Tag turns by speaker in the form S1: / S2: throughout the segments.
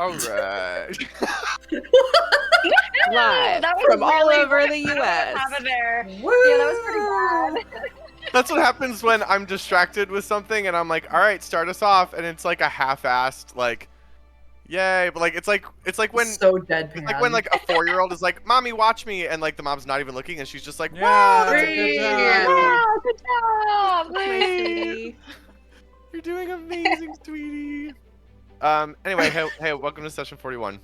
S1: All right.
S2: Live
S3: That was
S2: from all
S3: really
S2: over
S3: weird.
S2: the
S3: I don't know what
S2: U.S.
S3: happened there.
S4: Woo!
S3: Yeah, that was pretty bad.
S1: That's what happens when I'm distracted with something and I'm like, all right, start us off, and it's like a half-assed like, yay, but like it's like when
S4: So deadpan.
S1: it's like when like a 4-year-old is like, mommy, watch me, and like the mom's not even looking, and she's just like,
S5: Yeah,
S1: wow, that's a
S4: great.
S1: good
S4: Yeah.
S1: job.
S3: Wow, good job.
S2: My sweetie.
S1: You're doing amazing, sweetie. Anyway, hey, welcome to session 41.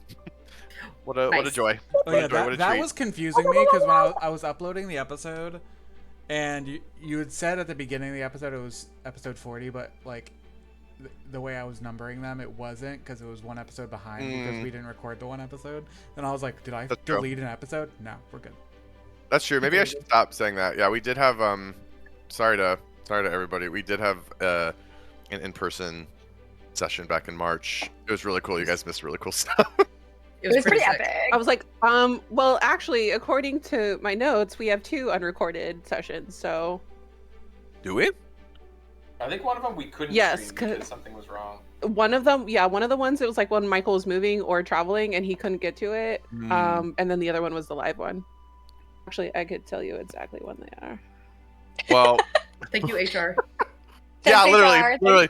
S1: What a
S4: Nice.
S1: joy.
S5: Oh
S1: What a
S5: yeah,
S1: joy, what a
S5: that
S1: treat.
S5: was confusing me because when I was uploading the episode, and you had said at the beginning of the episode it was episode 40, but like the way I was numbering them, it wasn't because it was one episode behind because we didn't record the one episode. And I was like, did I
S1: That's true.
S5: delete an episode? No, we're good.
S1: That's true. Maybe I should stop saying that. Yeah, we did have sorry to everybody. We did have an in-person session back in March. It was really cool. You guys missed really cool stuff.
S3: It was pretty
S4: sick.
S3: epic.
S2: I was like, well, actually, according to my notes, we have 2 unrecorded sessions, so
S1: Do we?
S6: I think one of them we couldn't
S2: Yes,
S6: stream because something was wrong.
S2: one of them, one of the ones, it was like when Michael was moving or traveling and he couldn't get to it. And then the other one was the live one. Actually, I could tell you exactly when they are.
S1: Well,
S4: Thank you, HR.
S1: yeah,
S3: Thanks,
S1: literally,
S3: HR.
S1: literally.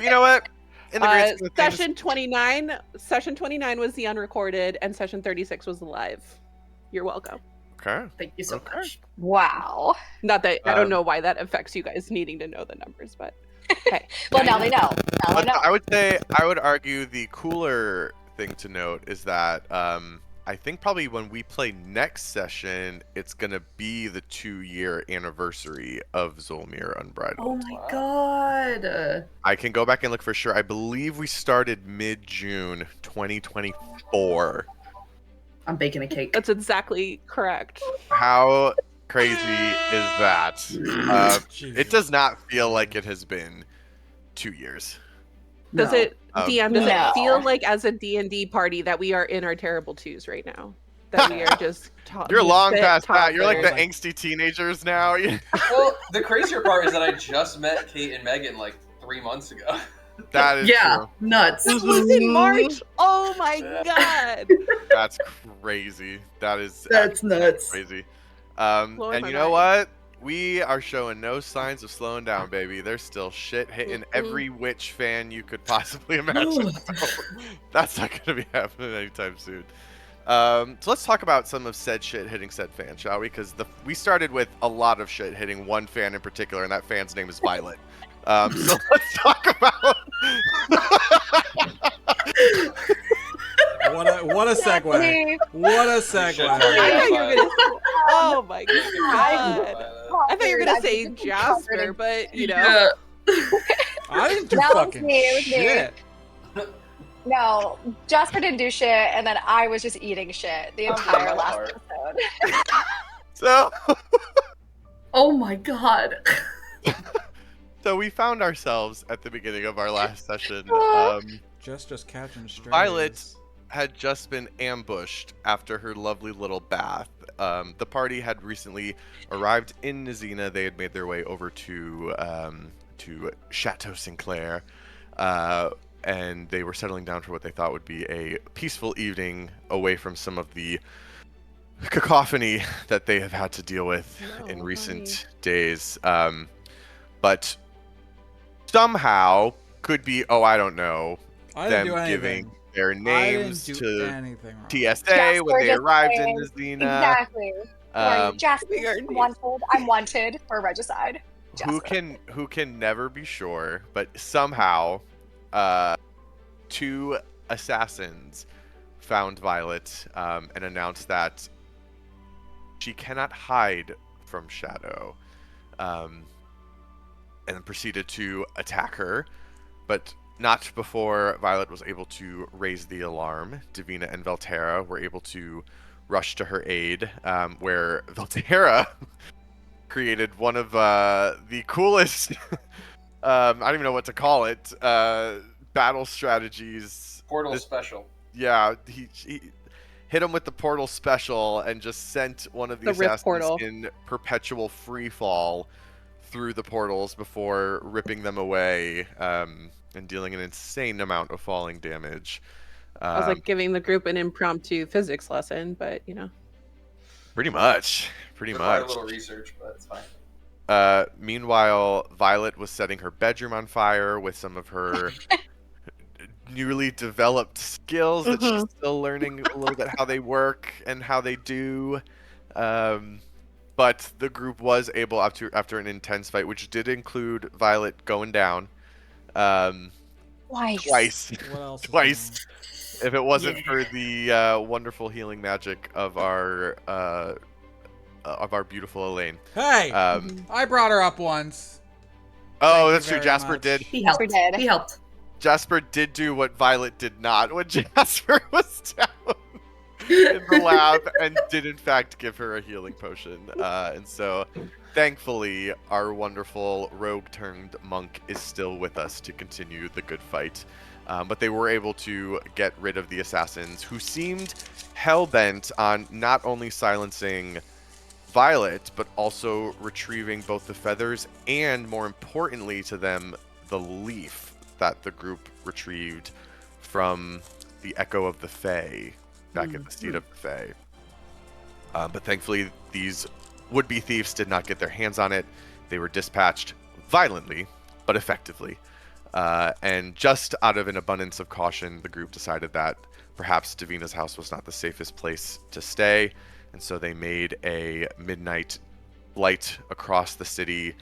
S1: You know what? In the grand scheme of things-
S2: Session 29 was the unrecorded, and session 36 was the live. You're welcome.
S1: Okay.
S4: Thank you so
S1: Okay.
S4: much.
S3: Wow.
S2: Not that I don't
S1: Um,
S2: know why that affects you guys needing to know the numbers, but hey.
S3: Well, now they know. Now they
S1: But
S3: know.
S1: I would argue the cooler thing to note is that I think probably when we play next session, it's gonna be the 2-year anniversary of Zholmyr Unbridled.
S4: Oh my god.
S1: I can go back and look for sure. I believe we started mid-June 2024.
S4: I'm baking a cake.
S2: That's exactly correct.
S1: How crazy is that?
S5: Jesus.
S1: It does not feel like it has been 2 years.
S2: Does
S4: No.
S2: it, DM, does
S3: No.
S2: it feel like as a D&D party that we are in our terrible 2s right now? That we are just
S1: You're long past that. You're like the
S5: toddlers.
S1: angsty teenagers now.
S6: Well, the crazier part is that I just met Kate and Megan like 3 months ago.
S1: That is
S4: Yeah,
S1: true.
S4: nuts.
S2: That was in March. Oh my god.
S1: That's crazy.
S4: That's
S1: actually
S4: nuts.
S1: crazy.
S2: Blowing
S1: And
S2: my
S1: you know
S2: mind.
S1: what? We are showing no signs of slowing down, baby. There's still shit hitting every witch fan you could possibly imagine. So that's not going to be happening anytime soon. So let's talk about some of said shit hitting said fan, shall we? Because we started with a lot of shit hitting one fan in particular, and that fan's name is Violet. So let's talk about.
S5: What a segue. What a
S2: I
S5: segue.
S2: thought you were gonna. Oh my god. I thought you were gonna say Jasper, but you know.
S4: Yeah.
S5: I didn't do
S3: That was
S5: fucking
S3: me, it was me.
S5: shit.
S3: No, Jasper didn't do shit, and then I was just eating shit the entire last episode.
S1: So.
S4: Oh my god.
S1: So we found ourselves at the beginning of our last session.
S5: Just catching strays.
S1: Violet had just been ambushed after her lovely little bath. The party had recently arrived in Nizina. They had made their way over to Chateau Sinclair, and they were settling down for what they thought would be a peaceful evening away from some of the cacophony that they have had to deal with in recent days. But somehow could be, I don't know,
S5: I
S1: them
S5: didn't do
S1: giving
S5: anything.
S1: their
S5: I
S1: names
S5: didn't do
S1: to
S5: anything wrong.
S1: TSA when they
S3: just
S1: arrived
S3: saying.
S1: in Nizina.
S3: Exactly. Jasper,
S2: we are-
S3: I'm wanted for regicide.
S1: Who
S3: Jasper.
S1: can never be sure, but somehow 2 assassins found Violet and announced that she cannot hide from Shadow, and then proceeded to attack her, but not before Violet was able to raise the alarm. Davina and Velterra were able to rush to her aid, where Velterra created one of the coolest, I don't even know what to call it, battle strategies.
S6: Portal special.
S1: Yeah, he hit him with the portal special and just sent one of the
S2: The rift
S1: assassins
S2: portal.
S1: in perpetual free fall through the portals before ripping them away and dealing an insane amount of falling damage.
S2: I was like giving the group an impromptu physics lesson, but
S1: Pretty much.
S6: Required a little research, but it's fine.
S1: Meanwhile, Violet was setting her bedroom on fire with some of her newly developed skills that she's still learning a little bit how they work and how they do. But the group was able, after an intense fight, which did include Violet going down twice.
S5: What else?
S1: Twice. If it wasn't for the wonderful healing magic of our beautiful Elaine.
S5: Hey, I brought her up once.
S1: Oh, that's true. Jasper did.
S4: He helped. He helped.
S1: Jasper did do what Violet did not when Jasper was down in the lab and did in fact give her a healing potion. And so thankfully our wonderful rogue turned monk is still with us to continue the good fight. But they were able to get rid of the assassins, who seemed hell-bent on not only silencing Violet, but also retrieving both the feathers and, more importantly to them, the leaf that the group retrieved from the Echo of the Fae back at the Seat of the Fae. But thankfully, these would-be thieves did not get their hands on it. They were dispatched violently, but effectively. And just out of an abundance of caution, the group decided that perhaps Davina's house was not the safest place to stay, and so they made a midnight flight across the city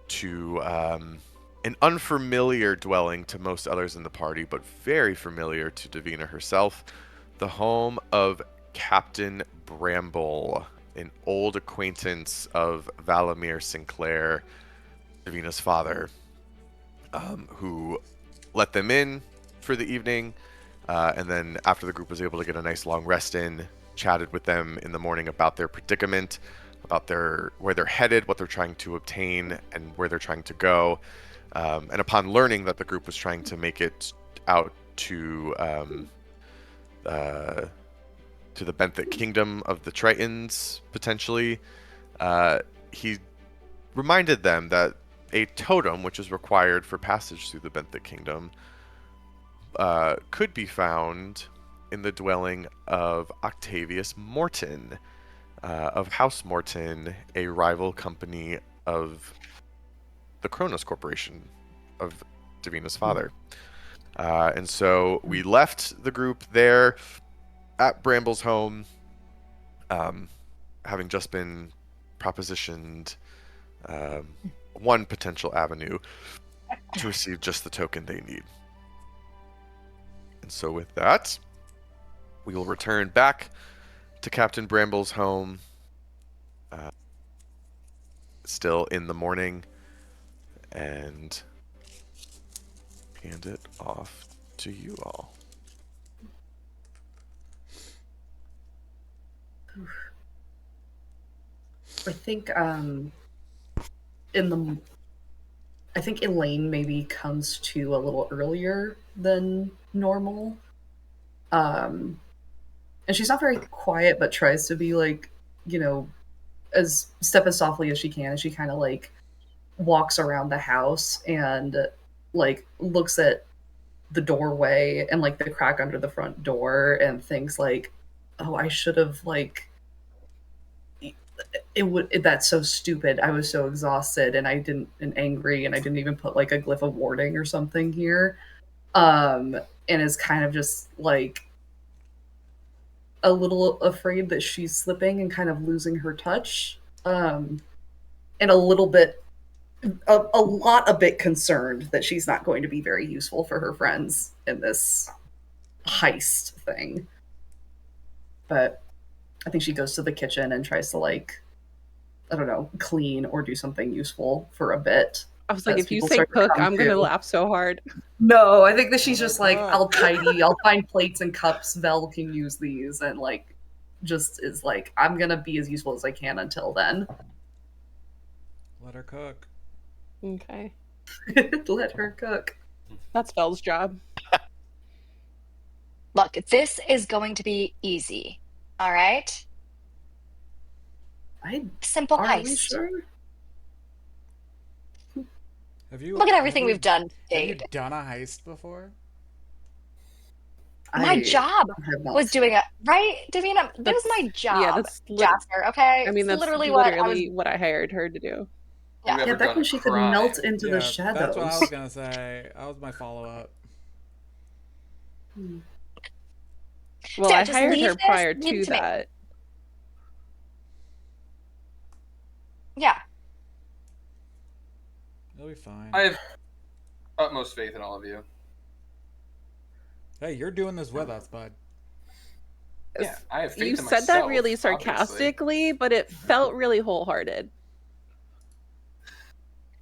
S1: to an unfamiliar dwelling to most others in the party, but very familiar to Davina herself, the home of Captain Bramble, an old acquaintance of Valamir Sinclair, Davina's father, who let them in for the evening, and then after the group was able to get a nice long rest in, chatted with them in the morning about their predicament, about where they're headed, what they're trying to obtain, and where they're trying to go. And upon learning that the group was trying to make it out to the Benthic Kingdom of the Tritons, potentially, he reminded them that a totem, which is required for passage through the Benthic Kingdom, could be found in the dwelling of Octavius Morton, of House Morton, a rival company of the Kronos Corporation of Davina's father. And so we left the group there at Bramble's home, having just been propositioned one potential avenue to receive just the token they need. And so with that, we will return back to Captain Bramble's home, still in the morning, and hand it off to you all.
S4: I think I think Elaine maybe comes to a little earlier than normal. And she's not very quiet, but tries to be like, as softly as she can. And she kind of like walks around the house and like looks at the doorway and like the crack under the front door and thinks like, oh, I should have like, that's so stupid. I was so exhausted and angry and I didn't even put like a glyph of warding or something here. And is kind of just like a little afraid that she's slipping and kind of losing her touch. And a bit concerned that she's not going to be very useful for her friends in this heist thing. But I think she goes to the kitchen and tries to like, I don't know, clean or do something useful for a bit.
S2: I was like, if you say cook, I'm going to laugh so hard.
S4: No, I think that she's just like, I'll tidy, I'll find plates and cups, Vel can use these, and like, just is like, I'm going to be as useful as I can until then.
S5: Let her cook.
S2: Okay.
S4: Let her cook.
S2: That's Vel's job.
S3: Look, this is going to be easy. All right? Simple
S4: Are
S3: heist.
S4: we sure?
S3: Look at everything we've done to
S5: Have you
S3: date.
S5: done a heist before?
S3: My job
S4: have not.
S3: was doing it, right, Davina? That was my job,
S2: Yeah, that's
S3: Jasper. Okay,
S2: I mean,
S3: it's
S2: that's
S3: literally
S2: literally
S3: what
S2: what I hired her to do.
S3: Yeah.
S6: Have you
S4: Yeah,
S6: ever
S4: back
S6: done
S4: when
S6: a
S4: she could
S6: crime?
S4: melt into the
S5: Yeah,
S4: shadows.
S5: that's what I was gonna say. That was my follow-up.
S2: Well,
S3: Yeah,
S2: I
S3: just
S2: hired
S3: leave
S2: her
S3: this.
S2: prior
S3: Leave it
S2: to
S3: to me.
S2: that.
S3: Yeah.
S5: It'll be fine.
S6: I have utmost faith in all of you.
S5: Hey, you're doing this with us, bud.
S6: Yeah, I have faith
S2: You
S6: in
S2: said that
S6: myself,
S2: really
S6: obviously.
S2: sarcastically, but it felt really wholehearted.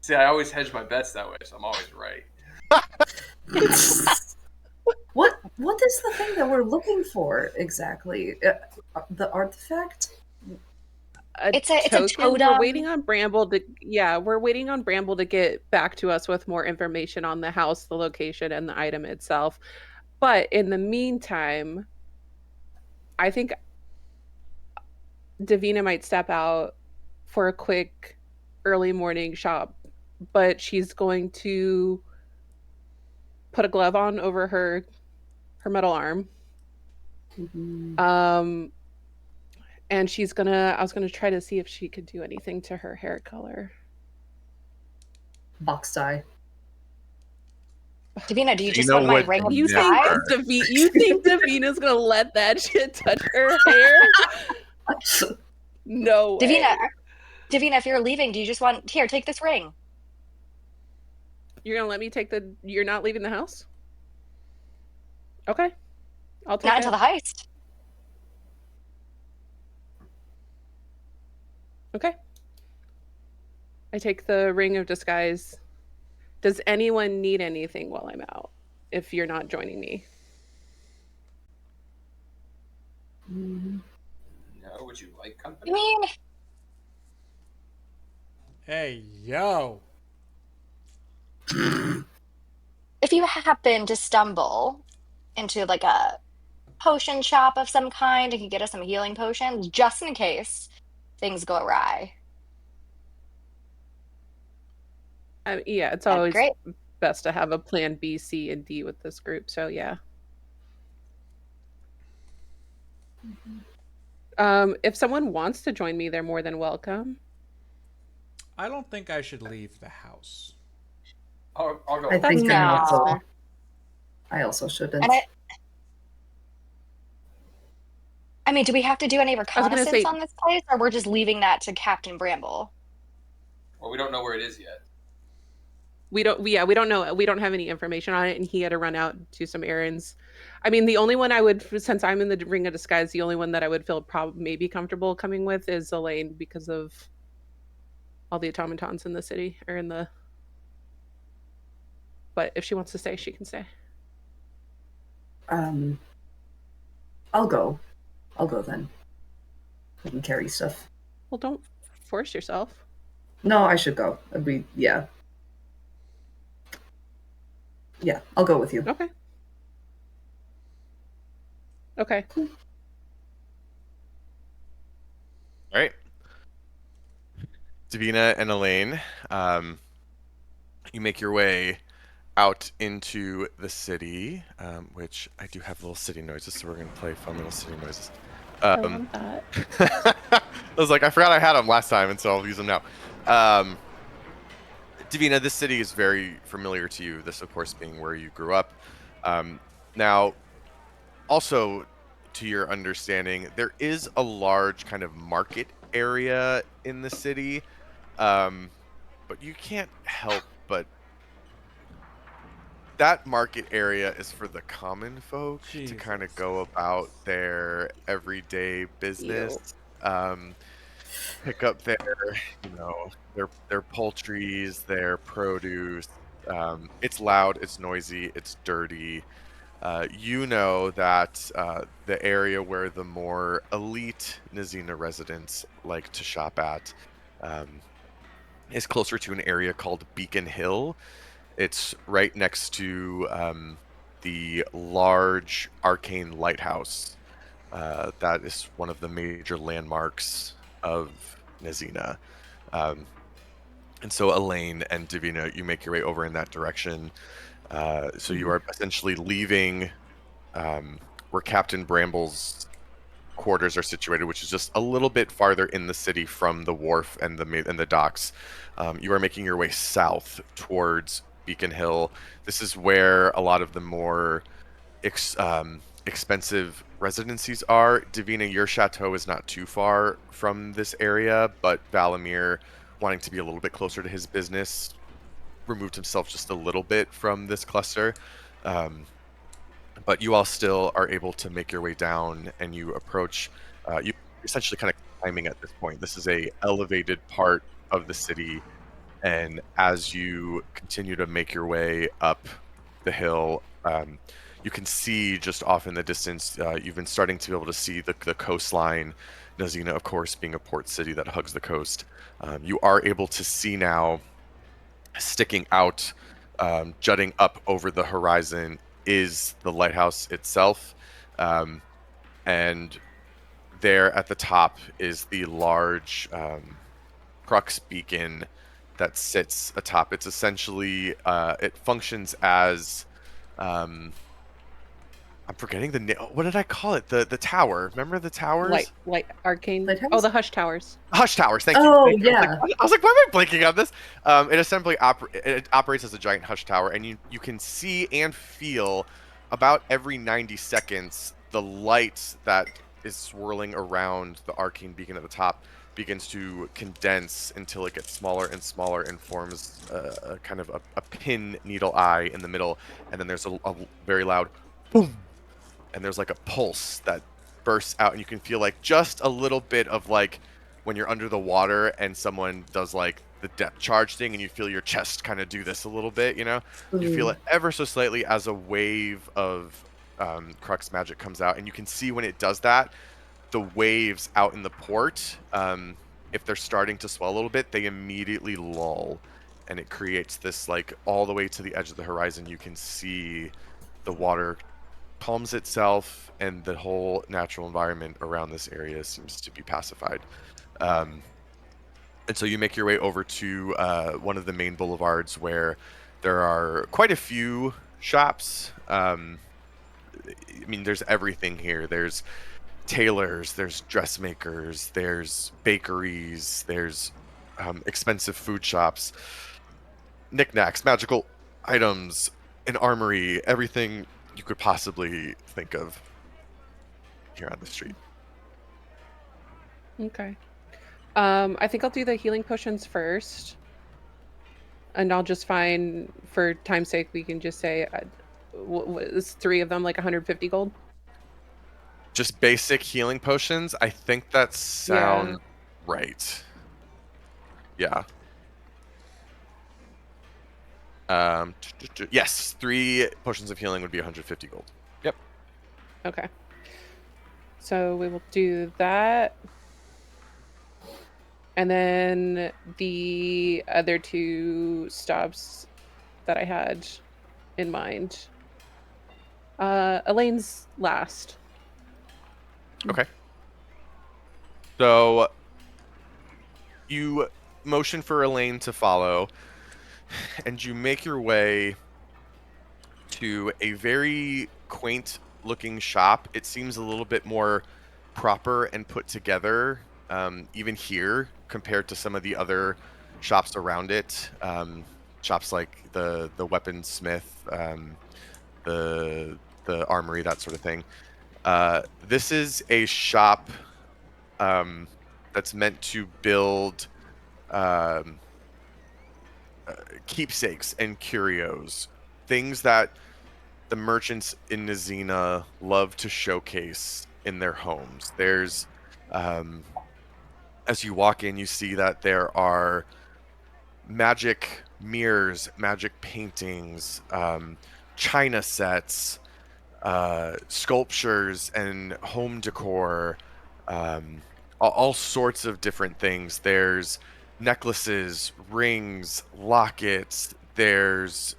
S6: See, I always hedge my bets that way, so I'm always right.
S4: What is the thing that we're looking for exactly? The artifact?
S3: It's a
S2: Token. We're
S3: totem.
S2: waiting on Bramble to we're waiting on Bramble to get back to us with more information on the house, the location, and the item itself. But in the meantime, I think Davina might step out for a quick early morning shop, but she's going to put a glove on over her metal arm.
S4: Mhm.
S2: And I was gonna try to see if she could do anything to her hair color.
S4: Box tie.
S3: Davina, do you just
S1: Davina
S3: want my
S1: would
S3: ring of
S2: You think
S1: never.
S3: pride?
S2: you think Davina's gonna let that shit touch her hair? No way.
S3: Davina, if you're leaving, do you just want here? Take this ring.
S2: You're gonna let me take the? You're not leaving the house? Okay, I'll take
S3: Not
S2: it.
S3: until the heist.
S2: Okay. I take the ring of disguise. Does anyone need anything while I'm out? If you're not joining me.
S6: No, would you like company?
S3: I mean,
S5: Hey, yo.
S3: if you happen to stumble into like a potion shop of some kind and can get us some healing potions, just in case things go awry,
S2: Yeah, it's
S3: that'd be
S2: always
S3: great.
S2: best to have a plan B, C, and D with this group. So yeah. If someone wants to join me, they're more than welcome.
S5: I don't think I should leave the house.
S6: I'll go.
S4: I think
S3: No.
S4: I also shouldn't.
S3: And I mean, do we have to do any
S2: was gonna
S3: reconnaissance
S2: say-
S3: on this place, or we're just leaving that to Captain Bramble?
S6: Well, we don't know where it is yet.
S2: We don't know. We don't have any information on it, and he had to run out to some errands. I mean, the only one I would, since I'm in the ring of disguise, the only one that I would feel maybe comfortable coming with is Elaine because of all the automatons in the city or in the. But if she wants to stay, she can stay.
S4: I'll go. I'll go then. I can carry stuff.
S2: Well, don't force yourself.
S4: No, I should go. Yeah, I'll go with you.
S2: Okay. Okay.
S1: All right. Davina and Elaine, you make your way out into the city, which I do have little city noises, so we're going to play fun little city noises.
S2: I love that.
S1: I was like, I forgot I had them last time, and so I'll use them now. Davina, this city is very familiar to you, this, of course, being where you grew up. Now, also, to your understanding, there is a large kind of market area in the city, but you can't help but that market area is for the common folk to kind of go about their everyday business, pick up their, their poultries, their produce. It's loud, it's noisy, it's dirty. You know that the area where the more elite Nizina residents like to shop at is closer to an area called Beacon Hill. It's right next to the large arcane lighthouse. That is one of the major landmarks of Nizina. And so Elaine and Davina, you make your way over in that direction. So you are essentially leaving where Captain Bramble's quarters are situated, which is just a little bit farther in the city from the wharf and the docks. You are making your way south towards Beacon Hill. This is where a lot of the more expensive residencies are. Davina, your chateau is not too far from this area, but Valamir, wanting to be a little bit closer to his business, removed himself just a little bit from this cluster. But you all still are able to make your way down, and you approach. You essentially kind of climbing at this point. This is a elevated part of the city, and as you continue to make your way up the hill, you can see just off in the distance. You've been starting to be able to see the coastline. Nazina, of course, being a port city that hugs the coast. You are able to see now, sticking out, jutting up over the horizon, is the lighthouse itself, and there at the top is the large crux beacon that sits atop. It's essentially it functions as I'm forgetting the name. What did I call it? The tower. Remember the towers?
S2: Light arcane.
S4: Lighthouse?
S2: Oh, the hush towers.
S1: Hush towers. Thank you.
S4: Oh,
S1: Thank you.
S4: yeah.
S1: I was like, why am I blanking on this? It essentially it operates as a giant hush tower, and you can see and feel about every 90 seconds the light that is swirling around the arcane beacon at the top begins to condense until it gets smaller and smaller and forms a kind of a pin needle eye in the middle, and then there's a very loud boom, and there's like a pulse that bursts out, and you can feel like just a little bit of like when you're under the water and someone does like the depth charge thing, and you feel your chest kind of do this a little bit, you know? You feel it ever so slightly as a wave of Crux magic comes out, and you can see when it does that, the waves out in the port, if they're starting to swell a little bit, they immediately lull, and it creates this like all the way to the edge of the horizon. You can see the water calms itself, and the whole natural environment around this area seems to be pacified. And so you make your way over to one of the main boulevards where there are quite a few shops. I mean, there's everything here. There's tailors, there's dressmakers, there's bakeries, there's expensive food shops, knickknacks, magical items, an armory, everything you could possibly think of here on the street.
S2: Okay. I think I'll do the healing potions first. And I'll just find, for time's sake, we can just say, is 3 of them like 150 gold?
S1: Just basic healing potions? I think that sounds right. Yeah. Yes, 3 potions of healing would be 150 gold. Yep.
S2: Okay. So we will do that. And then the other 2 stops that I had in mind. Elaine's last.
S1: Okay. So you motion for Elaine to follow, and you make your way to a very quaint looking shop. It seems a little bit more proper and put together, even here, compared to some of the other shops around it. Shops like the weaponsmith, the armory, that sort of thing. This is a shop that's meant to build keepsakes and curios, things that the merchants in Nazina love to showcase in their homes. There's, as you walk in, you see that there are magic mirrors, magic paintings, china sets, sculptures and home decor, all sorts of different things. There's necklaces, rings, lockets. There's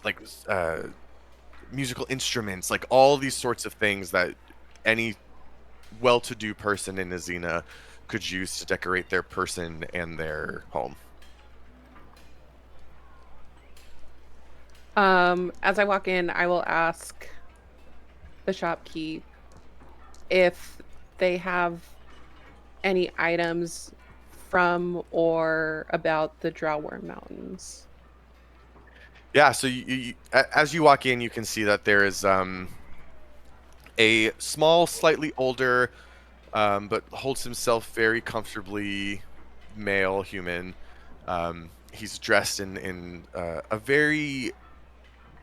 S1: like musical instruments, like all these sorts of things that any well-to-do person in Nazina could use to decorate their person and their home.
S2: As I walk in, I will ask the shopkeep if they have any items from or about the Drowworm Mountains.
S1: Yeah, so as you walk in, you can see that there is a small, slightly older, but holds himself very comfortably male human. He's dressed in a very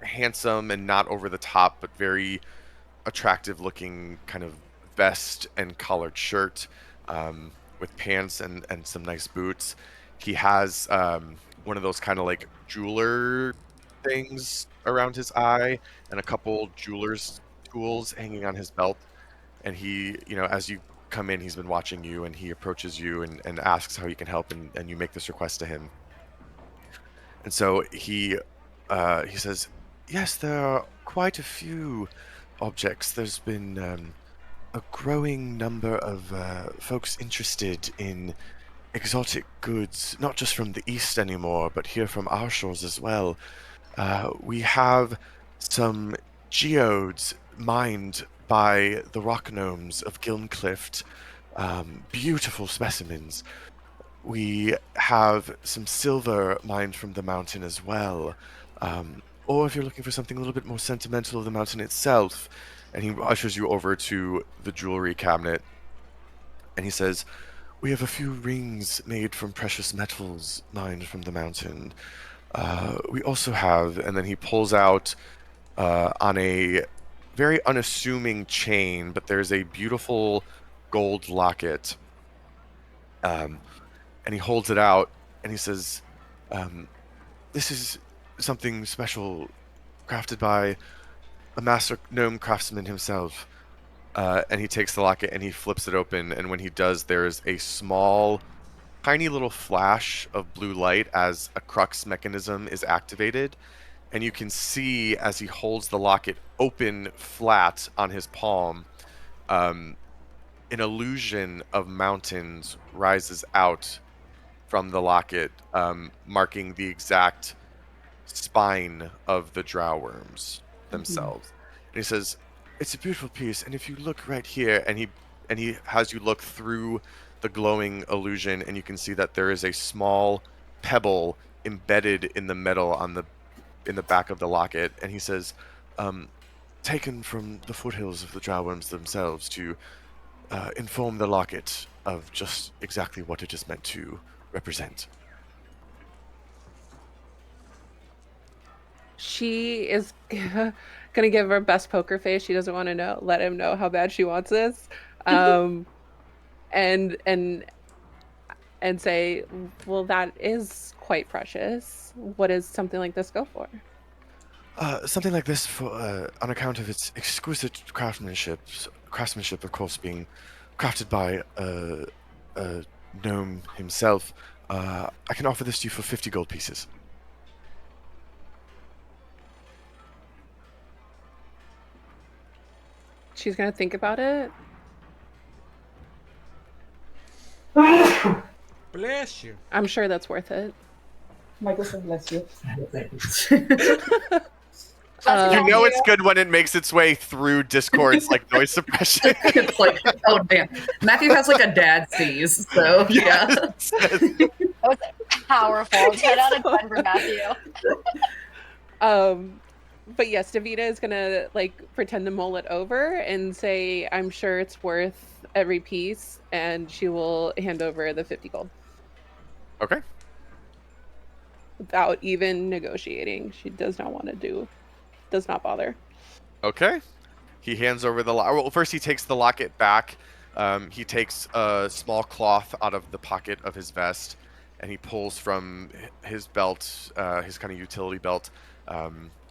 S1: handsome and not over the top, but very attractive looking kind of vest and collared shirt, with pants and some nice boots. He has one of those kind of like jeweler things around his eye and a couple jeweler's tools hanging on his belt. And he, as you come in, he's been watching you and he approaches you and asks how he can help, and you make this request to him. And so he says, yes, there are quite a few objects. There's been a growing number of folks interested in exotic goods, not just from the east anymore, but here from our shores as well. We have some geodes mined by the rock gnomes of Gilmclift, beautiful specimens. We have some silver mined from the mountain as well. Or if you're looking for something a little bit more sentimental of the mountain itself, and he ushers you over to the jewelry cabinet, and he says, we have a few rings made from precious metals mined from the mountain. We also have, and then he pulls out on a very unassuming chain, but there's a beautiful gold locket. And he holds it out, and he says, this is something special crafted by a master gnome craftsman himself. And he takes the locket and he flips it open, and when he does, there's a small, tiny little flash of blue light as a crux mechanism is activated. And you can see as he holds the locket open flat on his palm, an illusion of mountains rises out from the locket, marking the exact spine of the drowworms themselves. And he says, it's a beautiful piece, and if you look right here, and he has you look through the glowing illusion, and you can see that there is a small pebble embedded in the metal in the back of the locket. And he says, taken from the foothills of the drowworms themselves to inform the locket of just exactly what it is meant to represent.
S2: She is gonna give her best poker face. She doesn't want to let him know how bad she wants this, and say, well, that is quite precious. What does something like this go for?
S1: Something like this, for on account of its exquisite craftsmanship, of course, being crafted by a gnome himself. I can offer this to you for 50 gold pieces.
S2: She's gonna think about it.
S5: Bless you.
S2: I'm sure that's worth it.
S4: Michael said bless you.
S1: You know it's good when it makes its way through Discord's like noise suppression.
S4: It's like, oh damn. Matthew has like a dad sees, so yeah.
S3: That was powerful. 10 out of 10 for Matthew.
S2: But yes, Davina is gonna like pretend to mull it over and say, I'm sure it's worth every piece, and she will hand over the 50 gold.
S1: Okay.
S2: Without even negotiating. She does not bother.
S1: Okay. He hands over the well, first he takes the locket back. He takes a small cloth out of the pocket of his vest, and he pulls from his belt, his kind of utility belt,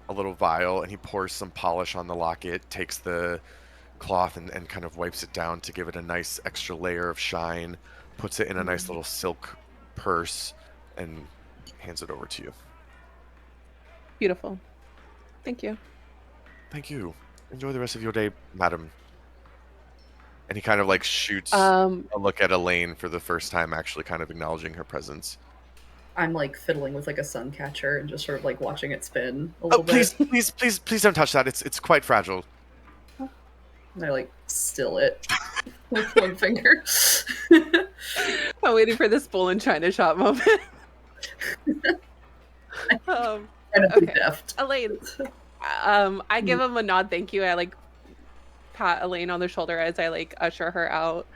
S1: a little vial, and he pours some polish on the locket, takes the cloth and kind of wipes it down to give it a nice extra layer of shine, puts it in a nice little silk purse, and hands it over to you.
S2: Beautiful. Thank you.
S1: Thank you. Enjoy the rest of your day, madam. And he kind of like shoots
S2: Um,
S1: a look at Elaine for the first time, actually kind of acknowledging her presence.
S4: I'm like fiddling with like a sun catcher and just sort of like watching it spin a
S1: Oh,
S4: little
S1: please,
S4: bit.
S1: please don't touch that. It's quite fragile.
S4: And I like still it with one finger.
S2: I'm waiting for this bowl and china shop moment. um,
S4: Kind of be
S2: okay,
S4: deft.
S2: Elaine. I give him a nod, thank you. I like pat Elaine on the shoulder as I like usher her out,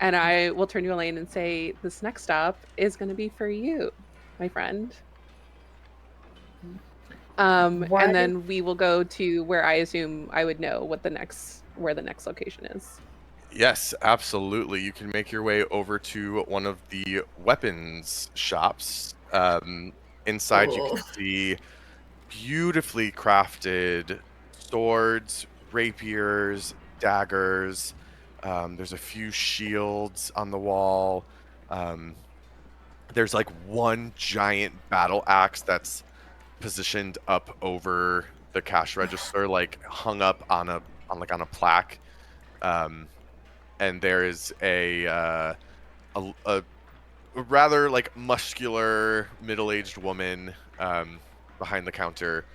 S2: and I will turn to Elaine and say, "This next stop is going to be for you, my friend."
S4: Why?
S2: And then we will go to where I assume I would know where the next location is.
S1: Yes, absolutely. You can make your way over to one of the weapons shops. Inside, you can
S4: Oh.
S1: see beautifully crafted swords, rapiers, daggers. There's a few shields on the wall. There's like one giant battle axe that's positioned up over the cash register, like hung up on a plaque. And there is a rather like muscular middle-aged woman behind the counter,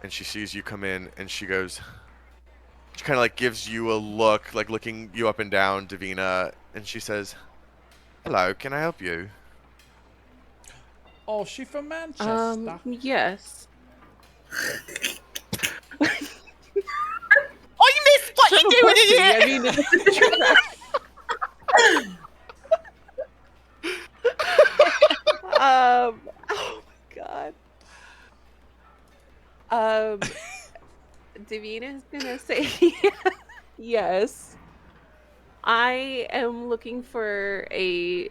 S1: and she sees you come in, and she goes, she kind of like gives you a look, like looking you up and down, Davina, and she says, "Hello, can I help you?"
S5: Oh, she from Manchester.
S2: Yes.
S1: Oh, you missed what
S2: Of course, Katie, I mean, oh my god. Davina is gonna say yes. I am looking for a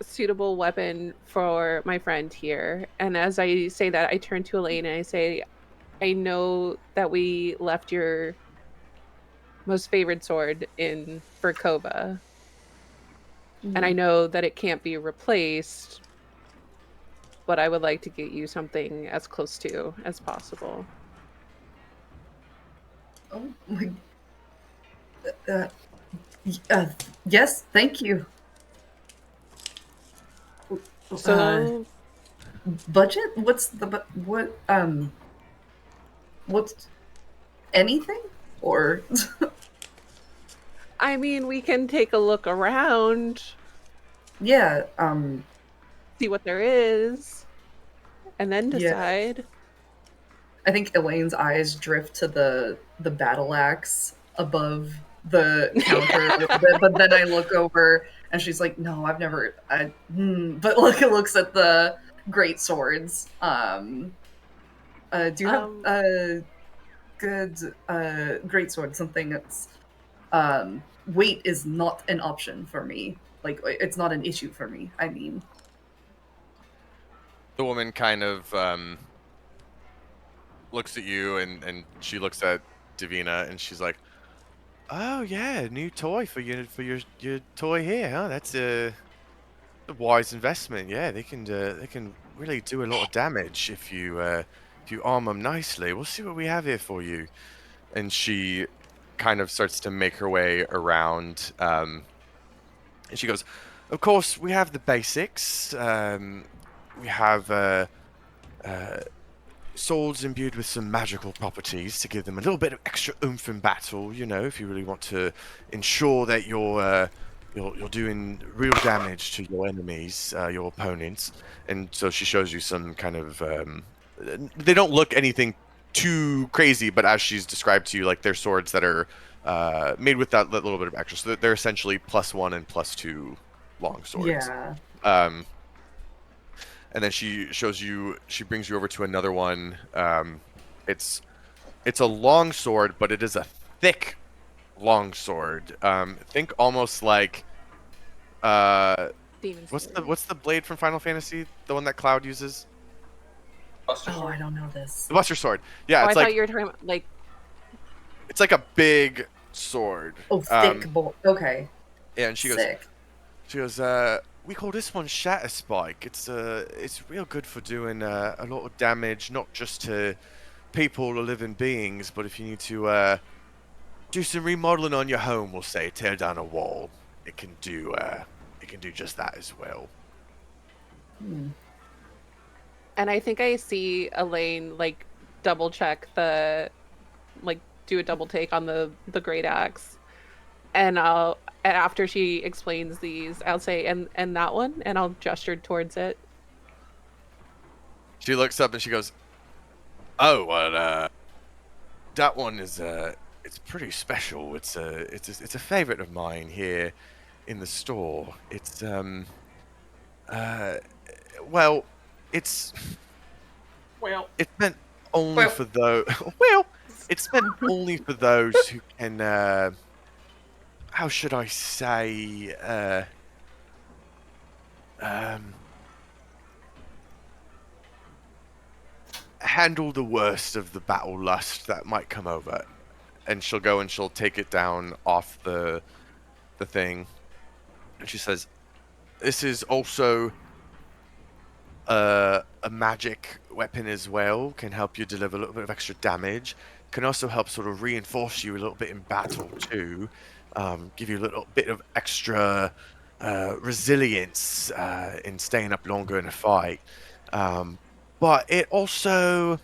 S2: suitable weapon for my friend here. And as I say that, I turn to Elaine and I say, I know that we left your most favorite sword in Verkova. And I know that it can't be replaced, but I would like to get you something as close to as possible.
S4: Oh my. Uh, yes, thank you.
S2: So
S4: Budget? What's the what? What's anything? Or
S2: I mean, we can take a look around,
S4: yeah,
S2: see what there is, and then
S4: yeah.
S2: decide.
S4: I think Elaine's eyes drift to the battle axe above the counter a little bit, but then I look over and she's like, "No, I've never." But looks at the great swords. Do you have a good great sword? Something that's weight is not an option for me. Like it's not an issue for me. I mean,
S1: The woman kind of looks at you, and she looks at Davina, and she's like, "Oh yeah, new toy for your toy here, huh? That's a wise investment. Yeah, they can really do a lot of damage if you arm them nicely. We'll see what we have here for you." And she kind of starts to make her way around, and she goes, "Of course, we have the basics. We have swords imbued with some magical properties to give them a little bit of extra oomph in battle. You know, if you really want to ensure that you're doing real damage to your enemies, your opponents." And so she shows you some kind of they don't look anything too crazy, but as she's described to you, like they're swords that are made with that little bit of extra, so they're essentially +1 and +2 long swords.
S4: yeah.
S1: And then she brings you over to another one. It's a long sword, but it is a thick long sword. Think almost like
S2: Demon
S1: what's the blade from Final Fantasy? The one that Cloud uses?
S6: Buster
S4: Oh,
S6: Sword?
S4: I don't know this.
S1: The Buster Sword. Yeah,
S2: Oh, I
S1: it's
S2: thought
S1: like
S2: you were talking about like
S1: it's like a big sword.
S4: Oh, thick Okay,
S1: Yeah, and she
S4: sick.
S1: goes, we call this one Shatter Spike. It's real good for doing a lot of damage, not just to people or living beings, but if you need to do some remodeling on your home, we'll say, tear down a wall, it can do just that as well.
S2: And I think I see Elaine like double check the like do a double take on the great axe. And after she explains these, I'll say and that one, and I'll gesture towards it.
S1: She looks up and she goes, "Oh, well, that one is it's pretty special. It's a favorite of mine here in the store. It's uh, well, it's
S6: Well,
S1: it's meant only
S4: Well.
S1: for those. Well, it's meant only for those who can. How should I say? Um, handle the worst of the battle lust that might come over." And she'll go and she'll take it down off the thing, and she says, "This is also a magic weapon as well. Can help you deliver a little bit of extra damage. Can also help sort of reinforce you a little bit in battle too. Give you a little bit of extra resilience in staying up longer in a fight. But it also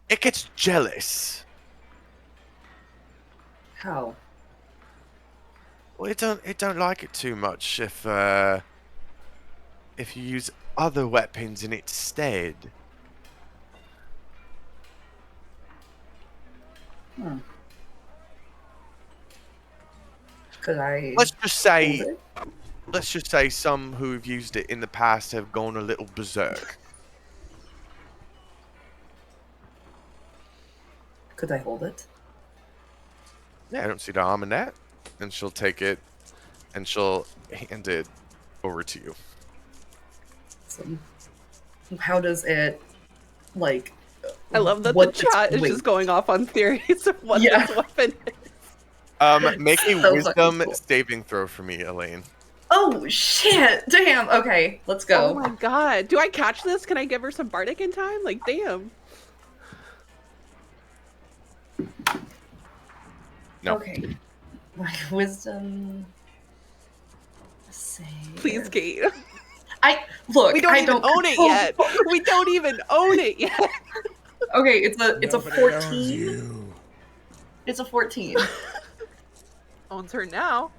S1: it gets jealous.
S4: How?
S1: Well, it don't like it too much if you use other weapons in its stead."
S4: Hmm. Could I
S1: Let's just
S4: hold
S1: say
S4: it?
S1: some who've used it in the past have gone a little berserk.
S4: Could I hold it?
S1: Yeah, I don't see the harm in that. And she'll take it and she'll hand it over to you.
S4: So, how does it, like...
S2: I love that
S4: what
S2: the chat
S4: its
S2: is just going off on theories of what
S4: Yeah.
S2: this weapon is.
S1: Make a
S4: So
S1: wisdom
S4: fucking cool.
S1: saving throw for me, Elaine.
S4: Oh, shit! Damn, okay, let's go.
S2: Oh my god. Do I catch this? Can I give her some bardic in time? Like, damn.
S1: No.
S4: Okay. My wisdom... save...
S2: Please, Kate.
S4: Look,
S2: We don't
S4: I
S2: even
S4: don't
S2: own it
S4: control-
S2: yet. We don't even own it yet.
S4: Okay, it's a
S5: Nobody owns
S4: 14.
S5: you.
S4: It's a 14.
S2: Owns her now.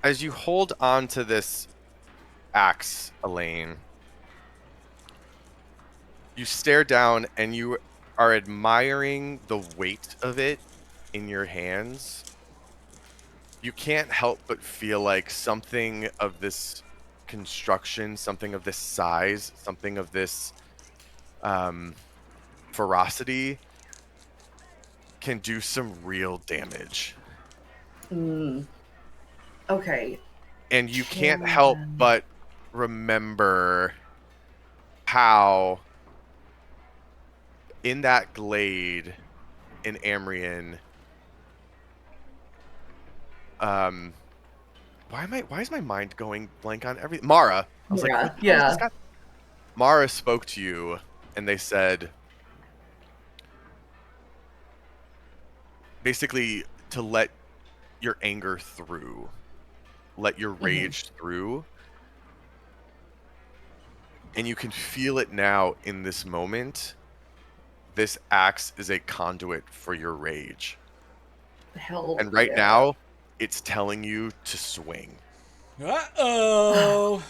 S1: As you hold on to this axe, Elaine, you stare down and you are admiring the weight of it in your hands. You can't help but feel like something of this construction, something of this size, something of this ferocity can do some real damage.
S4: Okay.
S1: And you can't help but remember how in that glade in Amrian, why is my mind going blank on everything? Mara. I was like,
S4: Yeah,
S1: who the hell is
S4: yeah.
S1: this guy? Mara spoke to you and they said basically to let your anger through, let your rage through. And you can feel it now in this moment. This axe is a conduit for your rage.
S4: Hell
S1: And right
S4: yeah.
S1: now, it's telling you to swing.
S5: Uh-oh.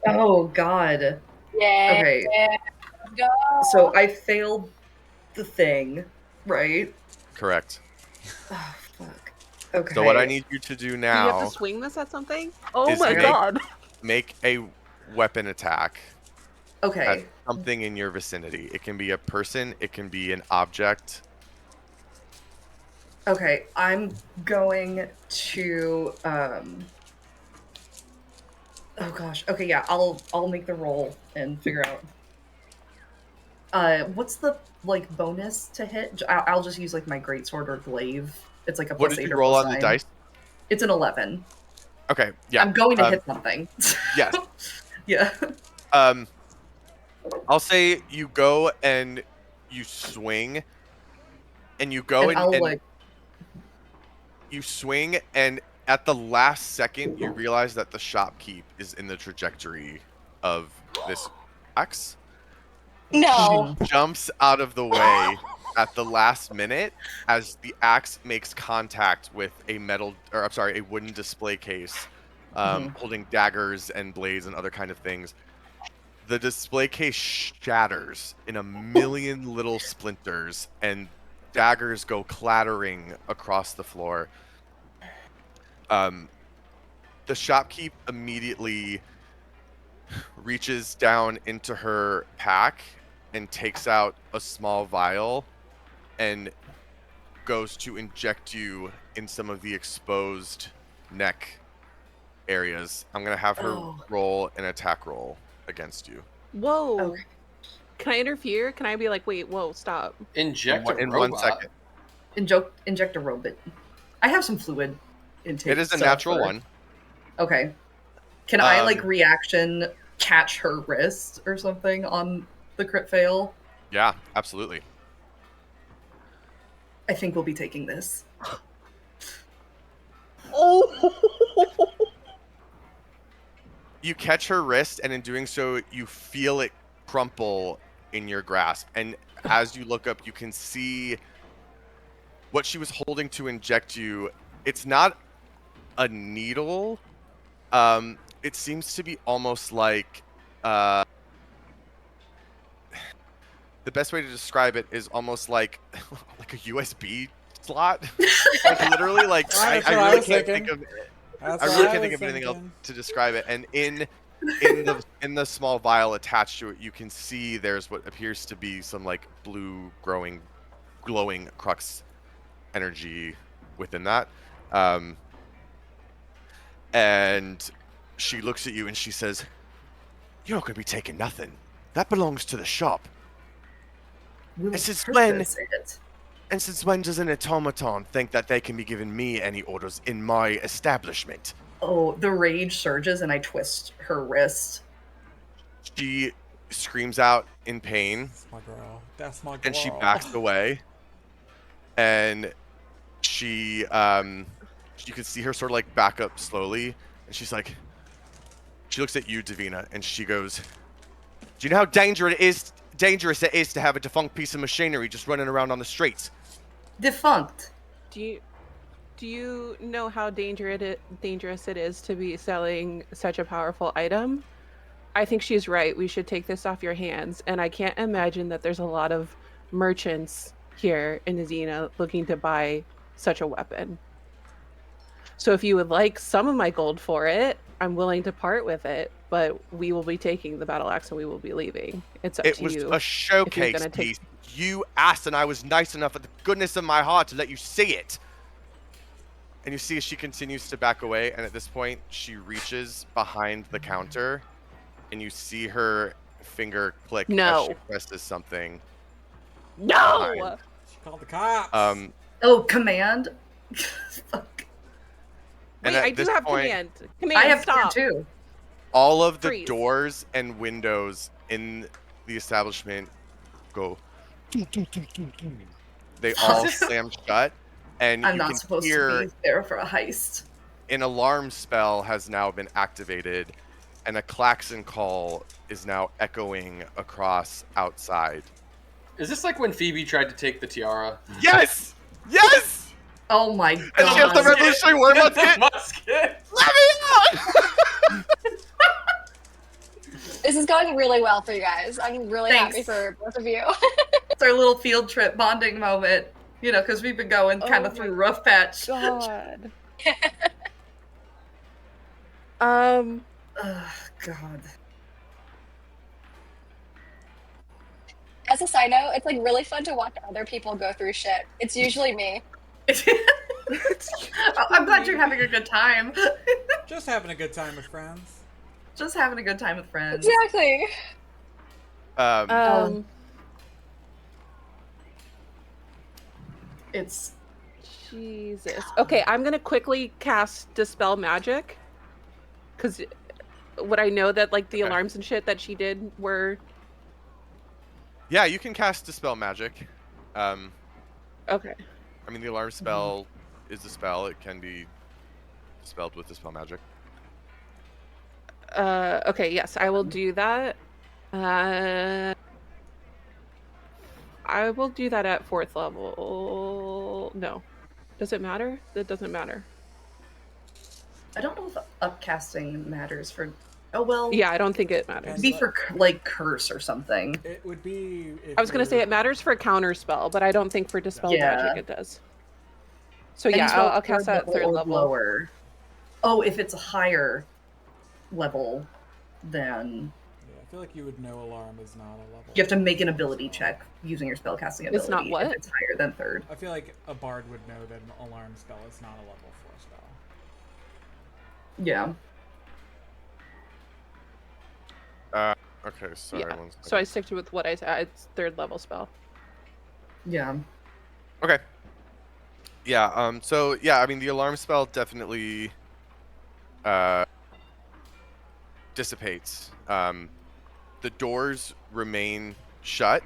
S4: Oh, God.
S3: Yeah.
S4: Okay.
S3: Let's go.
S4: So I failed the thing, right?
S1: Correct.
S4: Oh, fuck. Okay.
S1: So what I need you to do
S2: Do you
S1: now
S2: have to swing this at something? Oh
S1: is
S2: my
S1: make-
S2: god.
S1: make a weapon attack at
S4: Okay.
S1: something in your vicinity. It can be a person, it can be an object.
S4: Okay, I'm going to oh gosh. Okay, yeah, I'll make the roll and figure out. What's the like bonus to hit? I'll just use like my greatsword or glaive. It's like a
S1: What
S4: plus
S1: did
S4: 8
S1: you
S4: or
S1: roll
S4: plus
S1: on the
S4: 9.
S1: dice?
S4: It's an 11.
S1: Okay, yeah.
S4: I'm going to hit something.
S1: Yes.
S4: Yeah.
S1: I'll say you go and you swing, and you go
S4: And I'll like
S1: you swing, and At the last second, you realize that the shopkeep is in the trajectory of this axe.
S3: No.
S1: She jumps out of the way at the last minute as the axe makes contact with a wooden display case holding daggers and blades and other kind of things. The display case shatters in a million little splinters, and daggers go clattering across the floor. The shopkeep immediately reaches down into her pack and takes out a small vial and goes to inject you in some of the exposed neck areas. I'm going to have her roll an attack roll against you.
S2: Whoa.
S4: Okay.
S2: Can I interfere? Can I be like, wait, whoa, stop?
S6: Inject a
S1: In
S6: robot.
S1: 1 second.
S4: Inject a robot. I have some fluid intake.
S1: It is a natural one.
S4: Okay. Can I reaction catch her wrist or something on the crit fail?
S1: Yeah, absolutely.
S4: I think we'll be taking this.
S2: Oh.
S1: You catch her wrist, and in doing so, you feel it crumple in your grasp. And as you look up, you can see what she was holding to inject you. It's not a needle. It seems to be almost like the best way to describe it is almost like a USB slot. Like literally, like I really can't think of anything else to describe it. And in the small vial attached to it, you can see there's what appears to be some like blue glowing crux energy within that. And she looks at you and she says, "You're not going to be taking nothing. That belongs to the shop." And since when does an automaton think that they can be giving me any orders in my establishment?
S4: Oh, the rage surges and I twist her wrist.
S1: She screams out in pain.
S5: That's my girl. That's my girl.
S1: And she backs away. And she, you can see her sort of like back up slowly. And she's like, she looks at you, Davina, and she goes, "Do you know how dangerous it is to have a defunct piece of machinery just running around on the streets?"
S4: Defunct.
S2: Do you know how dangerous it is to be selling such a powerful item? I think she's right. We should take this off your hands. And I can't imagine that there's a lot of merchants here in Azina looking to buy such a weapon. So if you would like some of my gold for it, I'm willing to part with it, but we will be taking the battle axe and we will be leaving. It's up to you.
S1: It was a showcase piece. You asked, and I was nice enough, at the goodness of my heart, to let you see it. And you see as she continues to back away, and at this point, she reaches behind the counter, and you see her finger click as she presses something.
S2: No!
S1: Behind.
S5: She called the cops.
S4: Command? Fuck.
S2: Wait, I do have command. Command,
S4: I have
S2: stop.
S4: too.
S1: All of the doors and windows in the establishment go. They all slam shut, and
S4: I'm
S1: you
S4: not
S1: can
S4: supposed
S1: hear
S4: to be there for a heist.
S1: an alarm spell has now been activated, and a klaxon call is now echoing across outside.
S6: Is this like when Phoebe tried to take the tiara?
S1: Yes! Yes!
S4: Oh my god.
S1: And she has the Revolutionary War musket!
S6: Musket!
S1: Let me out!
S3: This is going really well for you guys. I'm really happy for both of you.
S4: It's our little field trip bonding moment, you know, because we've been going kind of through rough patch.
S2: God.
S4: Oh, God.
S3: As a side note, it's like really fun to watch other people go through shit. It's usually me.
S4: I'm glad you're having a good time.
S5: Just having a good time with friends.
S4: Just having a good time with friends.
S3: Exactly.
S4: It's
S2: Jesus. Okay, I'm gonna quickly cast Dispel Magic. Because would I know that like the alarms and shit that she did were...
S1: Yeah, you can cast Dispel Magic.
S2: Okay.
S1: I mean, the alarm spell is a spell. It can be dispelled with Dispel Magic.
S2: Okay, yes, I will do that. I will do that at 4th level. No. Does it matter? That doesn't matter.
S4: I don't know if upcasting matters for. Oh well.
S2: Yeah, I don't think it matters.
S4: It'd be for like curse or something.
S5: It would be.
S2: I was gonna say it matters for counter spell, but I don't think for dispel magic it does. So
S4: Any
S2: yeah,
S4: spell
S2: I'll cast that at 3rd
S4: or
S2: level.
S4: Lower. Oh, if it's a higher level, then
S5: Yeah, I feel like you would know alarm is not a level.
S4: you have to make an ability check using your spellcasting ability.
S2: It's not what?
S4: If it's higher than 3rd.
S5: I feel like a bard would know that an alarm spell is not a level 4 spell.
S4: Yeah.
S1: Okay, sorry.
S2: Yeah.
S1: 1 second.
S2: So I stick to with what I said. It's 3rd level spell.
S4: Yeah.
S1: Okay. Yeah. So yeah, I mean, the alarm spell definitely dissipates. The doors remain shut,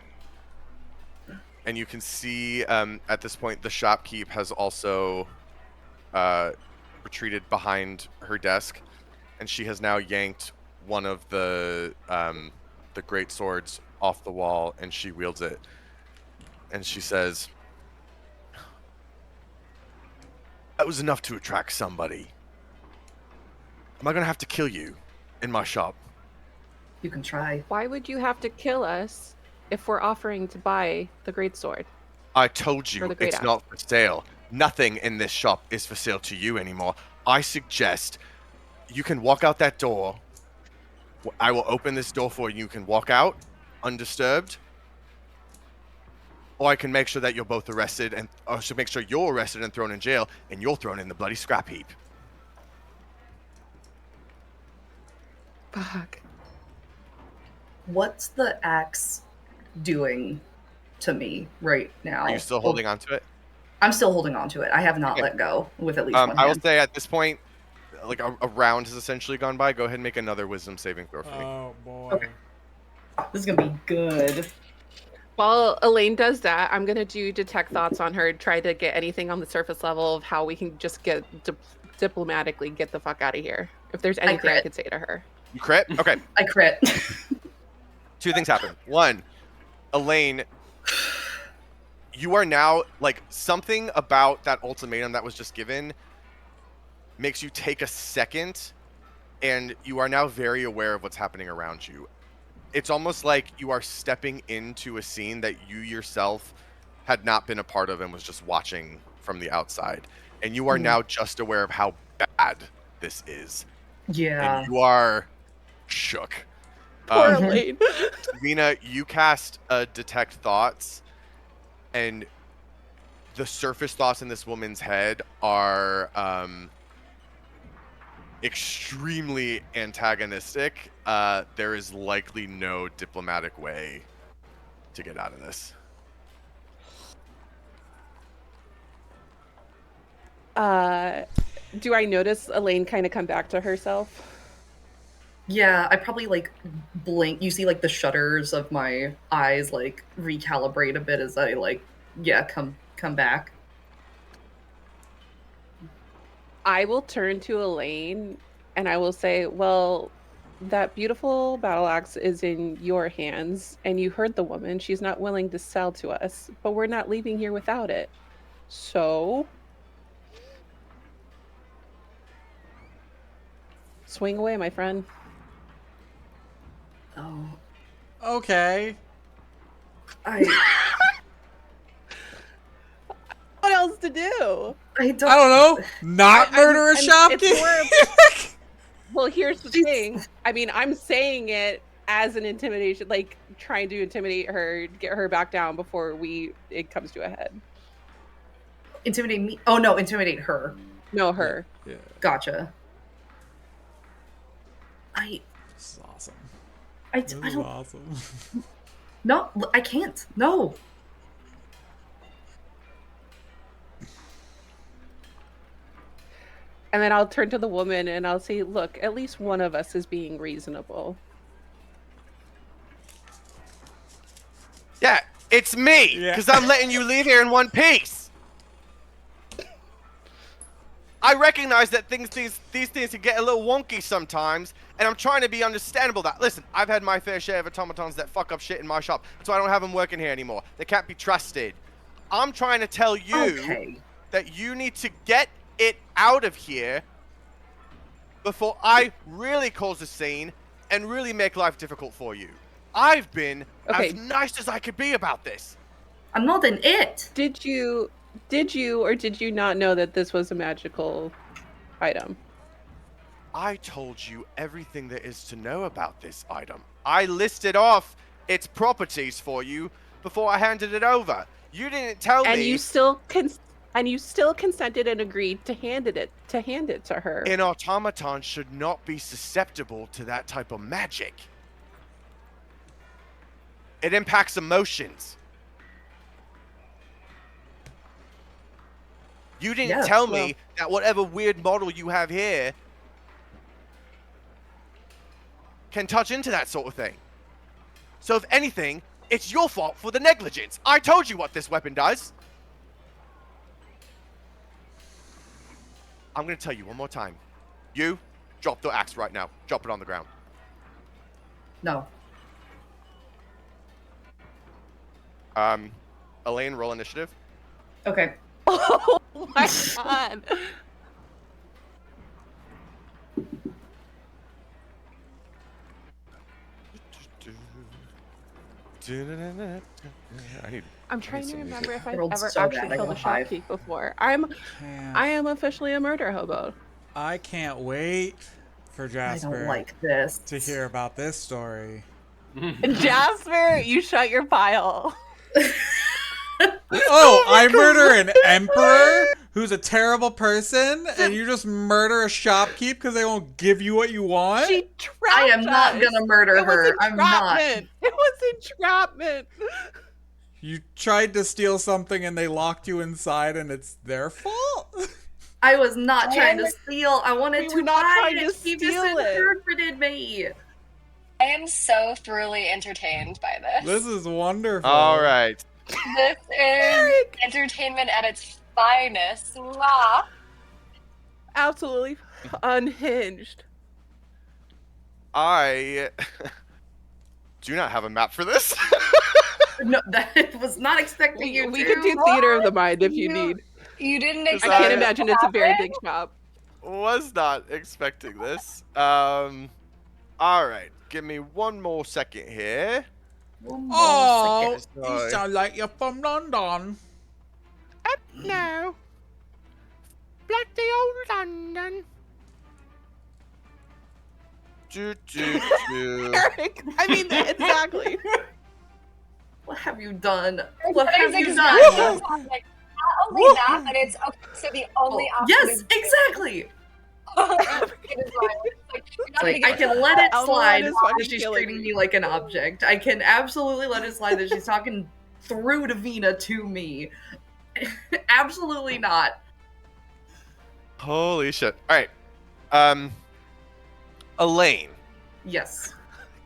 S1: and you can see at this point the shopkeep has also retreated behind her desk, and she has now yanked one of the great swords off the wall, and she wields it, and she says, "That was enough to attract somebody. Am I gonna have to kill you in my shop?"
S4: You can try.
S2: Why would you have to kill us if we're offering to buy the great sword?
S1: I told
S2: Or
S1: you
S2: the great
S1: it's
S2: axe.
S1: not for sale. Nothing in this shop is for sale to you anymore. I suggest you can walk out that door. I will open this door for you. You can walk out undisturbed. Or I can make sure that you're both arrested, and I should make sure you're arrested and thrown in jail, and you're thrown in the bloody scrap heap.
S2: Fuck.
S4: What's the axe doing to me right now?
S1: Are you still holding on to it?
S4: I'm still holding on to it. I have not
S1: Okay.
S4: let go with at least one
S1: I will
S4: hand.
S1: say at this point, like a round has essentially gone by. Go ahead and make another wisdom saving throw for me.
S5: Oh boy.
S4: Okay. This is gonna be good.
S2: While Elaine does that, I'm gonna do detect thoughts on her, try to get anything on the surface level of how we can just get diplomatically get the fuck out of here. If there's anything I
S4: crit.
S2: could say to her.
S1: You crit? Okay.
S4: I crit.
S1: 2 things happen. 1, Elaine, you are now, like, something about that ultimatum that was just given makes you take a second, and you are now very aware of what's happening around you. It's almost like you are stepping into a scene that you yourself had not been a part of and was just watching from the outside. And you are now just aware of how bad this is.
S4: Yeah.
S1: And you are shook.
S2: Poor
S4: Mhm.
S2: Elaine.
S1: Davina, you cast Detect Thoughts, and the surface thoughts in this woman's head are extremely antagonistic. There is likely no diplomatic way to get out of this.
S2: Do I notice Elaine kind of come back to herself?
S4: Yeah, I probably like blink. You see like the shutters of my eyes like recalibrate a bit as I like come back.
S2: I will turn to Elaine and I will say, well, that beautiful battle axe is in your hands, and you heard the woman. She's not willing to sell to us, but we're not leaving here without it. So, swing away, my friend.
S4: Oh,
S5: Okay.
S4: I
S2: What else to do?
S4: I don't.
S5: I don't know. Not murder a
S2: It's
S5: shopkeeper.
S2: more- Well, here's the thing. I mean, I'm saying it as an intimidation, like trying to intimidate her, get her back down before it comes to a head.
S4: Intimidate me. Oh no, intimidate her.
S2: No, her.
S5: Yeah,
S4: Gotcha.
S5: this is awesome.
S4: I
S5: This is
S4: don't.
S5: awesome.
S4: No, I can't. No.
S2: And then I'll turn to the woman and I'll say, look, at least one of us is being reasonable.
S1: Yeah, it's me,
S5: Yeah.
S1: because I'm letting you leave here in one piece. I recognize that these things can get a little wonky sometimes, and I'm trying to be understandable that. Listen, I've had my fair share of automatons that fuck up shit in my shop, so I don't have them working here anymore. They can't be trusted. I'm trying to tell you that you need to get it out of here before I really cause a scene and really make life difficult for you. I've been as nice as I could be about this.
S4: I'm not an it.
S2: Did you or did you not know that this was a magical item?
S1: I told you everything there is to know about this item. I listed off its properties for you before I handed it over. You didn't tell me.
S2: And you still consented and agreed to hand it to her.
S1: An automaton should not be susceptible to that type of magic. It impacts emotions. You didn't tell me that whatever weird model you have here can touch into that sort of thing. So if anything, it's your fault for the negligence. I told you what this weapon does. I'm going to tell you one more time. You, drop the axe right now. Drop it on the ground.
S4: No.
S1: Elaine, roll initiative.
S4: Okay.
S2: Oh my god. I'm trying to remember if I've ever actually killed a shopkeep before. I am officially a murder hobo.
S5: I can't wait for Jasper
S4: I don't like this.
S5: to hear about this story.
S2: Jasper, you shut your pile.
S5: Oh, I murder an emperor who's a terrible person, and you just murder a shopkeep because they won't give you what you want?
S2: She trapped
S4: I am not gonna murder her. I'm not.
S2: It was entrapment.
S5: You tried to steal something and they locked you inside and it's their fault?
S4: I was not trying to steal. I wanted to
S2: not
S4: buy
S2: trying
S4: it.
S2: to
S4: He
S2: steal it.
S4: misinterpreted me.
S3: I am so thoroughly entertained by this.
S5: This is wonderful.
S1: All right.
S3: This is entertainment at its finest. Mwah.
S2: Absolutely unhinged.
S1: I do not have a map for this.
S4: No, that was not expecting you
S2: We
S4: to.
S2: could do theater of the mind if you need.
S3: You didn't
S2: I
S3: expect
S2: can't
S3: it
S2: imagine
S3: to
S2: it's a very
S3: happen?
S2: big shop.
S1: Was not expecting this. All right. Give me one more second here.
S5: Oh,
S1: Sorry.
S5: you sound like you're from London.
S2: No. Bloody old London. Eric, I mean, exactly.
S4: What have you done?
S3: That
S4: What have
S3: is
S4: you
S3: exactly
S4: done?
S3: what I'm like, not only that, but it's okay. So the only option
S4: Yes,
S3: is
S4: exactly.
S3: it is violence. Like, you're not
S4: Like,
S3: gonna
S4: I
S3: get
S4: can let it
S2: Elmo
S4: slide
S2: is
S4: that
S2: fucking
S4: she's
S2: killing
S4: treating
S2: me.
S4: me like an object. I can absolutely let it slide that she's talking through Davina to me. Absolutely not.
S1: Holy shit. All right. Elaine.
S4: Yes.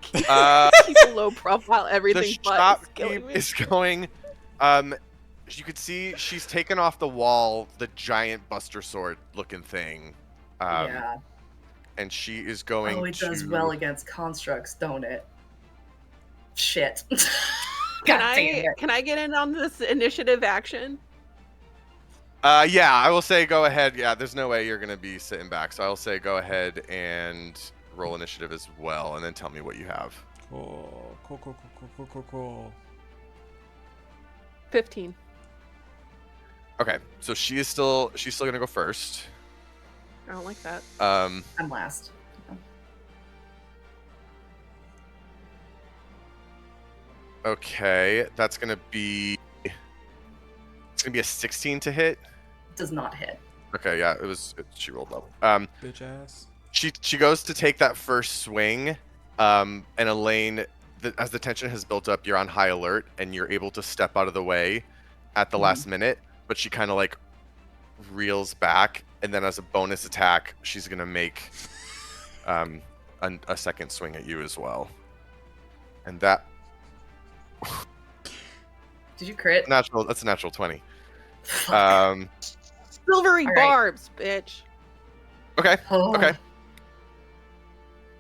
S2: Keep a low profile, everything
S1: The
S2: but it's killing
S1: shopkeep
S2: me.
S1: is going. You could see she's taken off the wall the giant Buster Sword looking thing.
S4: Yeah.
S1: And she is going
S4: Oh, it
S1: to.
S4: does well against constructs, don't it? Shit.
S2: Can
S4: God damn it.
S2: Can I get in on this initiative action?
S1: Yeah, I will say go ahead. Yeah, there's no way you're gonna be sitting back, so I'll say go ahead and roll initiative as well, and then tell me what you have.
S5: Cool.
S2: 15.
S1: Okay, so she's still gonna go first.
S2: I don't like that.
S4: I'm last.
S1: Okay, that's gonna be. It's gonna be a 16 to hit.
S4: Does not hit.
S1: Okay, yeah, she rolled low.
S5: Bitch ass.
S1: She goes to take that first swing, and Elaine, as the tension has built up, you're on high alert, and you're able to step out of the way at the last minute. But she kind of like reels back, and then as a bonus attack, she's gonna make a second swing at you as well. And that
S4: Did you crit?
S1: that's a natural 20.
S4: Fuck.
S2: Silvery
S4: All right.
S2: barbs, bitch.
S1: Okay.
S4: Oh.
S1: Okay.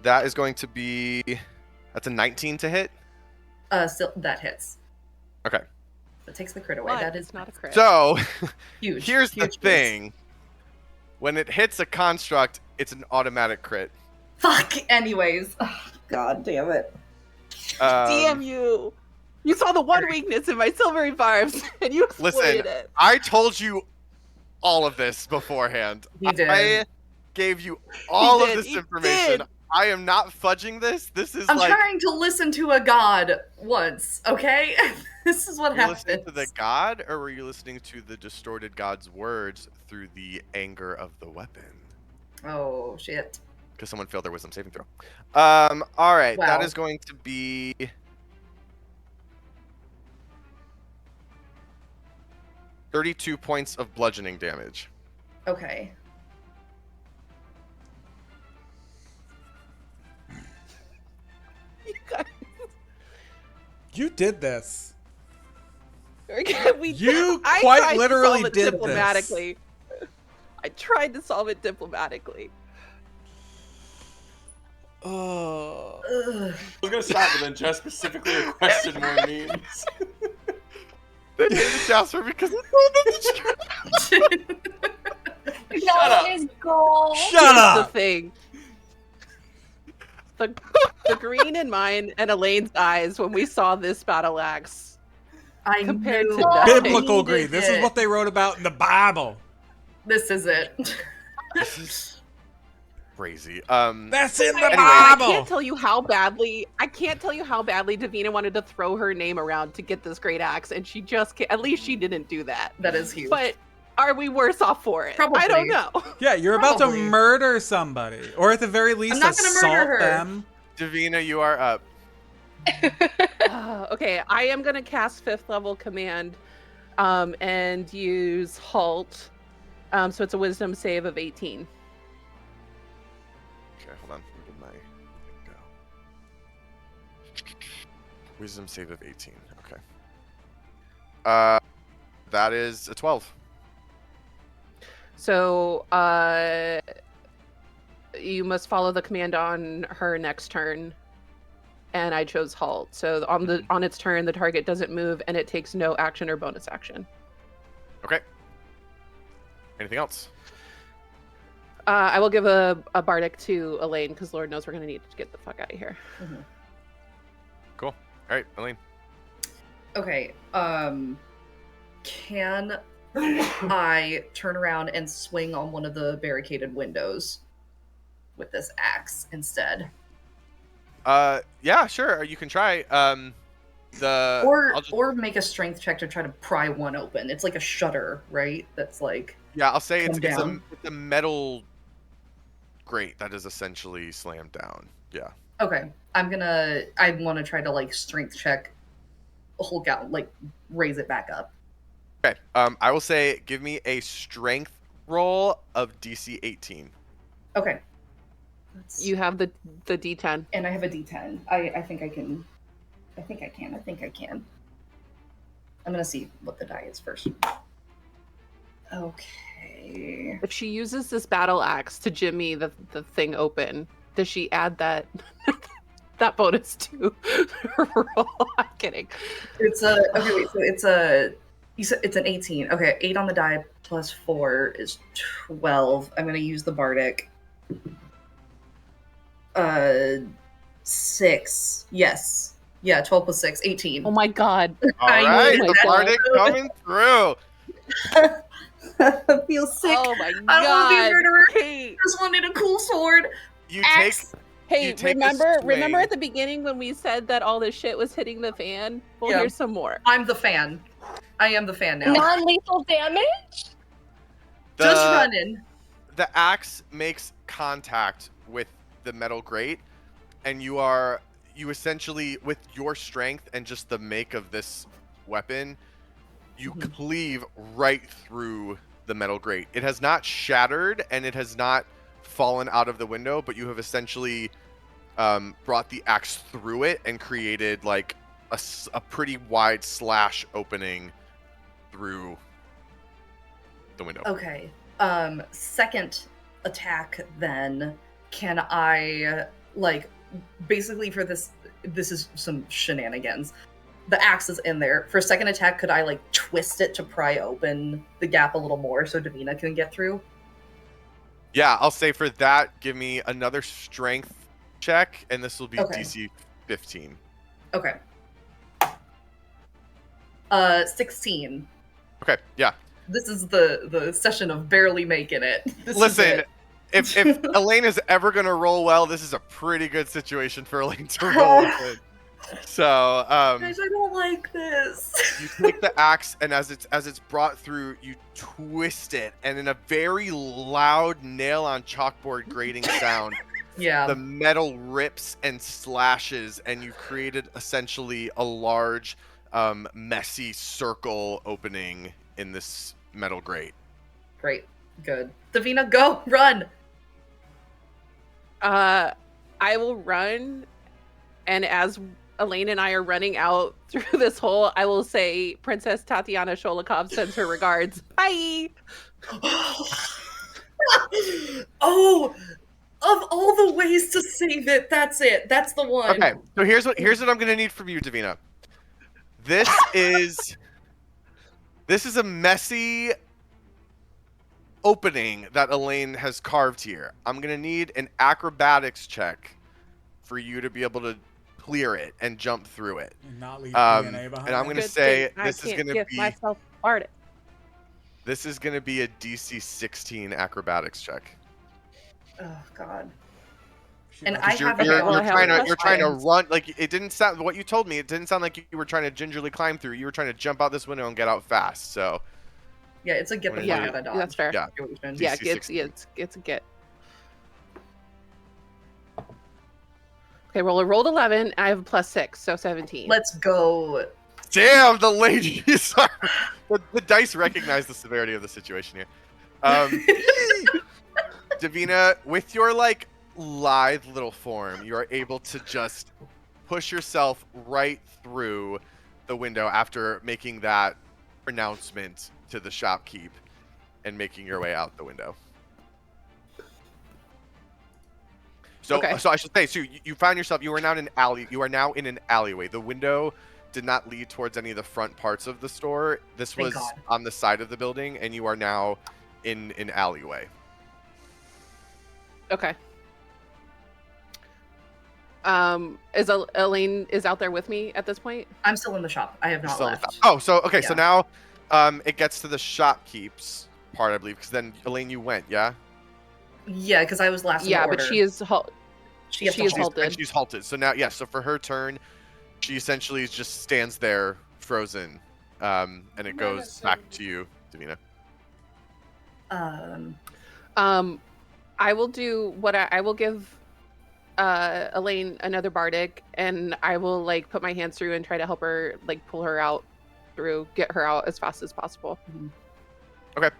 S1: That is going to be. That's a 19 to hit.
S4: Still, that hits.
S1: Okay.
S4: That takes the crit away.
S2: But
S4: That is
S2: it's not a crit.
S1: So,
S4: huge.
S1: here's the
S4: huge
S1: thing. When it hits a construct, it's an automatic crit.
S4: Fuck. Anyways. Oh, God damn it.
S2: Damn you! You saw the one weakness in my silvery barbs, and you exploited
S1: Listen,
S2: it.
S1: I told you all of this beforehand.
S4: You did.
S1: I gave you all
S2: He
S1: of
S2: did,
S1: this
S2: he
S1: information.
S2: did.
S1: I am not fudging this. This is
S4: I'm
S1: like
S4: trying to listen to a god once, okay? This is what
S1: were you
S4: happens.
S1: listening to the god, or were you listening to the distorted god's words through the anger of the weapon?
S4: Oh, shit.
S1: Because someone failed their wisdom saving throw. All right, that
S4: Wow.
S1: is going to be 32 points of bludgeoning damage.
S4: Okay.
S2: You guys,
S5: You did this. You
S2: I
S5: quite
S2: tried to
S5: literally
S2: solve it
S5: did this.
S2: diplomatically. I tried to solve it diplomatically.
S5: Oh.
S4: Ugh.
S6: I was gonna stop, but then Jess specifically requested more memes.
S1: They made it Jasper because he told them to
S3: That
S6: up.
S3: is gold.
S5: Shut
S2: Here's the
S5: up!
S2: thing. The green in mine and Elaine's eyes when we saw this battle axe.
S4: I
S2: Compared
S4: knew
S2: to
S4: I
S2: nothing.
S5: Biblical
S4: needed
S5: greed. This is
S4: it.
S5: what they wrote about in the Bible.
S4: This is it.
S1: This is crazy.
S5: That's in the
S1: Anyway.
S2: I
S5: Bible.
S2: can't tell you how badly Davina wanted to throw her name around to get this great axe, and she just can't. At least she didn't do that.
S4: That is huge.
S2: But are we worse off for it?
S4: Probably.
S2: I don't know.
S5: Yeah, you're about to
S4: Probably.
S5: murder somebody, or at the very least,
S4: not gonna
S5: assault
S4: murder her.
S5: them.
S1: Davina, you are up.
S2: Okay, I am gonna cast 5th level command, and use halt. So it's a wisdom save of 18.
S1: Okay, hold on. Let me get my go. Wisdom save of 18. Okay. That is a 12.
S2: So, you must follow the command on her next turn, and I chose halt. So on its turn, the target doesn't move, and it takes no action or bonus action.
S1: Okay. Anything else?
S2: I will give a bardic to Elaine because Lord knows we're gonna need to get the fuck out of here.
S4: Mhm.
S1: Cool. All right, Elaine.
S4: Okay. Can I turn around and swing on one of the barricaded windows with this axe instead?
S1: Yeah, sure. You can try.
S4: Or make a strength check to try to pry one open. It's like a shutter, right? That's like
S1: Yeah, I'll say
S4: come down.
S1: it's a metal grate that is essentially slammed down. Yeah.
S4: Okay. I want to try to like strength check Hulk out, like raise it back up.
S1: Okay. I will say give me a strength roll of DC 18.
S4: Okay.
S2: You have the D10.
S4: And I have a D10. I think I can. I think I can. I'm gonna see what the die is first. Okay.
S2: If she uses this battle axe to jimmy the thing open, does she add that that bonus to her roll? I'm kidding.
S4: It's a okay. Wait. So it's a. You said it's an 18. Okay, 8 on the die plus 4 is 12. I'm gonna use the bardic. 6. Yes. Yeah. 12 plus 6. 18.
S2: Oh my god.
S1: All
S4: I
S1: right,
S4: knew
S1: the
S2: it.
S1: bardic coming through.
S4: I feel sick.
S2: Oh my
S4: I don't want to be a
S2: god.
S4: murderer.
S2: Hey,
S4: I just wanted a cool sword.
S1: You
S4: Axe.
S2: hey,
S1: You take the
S2: remember
S1: swing.
S2: at the beginning when we said that all this shit was hitting the fan? Well,
S4: Yeah.
S2: here's some more.
S4: I'm the fan. I am the fan now.
S3: Non-lethal damage?
S4: Just running.
S1: The axe makes contact with the metal grate, and you essentially, with your strength and just the make of this weapon, you cleave right through the metal grate. It has not shattered and it has not fallen out of the window, but you have essentially brought the axe through it and created like a pretty wide slash opening through the window.
S4: Okay. Second attack, then can I, like, basically for this is some shenanigans. The axe is in there. For a second attack, could I, like, twist it to pry open the gap a little more so Davina can get through?
S1: Yeah, I'll say for that, give me another strength check, and this will be
S4: Okay.
S1: DC 15.
S4: Okay. 16.
S1: Okay, yeah.
S4: This is the session of barely making it. This is
S1: Listen,
S4: it.
S1: if Elaine is ever going to roll well, this is a pretty good situation for Elaine to roll with. So,
S4: Guys, I don't like this.
S1: you take the axe, and as it's brought through, you twist it, and in a very loud nail on chalkboard grating sound,
S4: Yeah.
S1: the metal rips and slashes, and you created essentially a large, messy circle opening in this metal grate.
S4: Great. Good. Davina, go! Run!
S2: I will run, and as Elaine and I are running out through this hole, I will say, Princess Tatiana Sholikov sends her regards. Bye!
S4: Oh! Of all the ways to save it, that's it. That's the one.
S1: Okay, so here's what I'm gonna need from you, Davina. This is a messy opening that Elaine has carved here. I'm gonna need an acrobatics check for you to be able to clear it and jump through it.
S5: And not leave
S1: And
S5: DNA behind.
S1: I'm gonna
S2: Good
S1: say
S2: thing
S1: this
S2: I
S1: is
S2: can't
S1: gonna
S2: give
S1: be
S2: myself started.
S1: this is gonna be a DC 16 acrobatics check.
S4: Oh, God.
S5: She
S4: And
S5: might
S4: I
S5: just-
S4: have
S2: Okay, well, I have
S1: you're
S2: plus
S1: trying to
S4: five.
S1: run, like, it didn't sound, what you told me, it didn't sound like you were trying to gingerly climb through. You were trying to jump out this window and get out fast. So
S4: Yeah, it's a get the fuck
S1: Yeah,
S4: out of Dodge
S2: that's fair.
S1: Yeah.
S4: situation.
S2: Yeah,
S1: DC 16.
S2: it's a get. Okay, rolled 11. I have a +6, so 17.
S4: Let's go.
S1: damn, the ladies are the dice recognize the severity of the situation here. Davina, with your like lithe little form, you are able to just push yourself right through the window after making that pronouncement to the shopkeep and making your way out the window. So,
S2: Okay.
S1: so I should say, so you found yourself. You are now in an alley. You are now in an alleyway. The window did not lead towards any of the front parts of the store. This
S4: Thank
S1: was
S4: God.
S1: on the side of the building, and you are now in an alleyway.
S2: Okay. Is Elaine is out there with me at this point?
S4: I'm still in the shop. I have not
S1: Still in the
S4: left.
S1: shop. Oh, so okay. So
S4: Yeah.
S1: now, it gets to the shopkeep's part, I believe, because then Elaine, you went, yeah.
S4: Yeah, because I was last in
S2: Yeah,
S4: the
S2: but
S4: order.
S2: she is
S4: She has
S2: she
S4: to
S2: is
S4: halt.
S2: halted.
S1: And she's halted. So now, yeah. So for her turn, she essentially just stands there, frozen, and it goes back to you, Davina.
S2: I will do what I will give Elaine another bardic, and I will like put my hands through and try to help her, like pull her out through, get her out as fast as possible.
S1: Okay.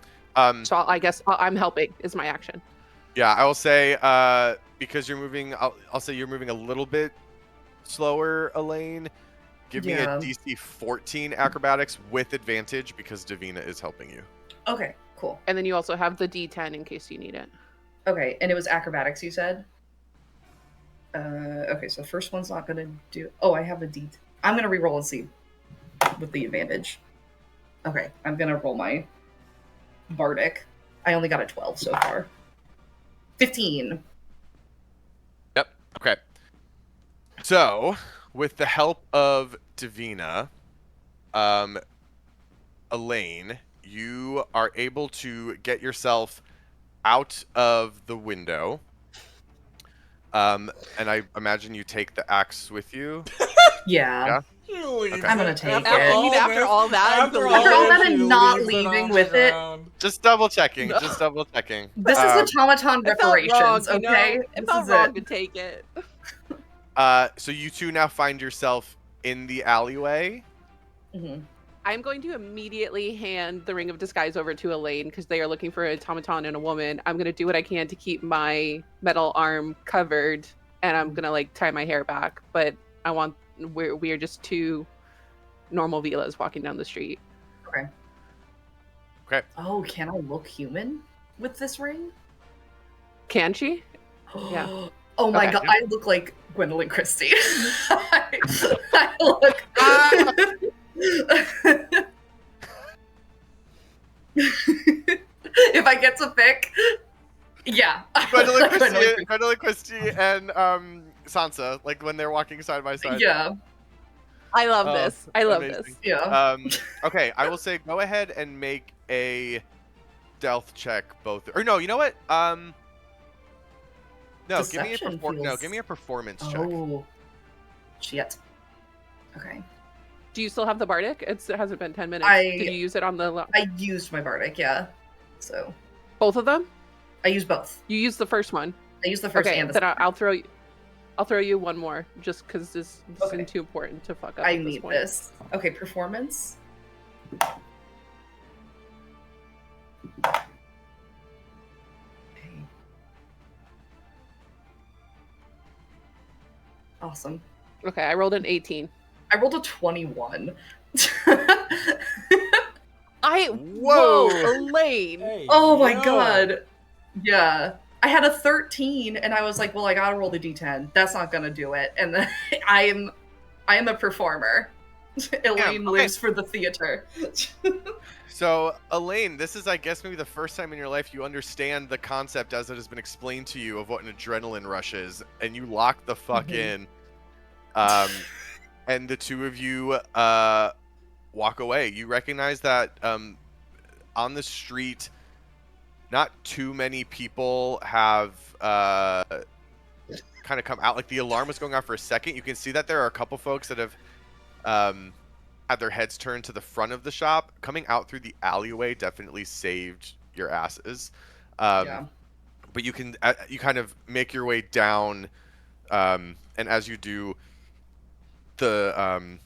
S2: So I guess I'm helping is my action.
S1: Yeah, I will say, because you're moving, I'll say you're moving a little bit slower, Elaine. Give me a
S4: Yeah.
S1: DC 14 acrobatics with advantage because Davina is helping you.
S4: Okay, cool.
S2: And then you also have the D10 in case you need it.
S4: Okay, and it was acrobatics, you said? Okay, so first one's not gonna do. Oh, I have a D. I'm gonna re-roll and see with the advantage. Okay, I'm gonna roll my bardic. I only got a 12 so far. 15.
S1: Yep. Okay. So, with the help of Davina, Elaine, you are able to get yourself out of the window. And I imagine you take the axe with you.
S4: Yeah.
S5: She leaves
S1: Okay.
S4: I'm gonna
S5: it.
S4: take
S5: After
S4: it.
S5: all
S2: After
S5: this-
S2: all that,
S5: after
S2: the
S5: all
S2: After all
S5: this,
S4: that
S5: she
S4: and not
S5: leaves
S4: leaving
S5: on the
S4: with it.
S5: ground.
S1: Just double checking. Just double checking.
S4: This is automaton
S2: It felt
S4: reparations,
S2: wrong, you
S4: okay?
S2: know? It
S4: This
S2: felt
S4: is
S2: wrong
S4: it.
S2: to take it.
S1: So you two now find yourself in the alleyway.
S4: Mhm.
S2: I'm going to immediately hand the Ring of Disguise over to Elaine because they are looking for an automaton and a woman. I'm going to do what I can to keep my metal arm covered, and I'm going to like tie my hair back. But we are just two normal Vilas walking down the street.
S4: Oh, can I look human with this ring?
S2: Can she? Yeah.
S4: Oh my
S2: Okay.
S4: god, I look like Gwendolyn Christie. I look. If I get to pick, yeah.
S1: Gwendolyn
S4: Like
S1: Christie and Sansa, like when they're walking side by side.
S4: Yeah,
S2: I love
S1: Oh,
S2: this. I love
S1: amazing.
S2: this.
S4: yeah.
S1: Okay, I will say go ahead and make a stealth check both. Or no, you know what? No,
S4: Deception
S1: give me a performance check.
S4: Oh, shit. Okay.
S2: Do you still have the Bardic? It hasn't been 10 minutes.
S4: I-
S2: Did you use it on the
S4: I used my Bardic, yeah. So
S2: both of them?
S4: I used both.
S2: You used the first one.
S4: I used the first
S2: Okay,
S4: and the
S2: then
S4: second.
S2: I'll throw you one more just because this
S4: Okay.
S2: isn't too important to fuck up.
S4: I
S2: at this
S4: need
S2: point.
S4: this. Okay, performance. Okay. Awesome.
S2: Okay, I rolled an 18.
S4: I rolled a 21.
S2: Whoa, Elaine.
S5: Hey,
S4: Oh my
S5: yo.
S4: god. Yeah. I had a 13 and I was like, well, I gotta roll the d10. That's not gonna do it. And then I am a performer. Elaine
S1: okay.
S4: lives for the theater.
S1: So, Elaine, this is, I guess, maybe the first time in your life you understand the concept as it has been explained to you of what an adrenaline rush is, and you lock the fuck in. And the two of you walk away. You recognize that on the street, not too many people have kind of come out. Like, the alarm was going off for a second. You can see that there are a couple folks that have had their heads turned to the front of the shop. Coming out through the alleyway definitely saved your asses.
S4: Yeah.
S1: But you can you kind of make your way down, and as you do, the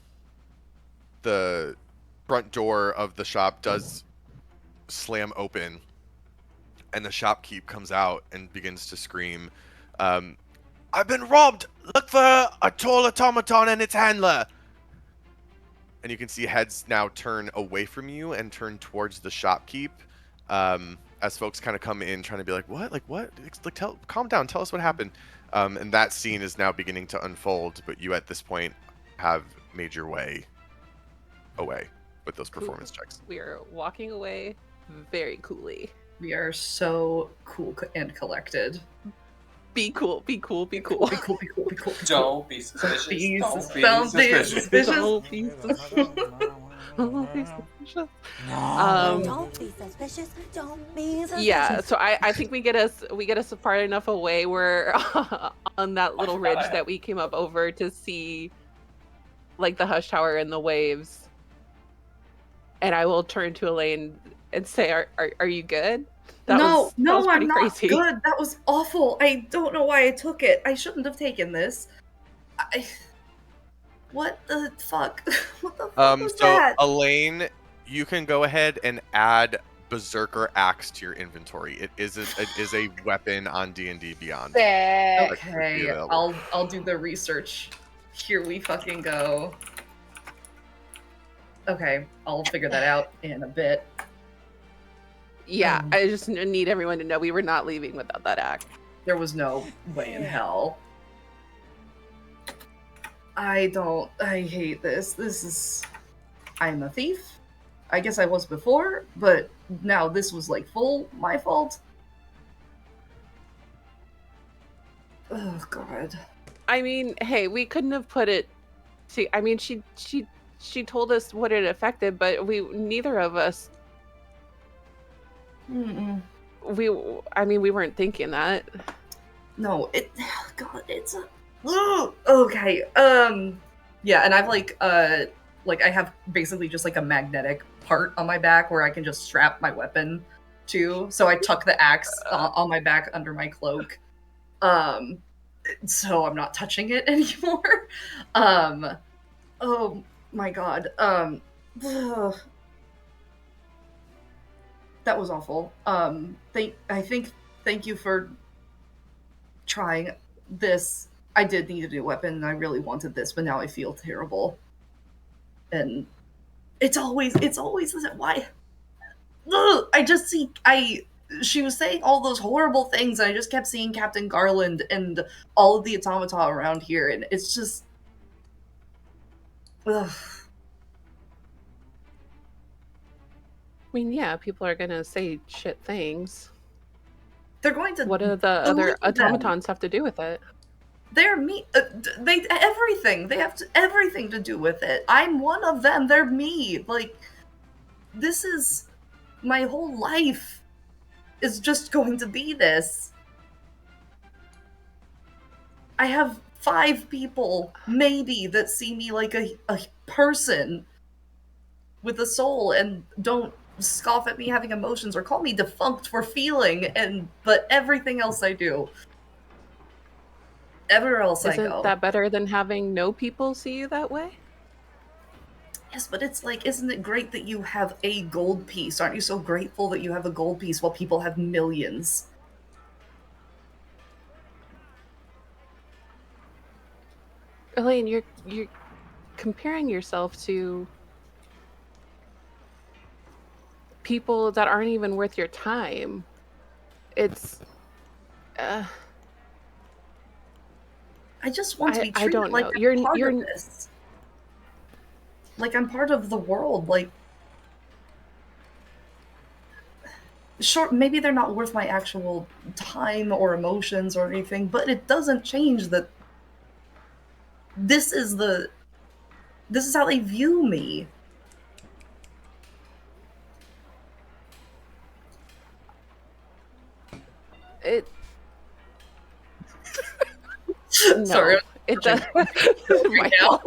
S1: front door of the shop does slam open, and the shopkeep comes out and begins to scream, "I've been robbed! Look for a tall automaton and its handler!" And you can see heads now turn away from you and turn towards the shopkeep, as folks kind of come in trying to be like, "What? Like what? Like calm down. Tell us what happened." And that scene is now beginning to unfold, but you at this point have made your way away with those performance checks.
S2: We are walking away very coolly.
S4: We are so cool and collected.
S2: Be cool, be cool, be cool.
S4: Be cool, be cool, be cool. Be cool.
S6: Don't be suspicious.
S4: Be
S6: Don't be
S4: don't be
S6: suspicious.
S4: suspicious.
S2: Don't be Don't be suspicious.
S7: Don't be suspicious. Don't be suspicious.
S2: Yeah, so I think we get us far enough away where on that little ridge that we came up over to see like the hush tower and the waves. And I will turn to Elaine and say, "Are you good?" That was
S4: I'm
S2: pretty
S4: not
S2: crazy.
S4: good. That was awful. I don't know why I took it. I shouldn't have taken this. What the fuck? What the fuck was
S1: So
S4: that?
S1: Elaine, you can go ahead and add Berserker Axe to your inventory. It is a weapon on D&D Beyond.
S3: Sick.
S4: Okay, I'll do the research. Here we fucking go. Okay, I'll figure that out in a bit.
S2: Yeah, I just need everyone to know we were not leaving without that act.
S4: There was no way in hell. I hate this. I'm a thief. I guess I was before, but now this was like full my fault. Oh god.
S2: I mean, hey, we couldn't have put it. See, I mean, she told us what it affected, but neither of us.
S4: Mm-mm.
S2: We weren't thinking that.
S4: No, God, it's a. Ugh! Okay. Yeah, and I've like I have basically just like a magnetic part on my back where I can just strap my weapon to. So I tuck the axe on my back under my cloak. So I'm not touching it anymore. Oh my god. Ugh. That was awful. Thank you for trying this. I did need a new weapon, and I really wanted this, but now I feel terrible. And it's always this. Why? Ugh, I she was saying all those horrible things, and I just kept seeing Captain Garland and all of the automata around here, and it's just... Ugh.
S2: I mean, yeah, people are gonna say shit things.
S4: They're going to...
S2: What do the other automatons have to do with it?
S4: They're me. They everything. They have everything to do with it. I'm one of them. They're me. Like, this is my whole life is just going to be this. I have 5 people, maybe, that see me like a person with a soul and don't scoff at me having emotions or call me defunct for feeling, but everything else I do. Everywhere else I go.
S2: Isn't that better than having no people see you that way?
S4: Yes, but it's like, isn't it great that you have a gold piece? Aren't you so grateful that you have a gold piece while people have millions?
S2: Elaine, you're comparing yourself to people that aren't even worth your time. It's
S4: I just want to be
S2: I
S4: treated
S2: don't
S4: like
S2: know.
S4: I'm part of this. Like I'm part of the world. Like, sure, maybe they're not worth my actual time or emotions or anything, but it doesn't change that this is how they view me.
S2: No,
S4: Sorry,
S2: it does.
S4: right now.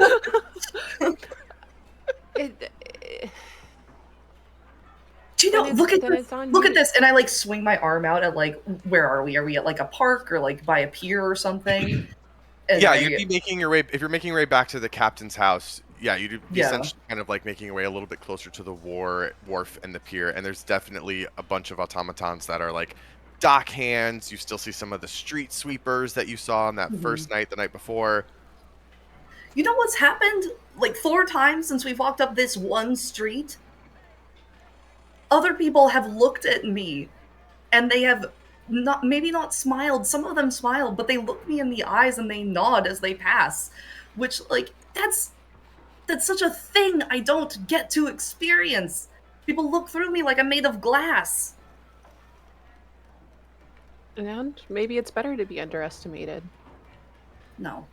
S4: Do you know? Look at this! Look at this! And I like swing my arm out at like, where are we? Are we at like a park or like by a pier or something? And
S1: yeah, you'd be making your way if you're making your way back to the captain's house. Yeah, you'd be
S4: Yeah.
S1: essentially kind of like making your way a little bit closer to the wharf and the pier. And there's definitely a bunch of automatons that are like dock hands. You still see some of the street sweepers that you saw on that first night, the night before.
S4: You know what's happened like 4 times since we've walked up this one street? Other people have looked at me and they have maybe not smiled. Some of them smiled, but they look me in the eyes and they nod as they pass, which like that's such a thing I don't get to experience. People look through me like I'm made of glass.
S2: And maybe it's better to be underestimated.
S4: No.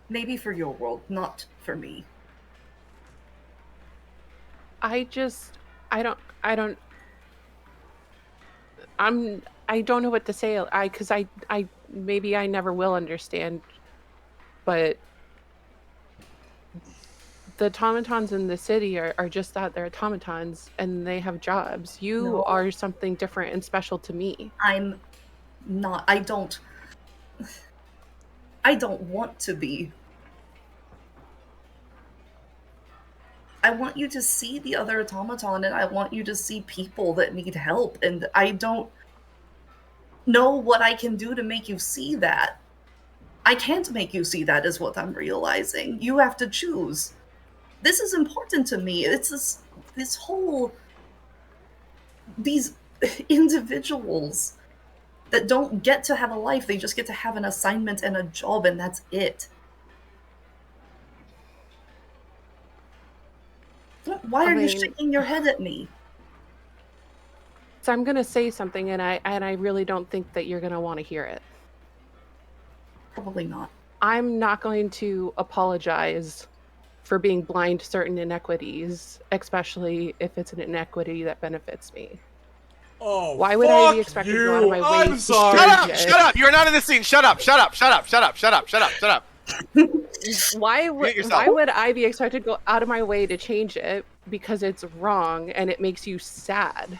S4: Maybe for your world, not for me.
S2: I don't know what to say. Because I maybe I never will understand, but the automatons in the city are just that. They're automatons and they have jobs. You are something different and special to me.
S4: I'm not. I don't want to be. I want you to see the other automaton, and I want you to see people that need help, and I don't know what I can do to make you see that. I can't make you see that, is what I'm realizing. You have to choose. This is important to me. It's this whole... These individuals that don't get to have a life, they just get to have an assignment and a job, and that's it. Why are you shaking your head at me?
S2: So I'm gonna say something, and I really don't think that you're gonna want to hear it.
S4: Probably not.
S2: I'm not going to apologize for being blind to certain inequities, especially if it's an inequity that benefits me.
S5: Oh,
S2: why would I be expected to go out of my way?
S5: I'm sorry.
S1: Shut up! You're not in the scene. Shut up!
S2: Why would I be expected to go out of my way to change it because it's wrong and it makes you sad?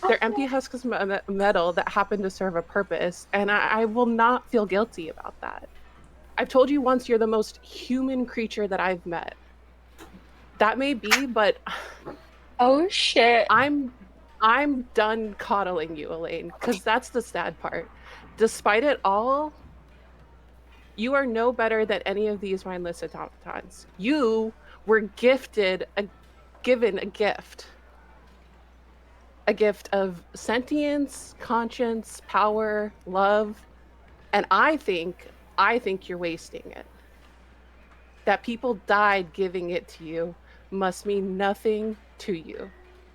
S2: They're empty husks of metal that happen to serve a purpose, and I will not feel guilty about that. I've told you once, you're the most human creature that I've met. That may be, but
S3: oh shit.
S2: I'm done coddling you, Elaine, because that's the sad part. Despite it all, you are no better than any of these mindless automatons. You were given a gift. a gift of sentience, conscience, power, love, and I think you're wasting it. That people died giving it to you must mean nothing to you.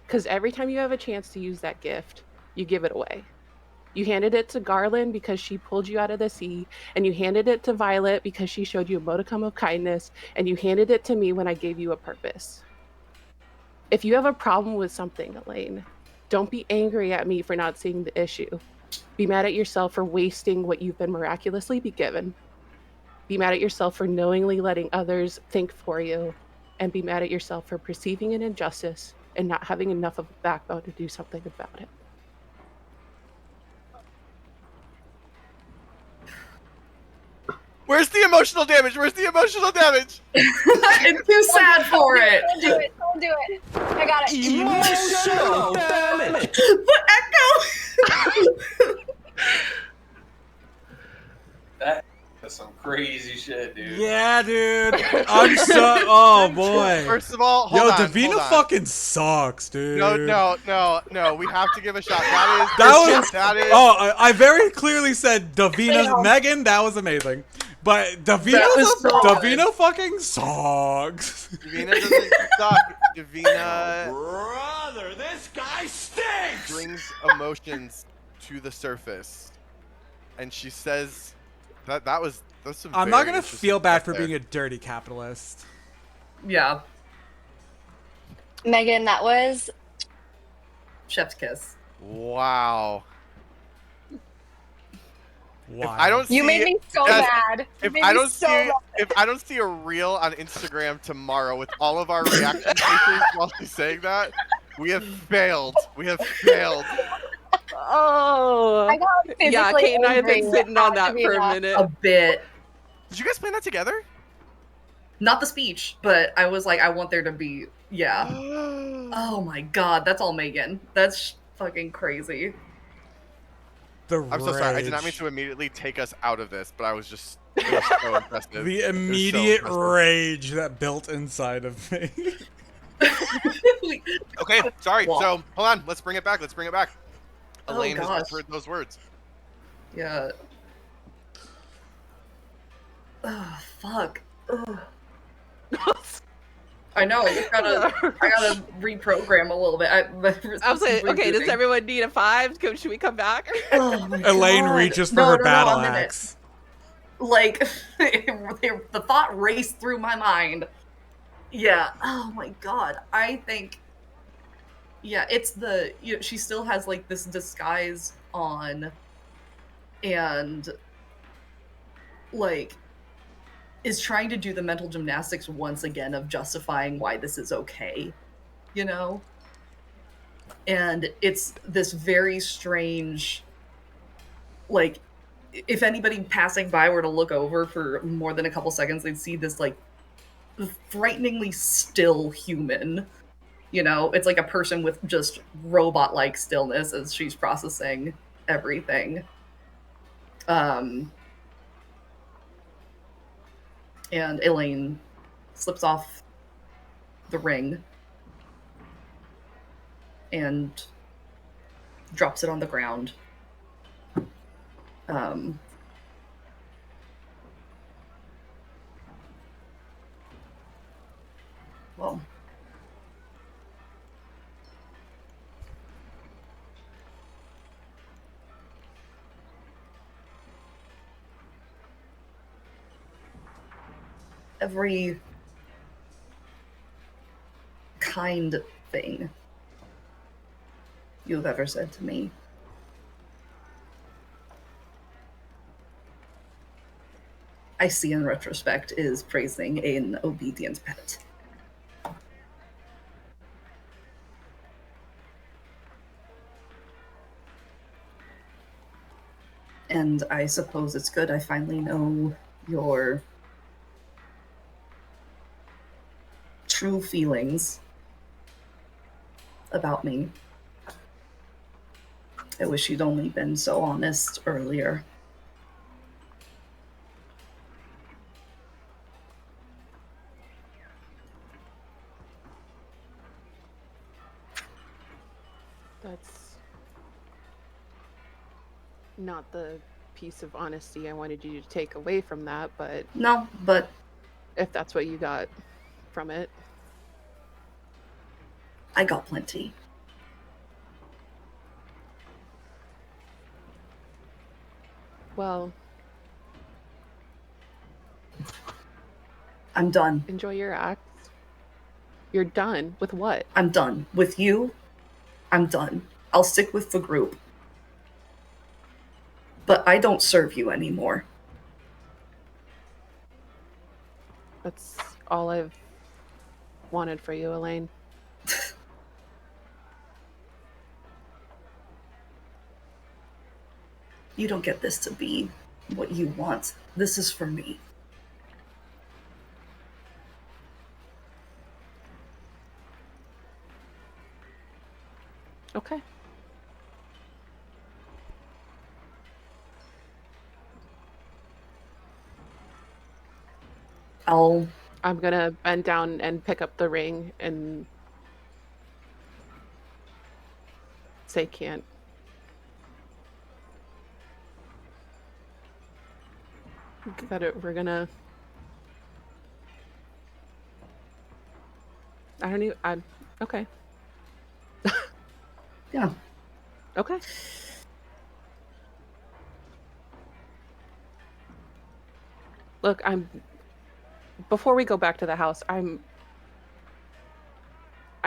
S2: Because every time you have a chance to use that gift, you give it away. You handed it to Garland because she pulled you out of the sea, and you handed it to Violet because she showed you a modicum of kindness, and you handed it to me when I gave you a purpose. If you have a problem with something, Elaine, don't be angry at me for not seeing the issue. Be mad at yourself for wasting what you've been miraculously be given. Be mad at yourself for knowingly letting others think for you, and be mad at yourself for perceiving an injustice and not having enough of a backbone to do something about it.
S1: Where's the emotional damage? Where's the emotional damage?
S4: I'm too sad for it.
S3: Don't do it. Don't do it. I got it.
S8: Emotional damage.
S4: The echo.
S6: That's some crazy shit, dude.
S5: Yeah, dude. I'm so. Oh boy.
S1: First of all,
S5: Yo,
S1: hold on,
S5: Davina
S1: hold on.
S5: fucking sucks, dude.
S1: No. We have to give a shot.
S5: That is. Oh, I very clearly said Davina's Megan. That was amazing. But Davina fucking sucks.
S1: Davina doesn't suck. Davina
S8: Brother, this guy stinks!
S1: brings emotions to the surface, and she says that's some.
S5: I'm not
S1: very
S5: gonna
S1: interesting
S5: feel bad
S1: stuff
S5: for
S1: there.
S5: being a dirty capitalist.
S4: Yeah,
S3: Megan, that was
S4: chef's kiss.
S1: Wow.
S5: Why?
S1: I don't see.
S3: you made me so
S1: yes,
S3: mad. You
S1: If
S3: made
S1: I
S3: me
S1: don't
S3: so
S1: see,
S3: mad.
S1: if I don't see a reel on Instagram tomorrow with all of our reaction faces while she's saying that, we have failed. We have failed.
S2: Oh,
S3: I got physically
S2: yeah, Kate and I have been
S3: angry
S2: sitting on
S3: at
S2: that for a
S3: Davina.
S2: minute.
S4: A bit.
S1: Did you guys plan that together?
S4: Not the speech, but I was like, I want there to be. Yeah. Oh my god, that's all Megan. That's fucking crazy.
S1: I'm so sorry. I did not mean
S5: rage.
S1: to immediately take us out of this, but I was just it was so impressive.
S5: The
S1: It was so
S5: immediate
S1: impressive.
S5: rage that built inside of me.
S1: Okay, sorry.
S4: Well-
S1: So hold on. Let's bring it back.
S4: Oh,
S1: Elaine has
S4: gosh.
S1: heard those words.
S4: Yeah. Oh, fuck. Ugh. I know. I gotta reprogram a little bit.
S2: I was like, okay, does everyone need a 5? Should we come back?
S4: Oh my
S5: Elaine
S4: God.
S5: reaches for
S4: No,
S5: her
S4: no,
S5: battle
S4: I'm in it.
S5: axe.
S4: Like, the thought raced through my mind. Yeah. Oh my god. I think. Yeah, it's the. She still has like this disguise on, and like is trying to do the mental gymnastics once again of justifying why this is okay, you know? And it's this very strange, like, if anybody passing by were to look over for more than a couple seconds, they'd see this, like, frighteningly still human. You know, it's like a person with just robot-like stillness as she's processing everything. And Elaine slips off the ring and drops it on the ground. Well, every kind thing you've ever said to me, I see in retrospect is praising an obedient pet. And I suppose it's good I finally know your true feelings about me. I wish you'd only been so honest earlier.
S2: That's not the piece of honesty I wanted you to take away from that, but
S4: No, but
S2: if that's what you got from it.
S4: I got plenty.
S2: Well,
S4: I'm done.
S2: enjoy your act. You're done with what?
S4: I'm done. With you, I'm done. I'll stick with the group. But I don't serve you anymore.
S2: That's all I've wanted for you, Elaine.
S4: You don't get this to be what you want. This is for me.
S2: Okay. I'm gonna bend down and pick up the ring and say can't. We're gonna. I don't even. Okay.
S4: Yeah.
S2: Okay. Look, before we go back to the house, I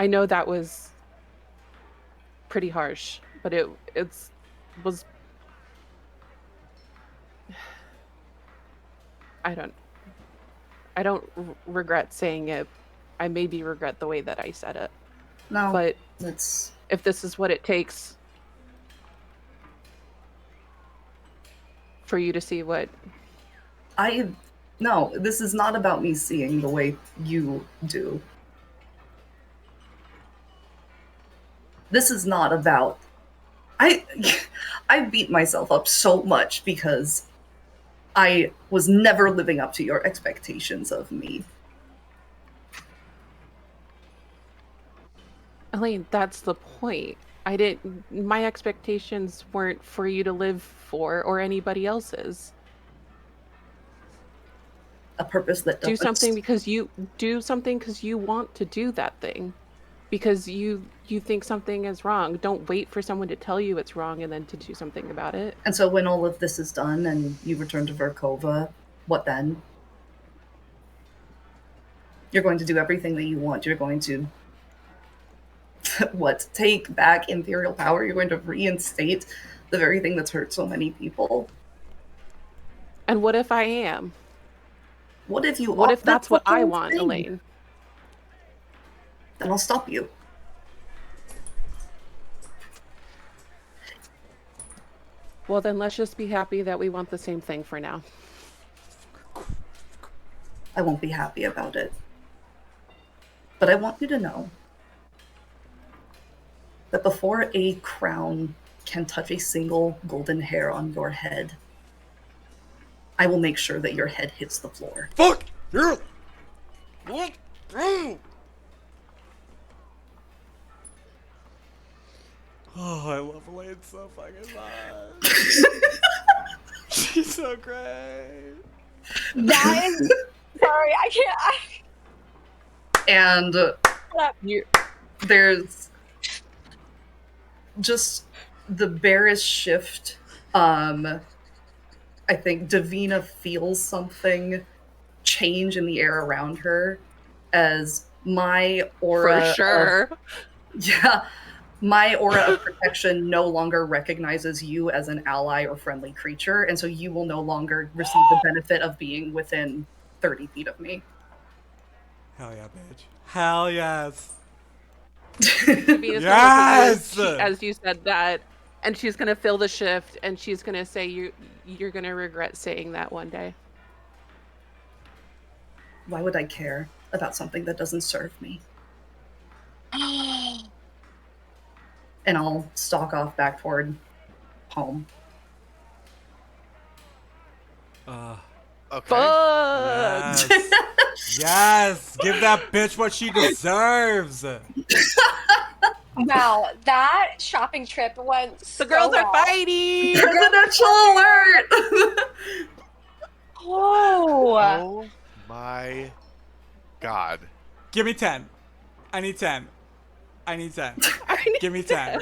S2: know that was pretty harsh, but it was I don't regret saying it. I maybe regret the way that I said it.
S4: No.
S2: But
S4: that's
S2: if this is what it takes for you to see what
S4: No, this is not about me seeing the way you do. This is not about... I beat myself up so much because I was never living up to your expectations of me.
S2: Elaine, that's the point. My expectations weren't for you to live for or anybody else's.
S4: A purpose that doesn't...
S2: Do something because you want to do that thing. Because you think something is wrong. Don't wait for someone to tell you it's wrong and then to do something about it.
S4: And so when all of this is done and you return to Verkova, what then? You're going to do everything that you want. You're going to take back imperial power. You're going to reinstate the very thing that's hurt so many people.
S2: And what if I am?
S4: What if you...
S2: What if that's what I
S4: whole
S2: want,
S4: thing.
S2: Elaine?
S4: Then I'll stop you.
S2: Well, then let's just be happy that we want the same thing for now.
S4: I won't be happy about it. But I want you to know that before a crown can touch a single golden hair on your head, I will make sure that your head hits the floor.
S5: Fuck! You're... What? Oh, I love Elaine so fucking much. She's so great.
S3: That is... Sorry, I can't...
S4: And
S2: You-
S4: there's just the barest shift. I think Davina feels something change in the air around her as my aura...
S2: For sure.
S4: My aura of protection no longer recognizes you as an ally or friendly creature, and so you will no longer receive the benefit of being within 30 feet of me.
S5: Hell yeah, bitch. Hell yes.
S2: Davina's
S5: Yes!
S2: gonna look at you as you said that, and she's gonna feel the shift, and she's gonna say you're gonna regret saying that one day.
S4: Why would I care about something that doesn't serve me? And I'll stalk off back toward home.
S1: Okay.
S2: Fuck!
S5: Yes! Yes! Give that bitch what she deserves!
S3: Wow, that shopping trip went
S2: The girls
S3: so
S2: are
S3: well.
S2: fighting.
S4: Presidential alert!
S3: Oh,
S1: Oh my god.
S5: Give me 10. I need 10. I need 10.
S2: I need
S5: Give me 10.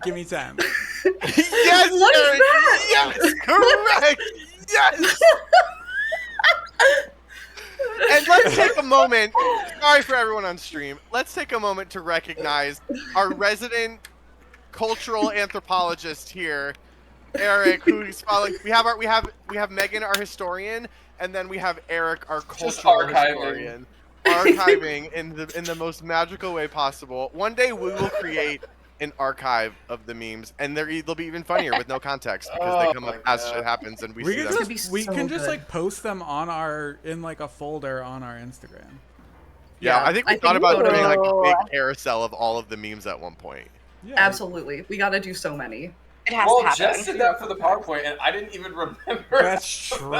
S5: Give me 10.
S1: Yes,
S4: What is
S1: Eric!
S4: that?
S1: Yes, correct! Yes! And let's take a moment. Sorry for everyone on stream. Let's take a moment to recognize our resident cultural anthropologist here, Eric, who's following. We have Megan, our historian, and then we have Eric, our
S6: Just
S1: cultural
S6: archiving.
S1: historian, archiving in the most magical way possible. One day we will create an archive of the memes, and they'll be even funnier with no context because they
S6: Oh
S1: come
S6: my
S1: up as
S6: God.
S1: shit happens and we
S5: We
S1: see
S5: can
S1: them.
S4: could be
S5: just we
S4: so
S5: can just
S4: good.
S5: like post them on our in like a folder on our Instagram.
S1: Yeah, I think we thought about doing like a big carousel of all of the memes at one point.
S5: Yeah.
S4: Absolutely. We gotta do so many.
S3: it has
S6: Well,
S3: to happen.
S6: Jess did that for the PowerPoint, and I didn't even remember.
S5: That's true.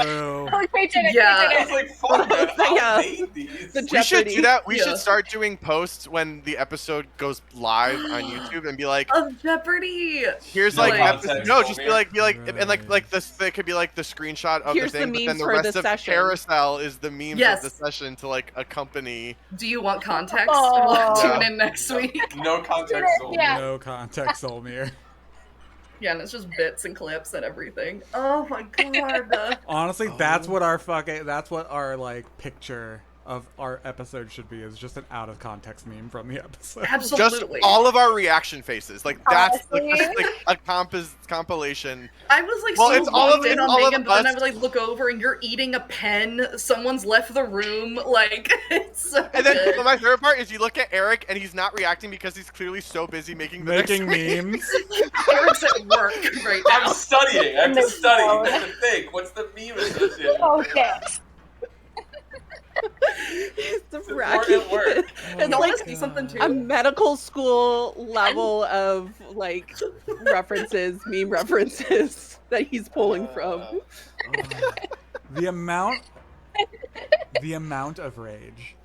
S3: Oh, we did it.
S4: Yeah.
S3: We
S6: I
S3: did
S6: was
S3: it.
S6: like, fuck, man, I
S2: Yeah.
S6: made these.
S2: The
S1: We should do
S2: Jeopardy.
S1: that. We
S4: Yeah.
S1: should start doing posts when the episode goes live on YouTube and be like,
S4: Of Jeopardy!
S1: here's
S6: No
S1: like
S6: context,
S1: no, just be
S6: Zholmyr.
S1: like and like
S5: Right.
S1: this. They could be like the screenshot of
S2: Here's
S1: the
S2: the
S1: thing, but then
S2: memes
S1: the
S2: for
S1: rest
S2: the
S1: of
S2: session.
S1: carousel is the memes
S4: Yes.
S1: of the session to like accompany.
S4: Do you want context?
S3: Oh.
S4: We'll tune
S1: Yeah.
S4: in next week.
S6: No context, Zholmyr.
S3: Yeah.
S5: No context, Zholmyr.
S4: Yeah, and it's just bits and clips and everything. Oh my god.
S5: Honestly, that's what our like picture of our episode should be, is just an out of context meme from the episode.
S1: Just
S4: Absolutely.
S1: all of our reaction faces, like that's
S3: Honestly.
S1: like a compilation.
S4: I was like
S1: Well,
S4: so
S1: it's all of-
S4: locked in
S1: it's
S4: on
S1: all of
S4: Megan, but then I
S1: us.
S4: would like look over and you're eating a pen. Someone's left the room. Like it's so
S1: And then
S4: good.
S1: my favorite part is you look at Eric and he's not reacting because he's clearly so busy making the
S5: Making
S1: next meme.
S5: memes.
S4: Eric's at work right now.
S6: I'm studying. I have to
S3: No.
S6: study. I have to think. What's the meme associated?
S3: Okay.
S2: It's
S6: Important work.
S2: It's
S4: You want
S2: like
S4: to see something too?
S2: a medical school level of like references, meme references that he's pulling from.
S5: The amount of rage.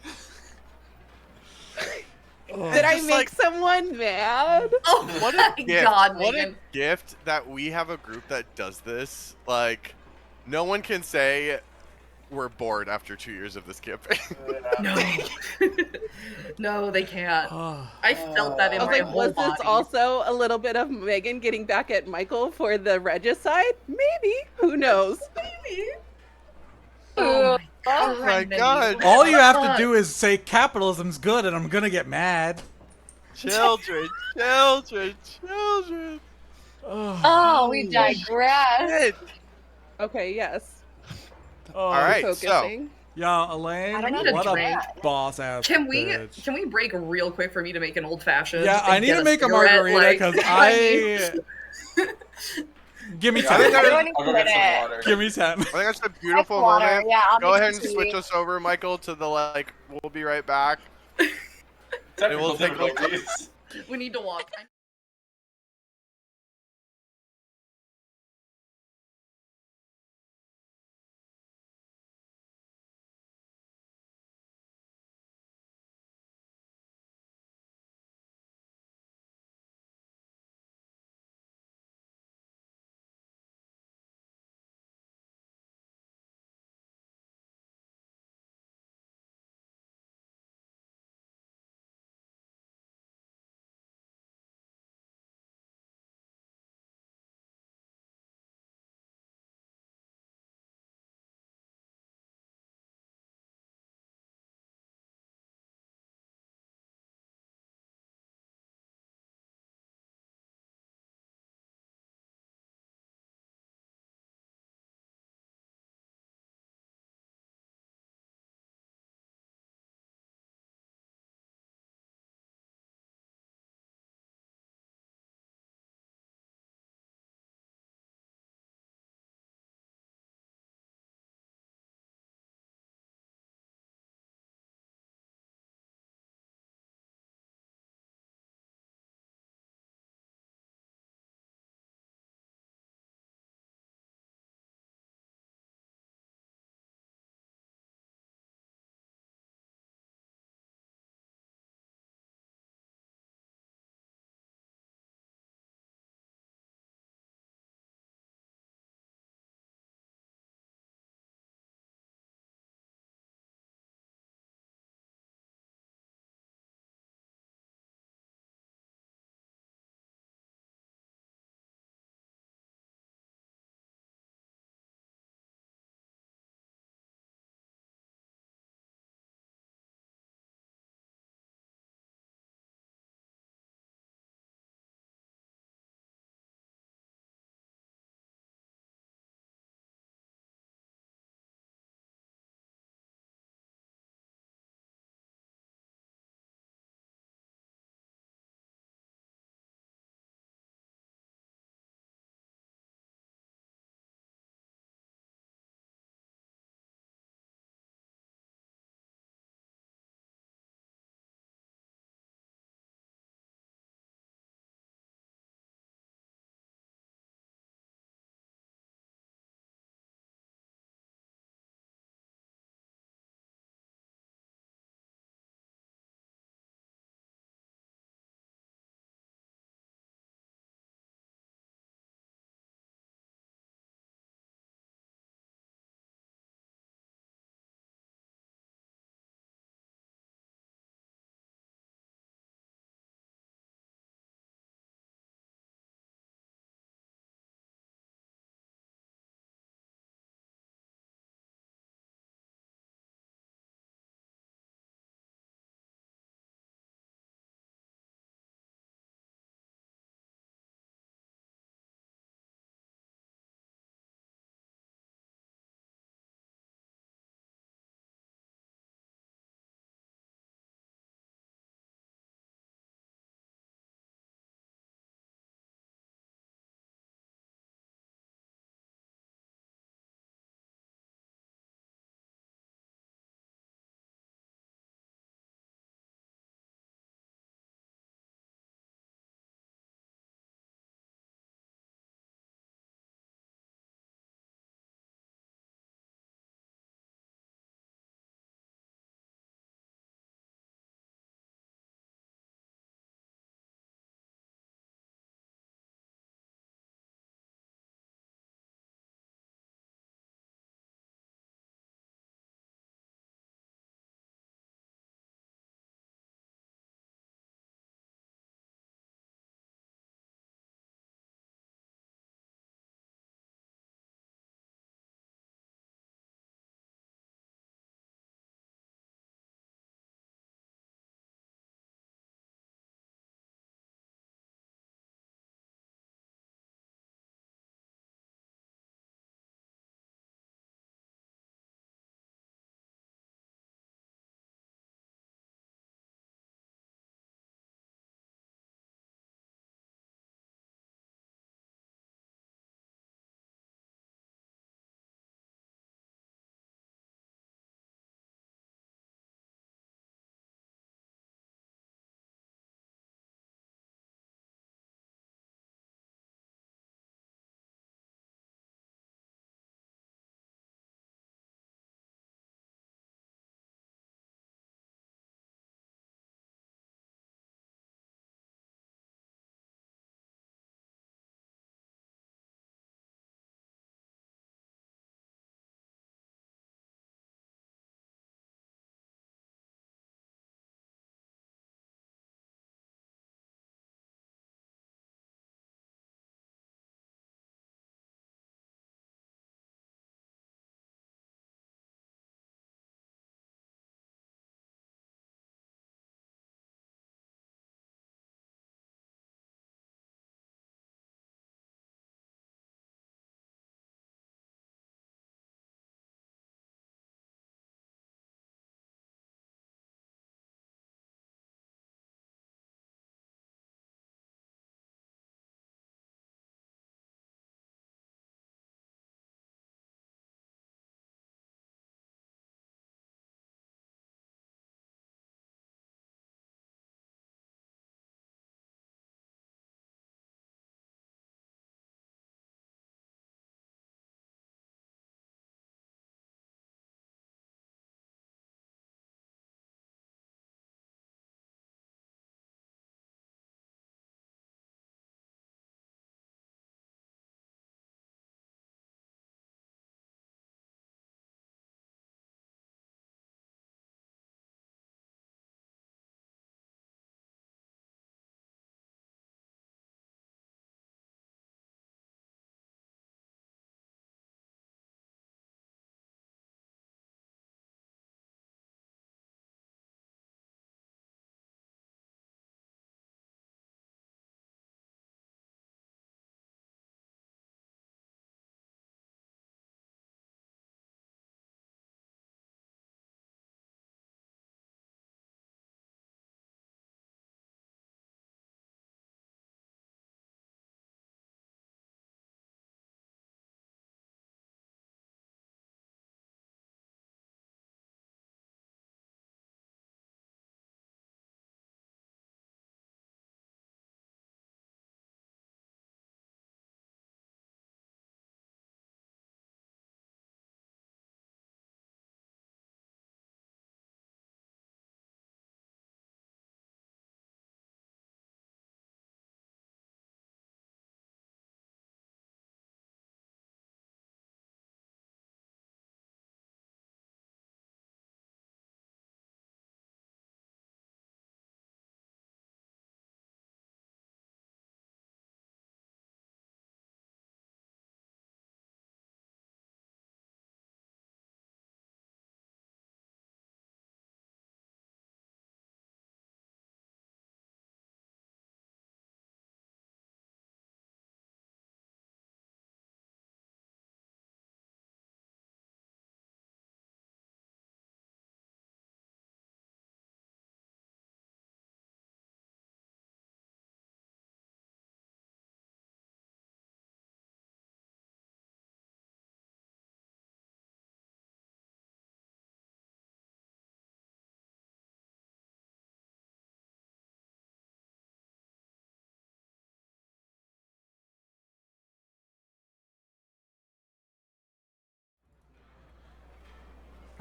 S2: Did I
S1: just
S2: make
S1: like-
S2: someone mad?
S4: Oh
S1: What
S4: my
S1: a gift!
S4: god,
S1: What
S4: Megan.
S1: a gift that we have a group that does this. Like, no one can say we're bored after 2 years of this campaign.
S4: No. No, they can't. I felt that in
S2: I was
S4: my
S2: like,
S4: whole
S2: was
S4: body.
S2: this also a little bit of Megan getting back at Michael for the regicide? Maybe. Who knows?
S4: Maybe.
S3: Ooh.
S1: Oh my
S4: Megan,
S1: god!
S4: you-
S5: All you have to do is say capitalism's good, and I'm gonna get mad.
S1: Children, children, children.
S3: Oh, we digress.
S1: Shit.
S2: Okay, yes.
S5: Oh,
S1: All right, so
S2: Focusing.
S5: Yeah, Elaine,
S3: I don't need a
S5: what a
S3: drink.
S5: boss ass
S4: Can we
S5: bitch.
S4: break real quick for me to make an old fashioned?
S5: Yeah, I need to make a margarita because give me
S6: Yeah,
S5: 10.
S1: think that-
S3: Everyone
S6: I'll go
S3: needs
S6: get some
S3: it.
S6: water.
S5: Give me 10.
S1: I think that's a beautiful
S3: water.
S1: moment.
S3: Yeah, I'll
S1: Go
S3: make
S1: ahead
S3: some
S1: and
S3: tea.
S1: switch us over, Michael, to the like. We'll be right back.
S6: Technical
S1: We'll take a-
S6: difficulties.
S4: We need to walk.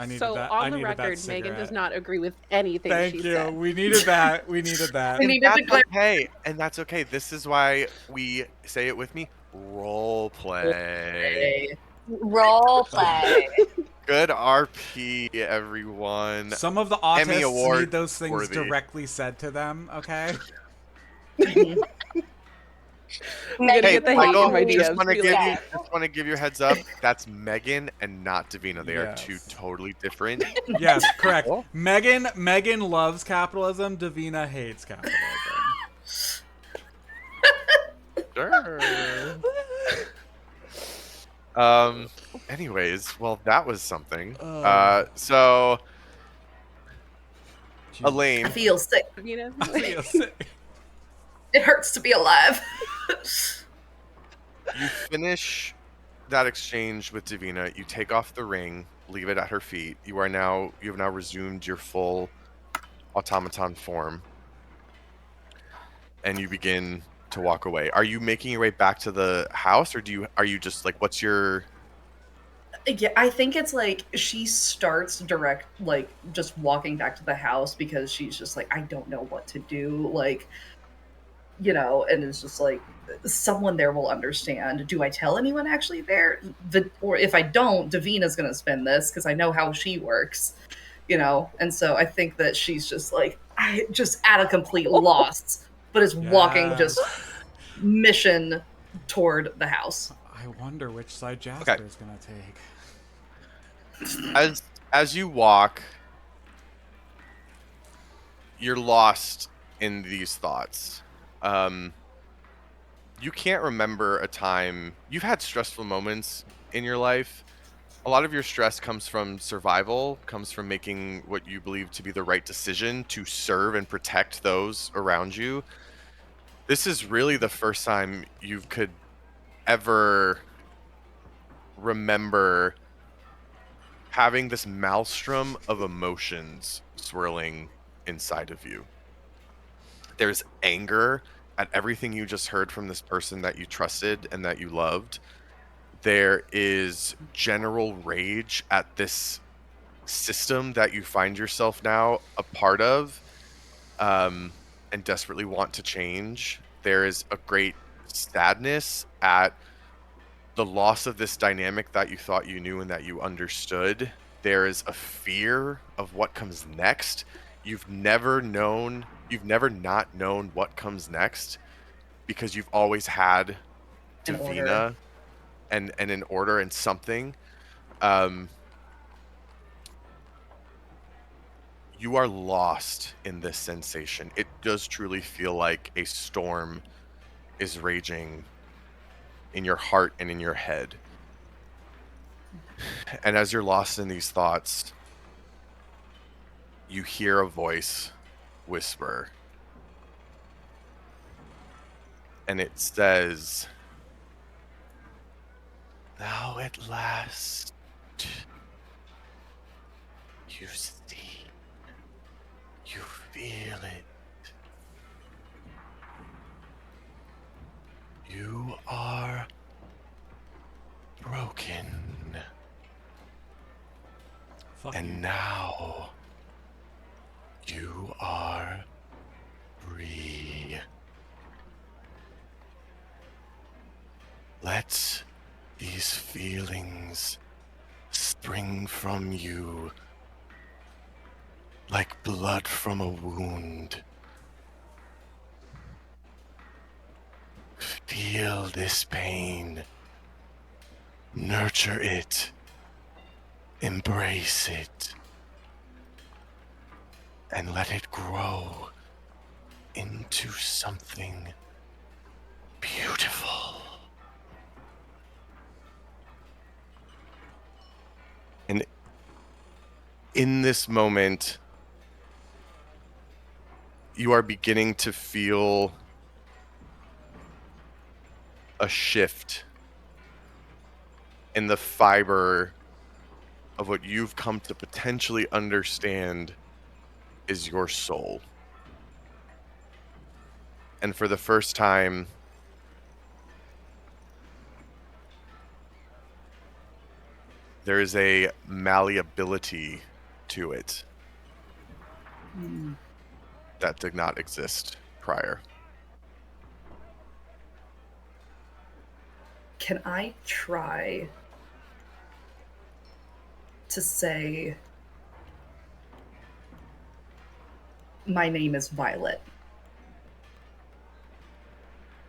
S5: I needed
S2: So
S5: that.
S2: on
S5: I
S2: the
S5: needed that
S2: record, Megan does
S5: cigarette.
S2: not agree with anything
S5: Thank
S2: she
S5: you.
S2: said.
S5: We needed that. We needed that.
S4: We
S1: And
S4: needed to
S1: that's
S4: clear.
S1: okay. And that's okay. This is why we say it with me. Role play.
S3: Role play.
S1: Good RP, everyone.
S5: Some of the
S1: Emmy
S5: autists
S1: Award
S5: need those things
S1: worthy.
S5: directly said to them. Okay.
S4: Mhm.
S2: I'm gonna
S3: Megan
S1: Hey,
S2: get the hate
S1: Michael,
S2: in my
S3: probably
S1: just
S2: DMs.
S1: want to
S2: Be
S1: give
S2: like,
S1: you
S3: said.
S1: just want to give you a heads up. That's Megan and not Davina. They are two
S5: Yes.
S1: totally different.
S5: Yes, correct.
S1: Cool.
S5: Megan loves capitalism. Davina hates capitalism.
S1: Sure. Anyways, well, that was something. So
S5: Jesus.
S4: I
S1: Elaine,
S4: feel sick.
S2: you know,
S5: I feel sick.
S4: It hurts to be alive.
S1: you finish that exchange with Davina. You take off the ring, leave it at her feet. You have now resumed your full automaton form, and you begin to walk away. Are you making your way back to the house, or are you just like, what's your?
S4: Yeah, I think it's like she starts direct, like just walking back to the house because she's just like, I don't know what to do. Like, and it's just like someone there will understand. Do I tell anyone actually there? Or if I don't, Davina's gonna spend this because I know how she works, And so I think that she's just like, I just at a complete loss, but is walking just
S5: Yes.
S4: mission toward the house.
S5: I wonder which side
S1: Okay.
S5: Jasper's gonna take.
S1: As you walk, you're lost in these thoughts. You can't remember a time you've had stressful moments in your life. A lot of your stress comes from survival, comes from making what you believe to be the right decision to serve and protect those around you. This is really the first time you could ever remember having this maelstrom of emotions swirling inside of you. There's anger at everything you just heard from this person that you trusted and that you loved. There is general rage at this system that you find yourself now a part of, and desperately want to change. There is a great sadness at the loss of this dynamic that you thought you knew and that you understood. There is a fear of what comes next. You've never not known what comes next because you've always had
S4: An order.
S1: Davina and an order and something. You are lost in this sensation. It does truly feel like a storm is raging in your heart and in your head. And as you're lost in these thoughts, you hear a voice whisper. And it says, "Now at last, you see, you feel it. You are broken.
S5: Fuck
S1: And
S5: you.
S1: now you are free. Let these feelings spring from you like blood from a wound. Feel this pain. Nurture it. Embrace it. And let it grow into something beautiful." And in this moment, you are beginning to feel a shift in the fiber of what you've come to potentially understand is your soul. And for the first time, there is a malleability to it that did not exist prior.
S4: Can I try to say, my name is Violet?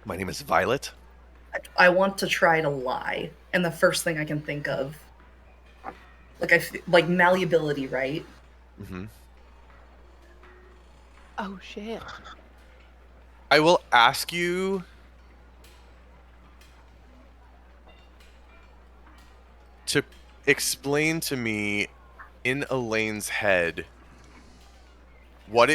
S1: My name is Violet.
S4: I want to try to lie, and the first thing I can think of, like malleability, right?
S1: Mm-hmm.
S2: Oh shit.
S1: I will ask you to explain to me in Elaine's head what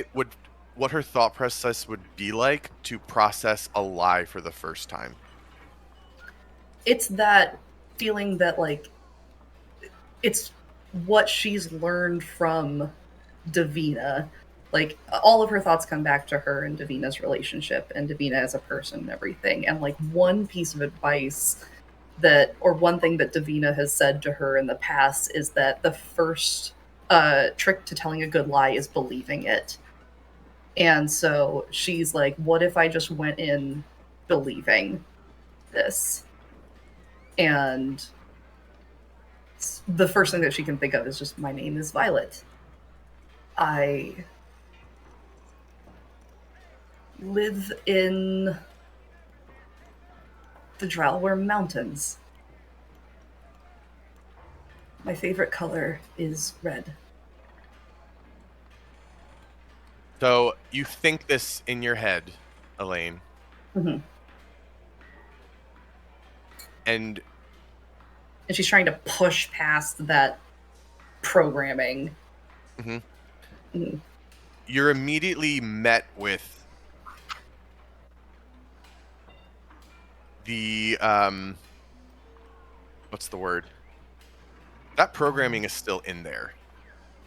S1: her thought process would be like to process a lie for the first time.
S4: It's that feeling that, like, it's what she's learned from Davina. Like, all of her thoughts come back to her and Davina's relationship and Davina as a person and everything. And, like, one piece of advice or one thing that Davina has said to her in the past is that the first trick to telling a good lie is believing it. And so she's like, what if I just went in believing this? And the first thing that she can think of is just, my name is Violet. I live in the Zholymr Mountains. My favorite color is red.
S1: So you think this in your head, Elaine.
S4: Mm-hmm.
S1: And
S4: she's trying to push past that programming.
S1: Mm-hmm.
S4: Mm-hmm.
S1: You're immediately met with the what's the word? That programming is still in there.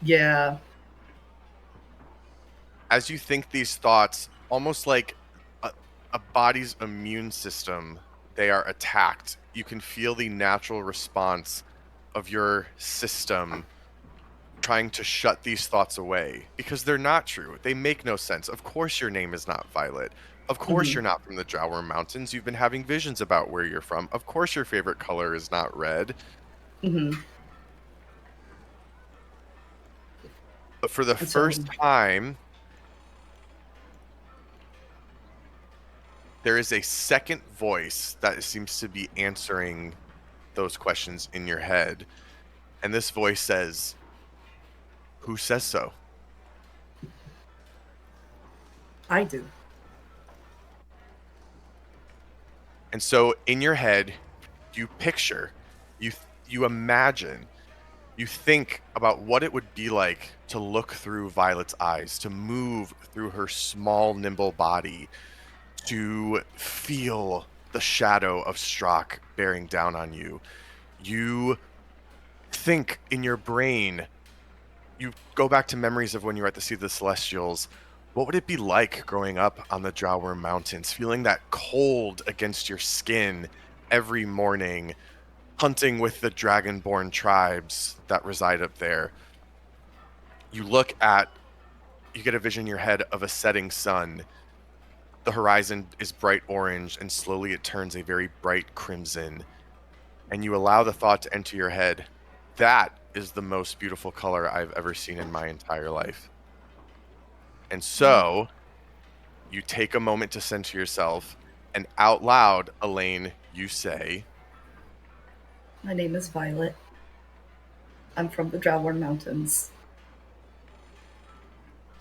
S4: Yeah.
S1: As you think these thoughts, almost like a body's immune system, they are attacked. You can feel the natural response of your system trying to shut these thoughts away because they're not true. They make no sense. Of course your name is not Violet. Of course you're not from the Zholymr Mountains. You've been having visions about where you're from. Of course your favorite color is not red.
S4: Mm-hmm.
S1: But for the first time, there is a second voice that seems to be answering those questions in your head. And this voice says, "Who says so?"
S4: I do.
S1: And so in your head, you picture, you imagine, you think about what it would be like to look through Violet's eyes, to move through her small, nimble body, to feel the shadow of Strzok bearing down on you. You think in your brain, you go back to memories of when you were at the Sea of the Celestials. What would it be like growing up on the Zholymr Mountains, feeling that cold against your skin every morning, hunting with the dragonborn tribes that reside up there? You get a vision in your head of a setting sun. The horizon is bright orange, and slowly it turns a very bright crimson. And you allow the thought to enter your head, that is the most beautiful color I've ever seen in my entire life. And so you take a moment to center yourself, and out loud, Elaine, you say,
S4: my name is Violet. I'm from the Zholymr Mountains.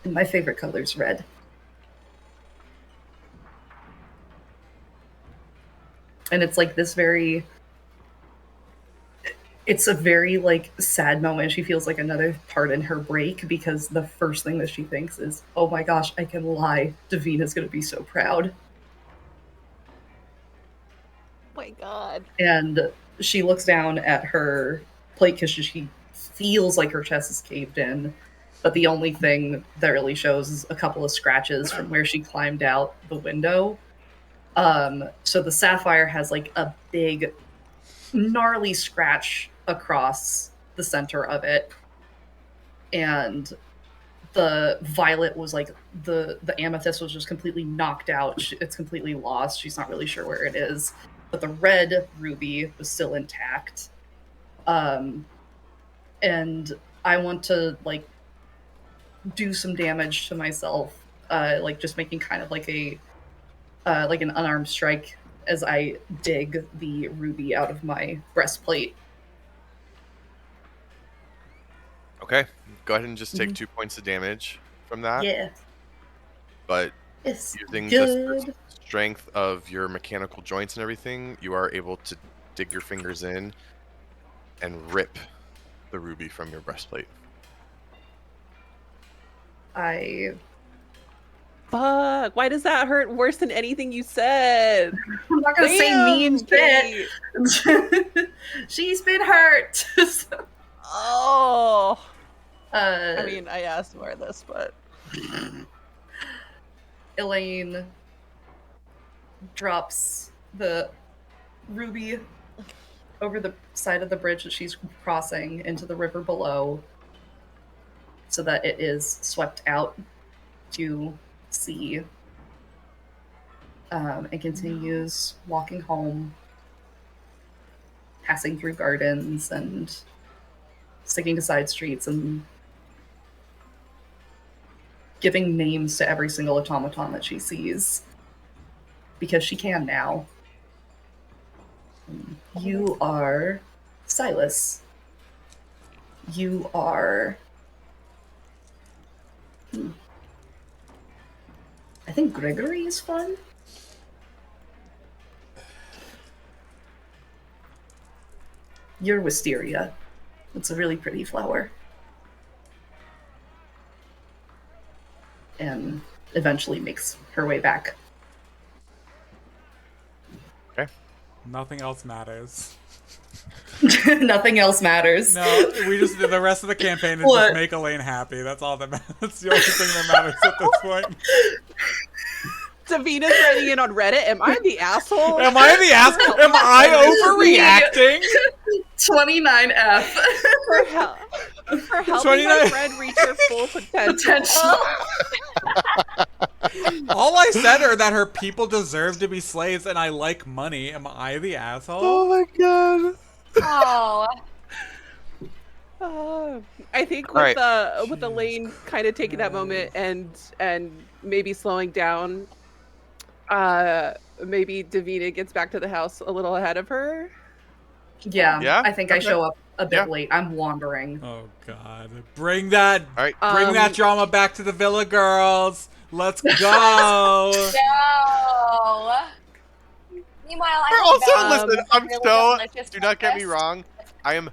S4: And my favorite color is red. And it's like this it's a very like sad moment. She feels like another part in her break because the first thing that she thinks is, oh my gosh, I can lie. Davina's going to be so proud.
S2: Oh my God.
S4: And she looks down at her plate because she feels like her chest is caved in. But the only thing that really shows is a couple of scratches from where she climbed out the window. So the sapphire has like a big gnarly scratch across the center of it, and the violet was like the amethyst was just completely knocked out. It's completely lost. She's not really sure where it is, but the red ruby was still intact. And I want to like do some damage to myself, like just making kind of like a like an unarmed strike as I dig the ruby out of my breastplate.
S1: Okay, go ahead and just take 2 points of damage from that.
S4: Yeah,
S1: But
S4: it's
S1: using
S4: good.
S1: the strength of your mechanical joints and everything, you are able to dig your fingers in and rip the ruby from your breastplate.
S2: Fuck, why does that hurt worse than anything you said?
S4: I'm not gonna say mean
S2: Kate.
S4: shit. She's been hurt.
S9: Oh.
S4: I
S9: I mean, I asked for this, but
S4: Elaine drops the ruby over the side of the bridge that she's crossing into the river below so that it is swept out to sea, and continues walking home, passing through gardens and sticking to side streets and giving names to every single automaton that she sees. Because she can now. You are Silas. You are... I think Gregory is fun. You're Wisteria. It's a really pretty flower. And eventually makes her way back.
S1: Okay.
S5: Nothing else matters.
S4: Nothing else matters.
S5: No, we just did the rest of the campaign is just make Elaine happy. That's all that matters. That's the only thing that matters at this point.
S2: Davina's writing in on Reddit. Am I the asshole?
S5: Am I the asshole? Am I overreacting?
S4: 29F.
S2: For helping my friend reach her full potential.
S5: All I said are that her people deserve to be slaves and I like money. Am I the asshole?
S1: Oh my god.
S2: I think
S1: All
S2: with
S1: right.
S2: with Elaine kind of taking that moment and maybe slowing down, maybe Davina gets back to the house a little ahead of her.
S4: Yeah? I think I show up a bit
S1: Yeah.
S4: late. I'm wandering.
S5: Oh god. Bring that
S1: All right.
S5: bring that drama back to the villa, girls. Let's go.
S3: No. Meanwhile,
S1: We're also, listen, I'm
S3: really
S1: so,
S3: delicious
S1: do not get me
S3: breakfast.
S1: wrong, I am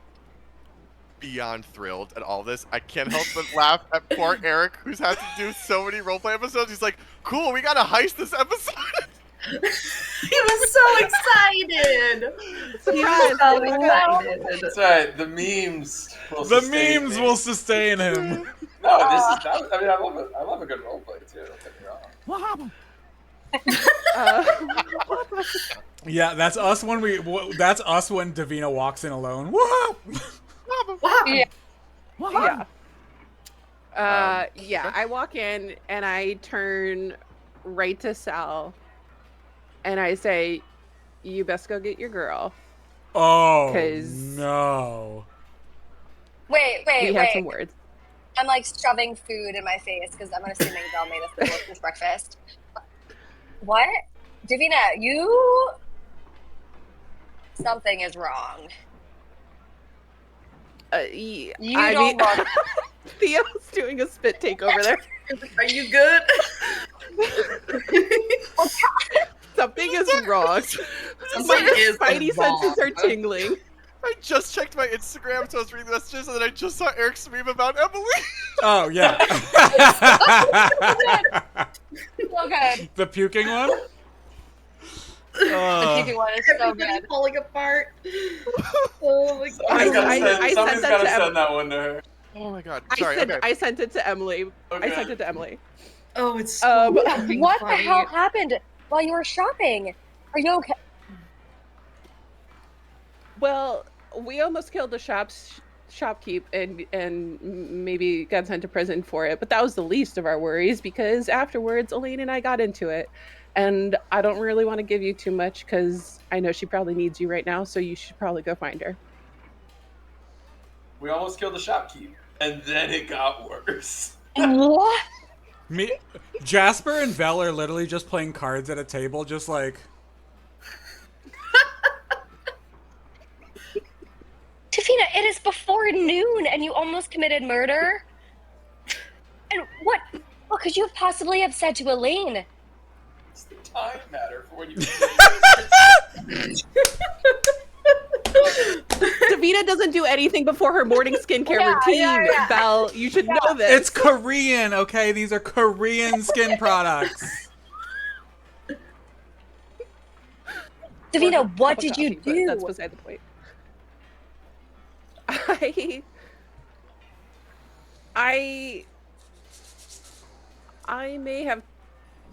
S1: beyond thrilled at all this. I can't help but laugh at poor Eric, who's had to do so many roleplay episodes. He's like, cool, we gotta heist this episode.
S4: He was so excited! He was so excited.
S6: That's right. The memes will
S5: The
S6: sustain
S5: memes
S6: me.
S5: will sustain him.
S6: No, this is. I mean, I love a good roleplay too. Don't get me wrong.
S9: what happened?
S5: Yeah, that's us when that's us when Davina walks in alone. Whoa!
S3: Yeah.
S9: What happened?
S2: Yeah, I walk in and I turn right to Sal and I say, you best go get your girl.
S5: Oh
S2: 'Cause-
S5: no.
S3: Wait.
S2: We had some words.
S3: I'm like shoving food in my face because I'm assuming Zell made us the delicious breakfast. What? Davina, you... Something is wrong.
S2: You
S3: You don't look...
S2: Theo's doing a spit take over there.
S4: Are you good?
S2: Something is wrong.
S4: Something is
S2: Spidey
S4: wrong.
S2: senses are tingling.
S1: I just checked my Instagram, so I was reading the messages, and then I just saw Eric's meme about Emily.
S5: Oh yeah.
S3: So good.
S5: The puking one?
S3: The puking one is so
S4: Everybody's
S3: good.
S4: falling apart. Oh my
S6: Somebody's
S4: god.
S2: I
S6: gotta
S2: sent that to
S6: send that one to her.
S1: Oh my god. Sorry, okay.
S2: I sent it to Emily.
S6: Okay.
S2: I sent it to Emily.
S4: Oh, it's so fucking
S3: What
S4: funny.
S3: the hell happened while you were shopping? Are you okay?
S2: Well, we almost killed the shopkeep and maybe got sent to prison for it, but that was the least of our worries because afterwards Elaine and I got into it. And I don't really want to give you too much because I know she probably needs you right now, so you should probably go find her.
S6: We almost killed the shopkeep, and then it got worse.
S3: What?
S5: Me, Jasper and Vel are literally just playing cards at a table, just like.
S3: Davina, it is before noon and you almost committed murder? And what could you have possibly have said to Elaine?
S6: What's the time matter for when you...
S2: Davina doesn't do anything before her morning skincare routine, Val. You should know this.
S5: It's Korean, okay? These are Korean skin products.
S3: Davina, what did you do?
S2: That's beside the point. I may have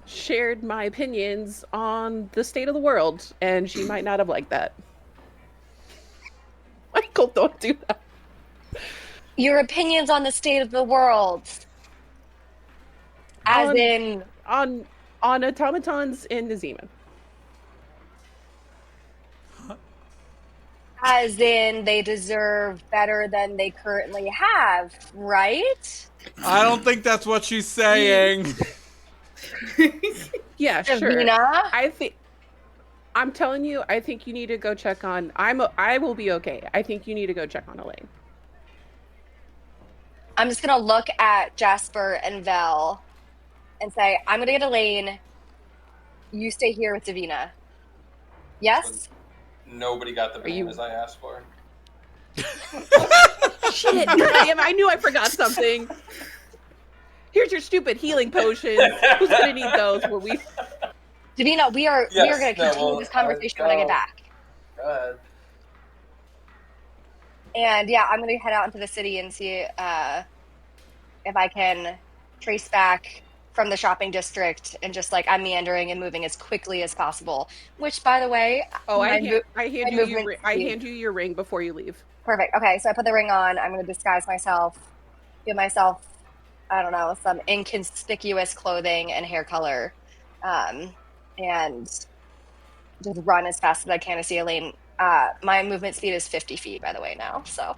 S2: shared my opinions on the state of the world, and she might not have liked that. Michael, don't do that.
S3: Your opinions on the state of the world. As in...
S2: On automatons in Nazima.
S3: As in, they deserve better than they currently have, right?
S5: I don't think that's what she's saying.
S2: Yeah, sure.
S3: Davina?
S2: I'm telling you, I think you need to go check on... I will be okay. I think you need to go check on Elaine.
S3: I'm just going to look at Jasper and Vel and say, I'm going to get Elaine. You stay here with Davina. Yes?
S6: Nobody got the bananas I asked for.
S2: Shit, goddamn, I knew I forgot something. Here's your stupid healing potions. Who's gonna need those when we...
S3: Davina, we are going to continue this conversation when I get back.
S6: Go ahead.
S3: And yeah, I'm going to head out into the city and see if I can trace back from the shopping district and just like I'm meandering and moving as quickly as possible. Which, by the way,
S2: I hand you your ring before you leave.
S3: Perfect. Okay, so I put the ring on. I'm going to disguise myself, give myself, I don't know, some inconspicuous clothing and hair color, and just run as fast as I can to see Elaine. My movement speed is 50 feet, by the way, now. So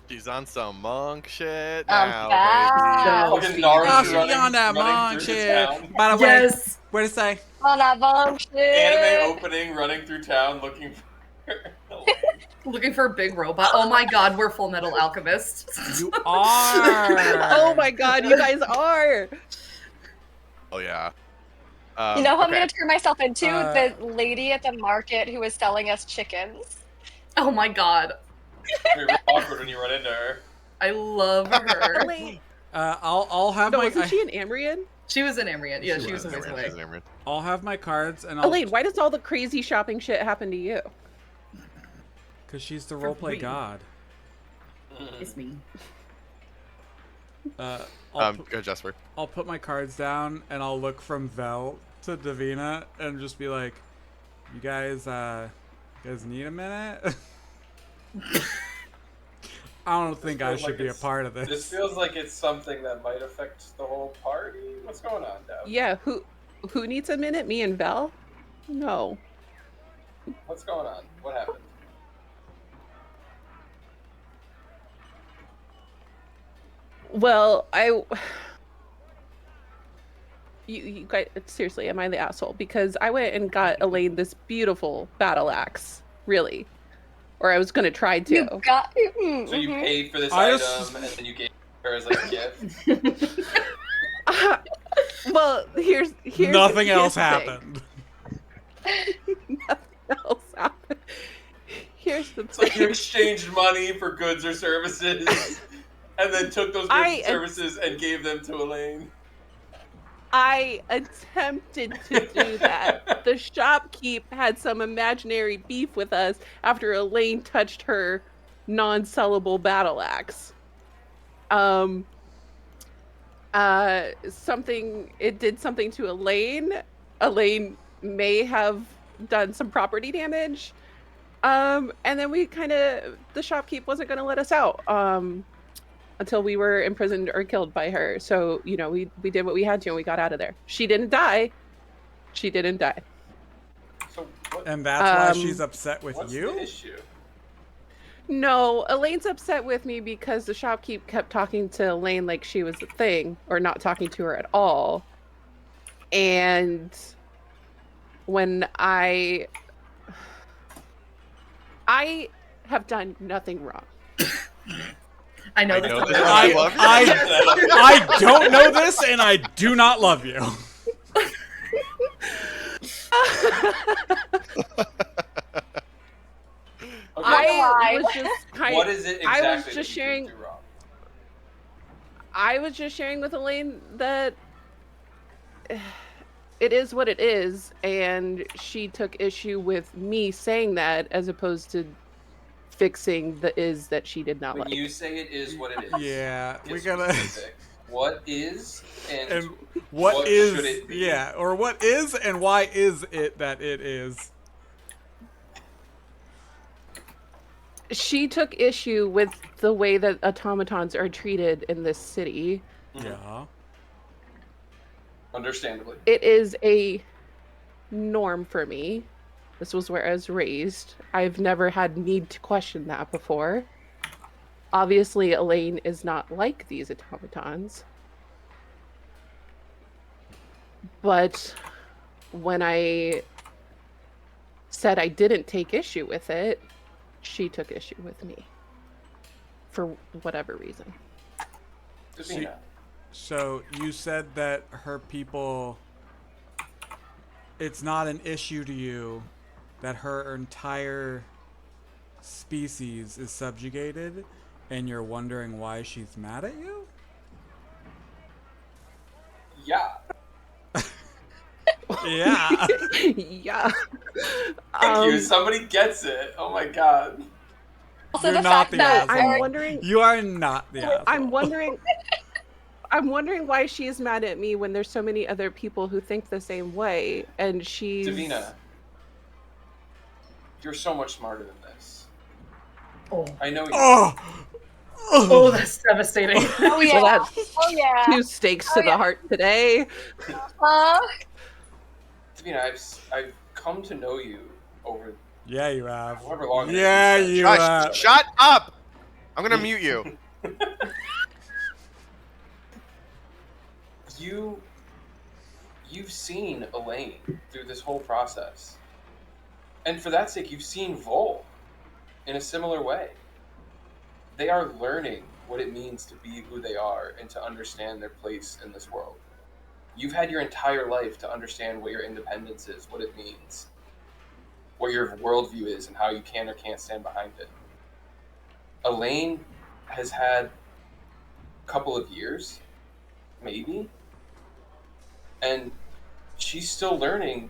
S1: she's on some monk shit
S3: now,
S1: baby.
S5: She's on that monk shit. By the way, what did it say?
S3: On that monk shit.
S6: Anime opening, running through town, looking for
S4: looking for a big robot. Oh my god, we're Full Metal Alchemists.
S5: You are.
S2: Oh my god, you guys are.
S1: Oh yeah.
S3: You know who I'm going to turn myself into? The lady at the market who was selling us chickens.
S4: Oh my god.
S6: Very awkward when you run into her.
S4: I love her.
S5: I'll have my...
S2: Wasn't she an Amrian?
S4: She was an Amrian. Yeah, she was an
S5: Amrian. I'll have my cards and
S2: Elaine, why does all the crazy shopping shit happen to you?
S5: Because she's the roleplay god.
S4: It's me.
S1: Go Jasper.
S5: I'll put my cards down and I'll look from Vel to Davina and just be like, you guys need a minute? I don't think I should be a part of this.
S6: This feels like it's something that might affect the whole party. What's going on, Dev?
S2: Yeah, who needs a minute? Me and Vel? No.
S6: What's going on? What happened?
S2: Well, you guys, seriously, am I the asshole? Because I went and got Elaine this beautiful battle axe, really. Or I was going to try to.
S3: You got...
S6: So you paid for this item and then you gave her as like a gift?
S2: Well, here's
S5: Nothing else happened.
S2: Nothing else happened. Here's the
S6: thing. It's like you exchanged money for goods or services and then took those goods and services and gave them to Elaine.
S2: I attempted to do that. The shopkeep had some imaginary beef with us after Elaine touched her non-sellable battle axe. It did something to Elaine. Elaine may have done some property damage. And then we the shopkeep wasn't going to let us out until we were imprisoned or killed by her. So, we did what we had to and we got out of there. She didn't die. She didn't die.
S6: So what,
S5: And that's why she's upset with
S6: what's
S5: you?
S6: the issue?
S2: No, Elaine's upset with me because the shopkeep kept talking to Elaine like she was a thing, or not talking to her at all. And when I have done nothing wrong.
S4: I know
S1: I
S4: this.
S1: know this.
S5: I
S1: love you.
S5: I don't know this, and I do not love you.
S2: I was just
S6: What is it exactly
S2: I was
S6: that
S2: just
S6: you
S2: sharing.
S6: did do wrong?
S2: I was just sharing with Elaine that it is what it is, and she took issue with me saying that as opposed to fixing the is that she did not
S6: When
S2: like.
S6: you say it is what it is,
S5: Yeah,
S6: get
S5: we gotta.
S6: specific. What is and
S5: what is?
S6: should it be?
S5: Yeah, or what is and why is it that it is?
S2: She took issue with the way that automatons are treated in this city.
S5: Yeah.
S6: Understandably.
S2: It is a norm for me. This was where I was raised. I've never had need to question that before. Obviously, Elaine is not like these automatons. But when I said I didn't take issue with it, she took issue with me. For whatever reason.
S6: Davina.
S5: So you said that her people, it's not an issue to you that her entire species is subjugated, and you're wondering why she's mad at you?
S6: Yeah.
S5: Yeah.
S2: Yeah.
S6: Thank you. Somebody gets it. Oh my god.
S3: Also,
S5: You're
S3: the
S5: not
S3: fact
S5: the
S3: that
S5: asshole.
S2: I'm wondering.
S5: You are not the asshole.
S2: I'm wondering why she's mad at me when there's so many other people who think the same way, and she's.
S6: Davina, you're so much smarter than this.
S4: Oh,
S6: I know you.
S4: oh, that's devastating.
S3: Oh yeah.
S2: So that's
S3: Oh yeah.
S2: 2 stakes to the heart today.
S6: Davina, I've come to know you over
S5: Yeah, you have.
S6: however long.
S5: Yeah,
S6: it is
S5: you
S1: Shush,
S5: have.
S1: shut up! I'm gonna mute you.
S6: You've seen Elaine through this whole process, and for that sake, you've seen Vol in a similar way. They are learning what it means to be who they are and to understand their place in this world. You've had your entire life to understand what your independence is, what it means, what your worldview is, and how you can or can't stand behind it. Elaine has had a couple of years, maybe, and she's still learning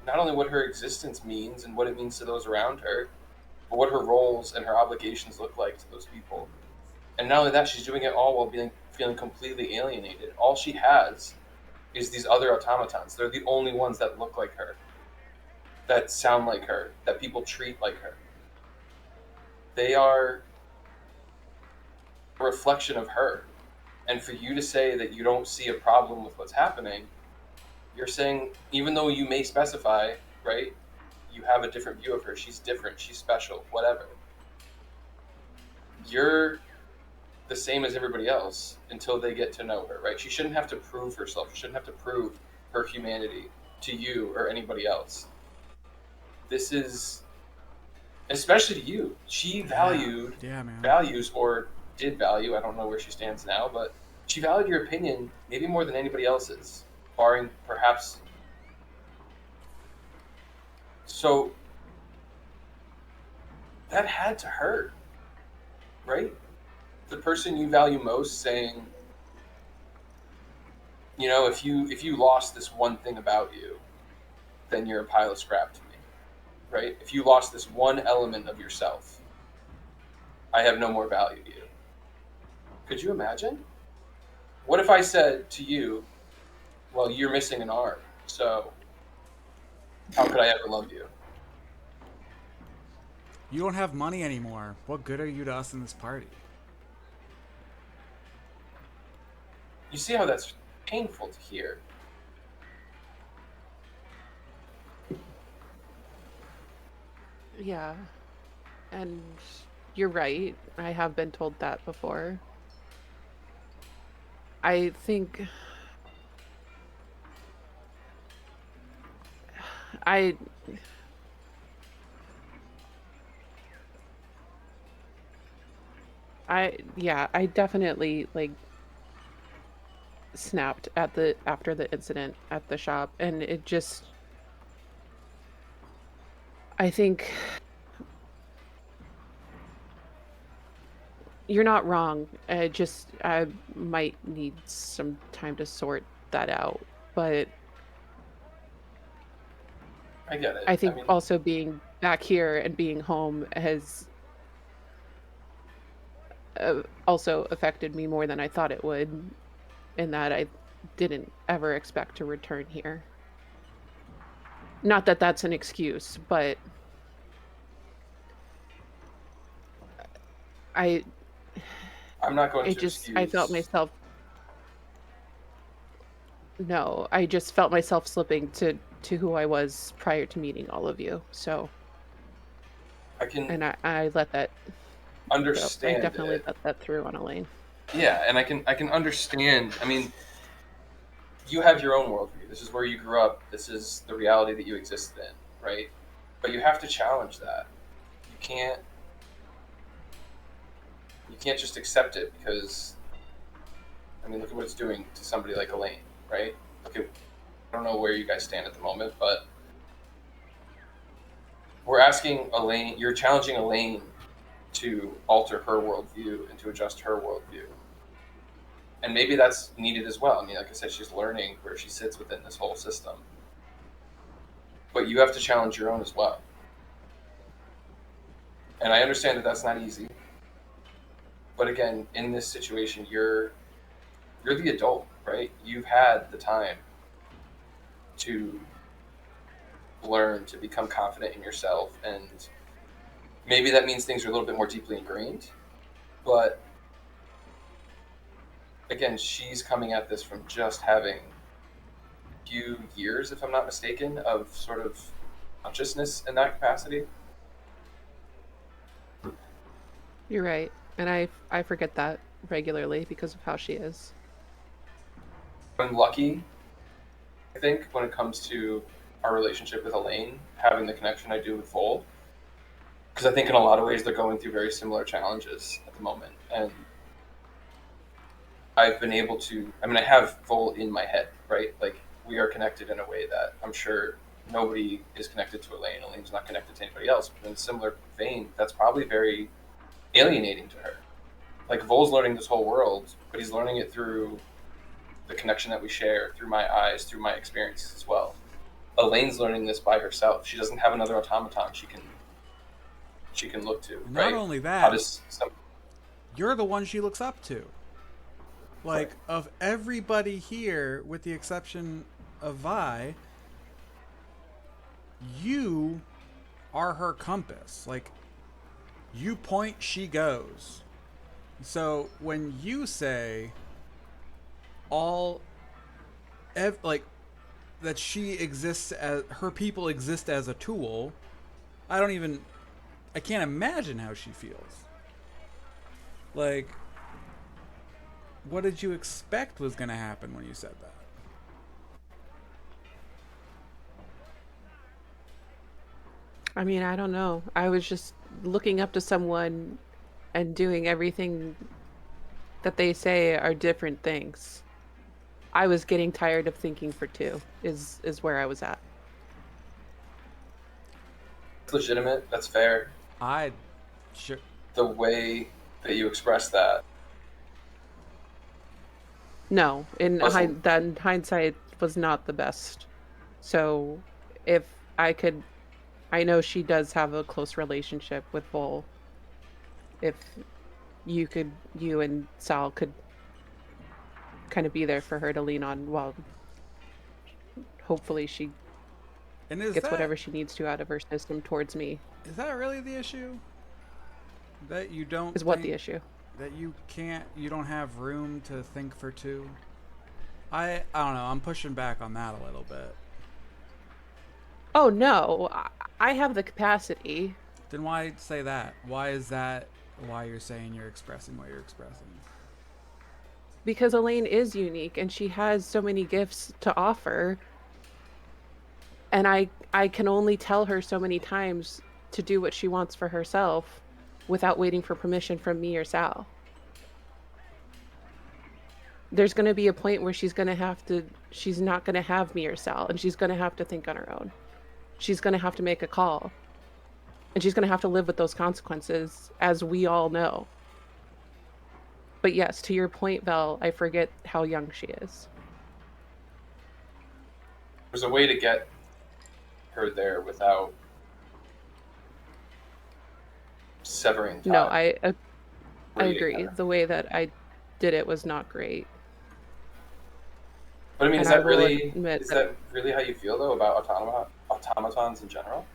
S6: not only what her existence means and what it means to those around her, but what her roles and her obligations look like to those people. And not only that, she's doing it all while feeling completely alienated. All she has is these other automatons. They're the only ones that look like her, that sound like her, that people treat like her. They are a reflection of her. And for you to say that you don't see a problem with what's happening, you're saying, even though you may specify, right, you have a different view of her, she's different, she's special, whatever. You're the same as everybody else until they get to know her, right? She shouldn't have to prove herself. She shouldn't have to prove her humanity to you or anybody else. This is, especially to you, she values, or did value, I don't know where she stands now, but she valued your opinion maybe more than anybody else's, barring perhaps. So that had to hurt, right? The person you value most saying, you know, if you lost this one thing about you, then you're a pile of scrap to me, right? If you lost this one element of yourself, I have no more value to you. Could you imagine? What if I said to you, well, you're missing an arm, so how could I ever love you?
S5: You don't have money anymore. What good are you to us in this party?
S6: You see how that's painful to hear.
S2: Yeah. And you're right. I have been told that before. I think I I definitely like snapped at the after the incident at the shop, and it just I think you're not wrong. I might need some time to sort that out. But
S6: I get it.
S2: I think
S6: mean,
S2: also being back here and being home has also affected me more than I thought it would, in that I didn't ever expect to return here. Not that that's an excuse, but I
S6: I'm not going
S2: it
S6: to
S2: just I felt
S6: excuse.
S2: myself no, I just felt myself slipping to who I was prior to meeting all of you. So,
S6: I can
S2: and I let that go. I
S6: understand
S2: definitely
S6: it.
S2: let that through on Elaine.
S6: Yeah, and I can understand. I mean, you have your own worldview. This is where you grew up. This is the reality that you existed in, right? But you have to challenge that. You can't you can't just accept it because I mean, look at what it's doing to somebody like Elaine, right? Look at I don't know where you guys stand at the moment, but we're asking Elaine. You're challenging Elaine to alter her worldview and to adjust her worldview. And maybe that's needed as well. I mean, like I said, she's learning where she sits within this whole system. But you have to challenge your own as well. And I understand that that's not easy. But again, in this situation, you're the adult, right? You've had the time to learn to become confident in yourself, and maybe that means things are a little bit more deeply ingrained. But again, she's coming at this from just having a few years, if I'm not mistaken, of sort of consciousness in that capacity.
S2: You're right, and I forget that regularly because of how she is.
S6: I'm lucky, I think, when it comes to our relationship with Elaine, having the connection I do with Vol, because I think in a lot of ways they're going through very similar challenges at the moment, and I've been able to. I mean, I have Vol in my head, right? Like we are connected in a way that I'm sure nobody is connected to Elaine. Elaine's not connected to anybody else. But in a similar vein, that's probably very alienating to her. Like Vol's learning this whole world, but he's learning it through the connection that we share, through my eyes, through my experiences as well. Elaine's learning this by herself. She doesn't have another automaton she can look to.
S5: Not
S6: Right?
S5: only
S6: How
S5: that,
S6: does some
S5: you're the one she looks up to. Like,
S6: right.
S5: of everybody here, with the exception of Vi, you are her compass. Like, you point, she goes. So when you say like that she exists as her people exist as a tool, I can't imagine how she feels. Like, what did you expect was going to happen when you said that?
S2: I mean, I don't know. I was just looking up to someone and doing everything that they say are different things. I was getting tired of thinking for two, is where I was at.
S6: It's legitimate. That's fair.
S5: I sure.
S6: The way that you express that.
S2: No,
S6: Listen,
S2: then hindsight was not the best. So if I could, I know she does have a close relationship with Vol. If you and Sal could kind of be there for her to lean on while hopefully she
S5: And is
S2: gets
S5: that
S2: whatever she needs to out of her system towards me.
S5: Is that really the issue? That you don't
S2: Is what
S5: think-
S2: the issue?
S5: That you don't have room to think for two? I don't know, I'm pushing back on that a little bit.
S2: Oh no, I have the capacity.
S5: Then why say that? Why is that why you're saying you're expressing what you're expressing?
S2: Because Elaine is unique and she has so many gifts to offer. And I can only tell her so many times to do what she wants for herself without waiting for permission from me or Sal. There's going to be a point where she's not going to have me or Sal, and she's going to have to think on her own. She's going to have to make a call. And she's going to have to live with those consequences, as we all know. But yes, to your point, Vel, I forget how young she is.
S6: There's a way to get her there without severing ties.
S2: No, I
S6: breeding
S2: agree.
S6: her.
S2: The way that I did it was not great.
S6: But I mean,
S2: And
S6: is
S2: I
S6: that
S2: will
S6: really
S2: admit
S6: is
S2: that-
S6: that really how you feel though about automatons in general?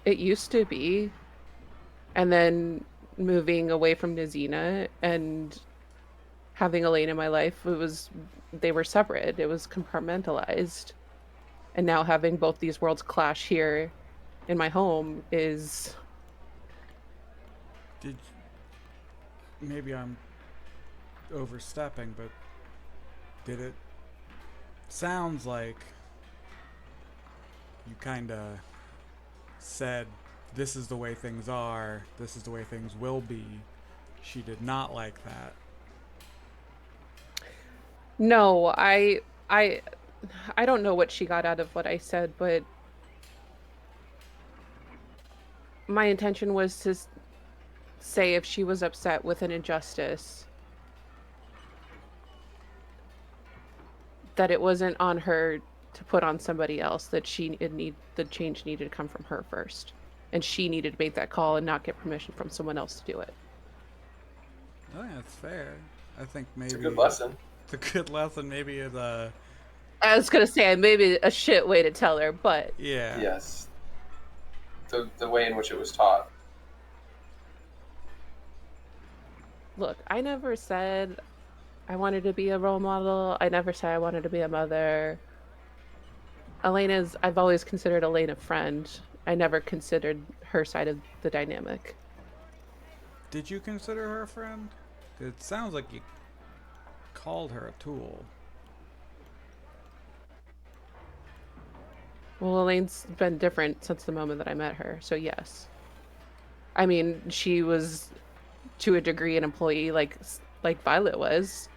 S2: It used to be. And then moving away from Nazina and having Elaine in my life, they were separate. It was compartmentalized. And now having both these worlds clash here in my home is...
S5: Maybe I'm overstepping, but did it sounds like you kind of said this is the way things are, this is the way things will be. She did not like that.
S2: No, I don't know what she got out of what I said, but my intention was to say if she was upset with an injustice, that it wasn't on her to put on somebody else, that the change needed to come from her first. And she needed to make that call and not get permission from someone else to do it.
S5: I think that's fair. I think maybe
S6: It's a good lesson.
S5: It's a good lesson. Maybe it's
S2: I was gonna say maybe a shit way to tell her, but
S5: yeah.
S6: Yes. The way in which it was taught.
S2: look, I never said I wanted to be a role model. I never said I wanted to be a mother. I've always considered Elaine a friend. I never considered her side of the dynamic.
S5: Did you consider her a friend? 'Cause it sounds like you called her a tool.
S2: Well, Elaine's been different since the moment that I met her, so yes. I mean, she was, to a degree, an employee like Violet was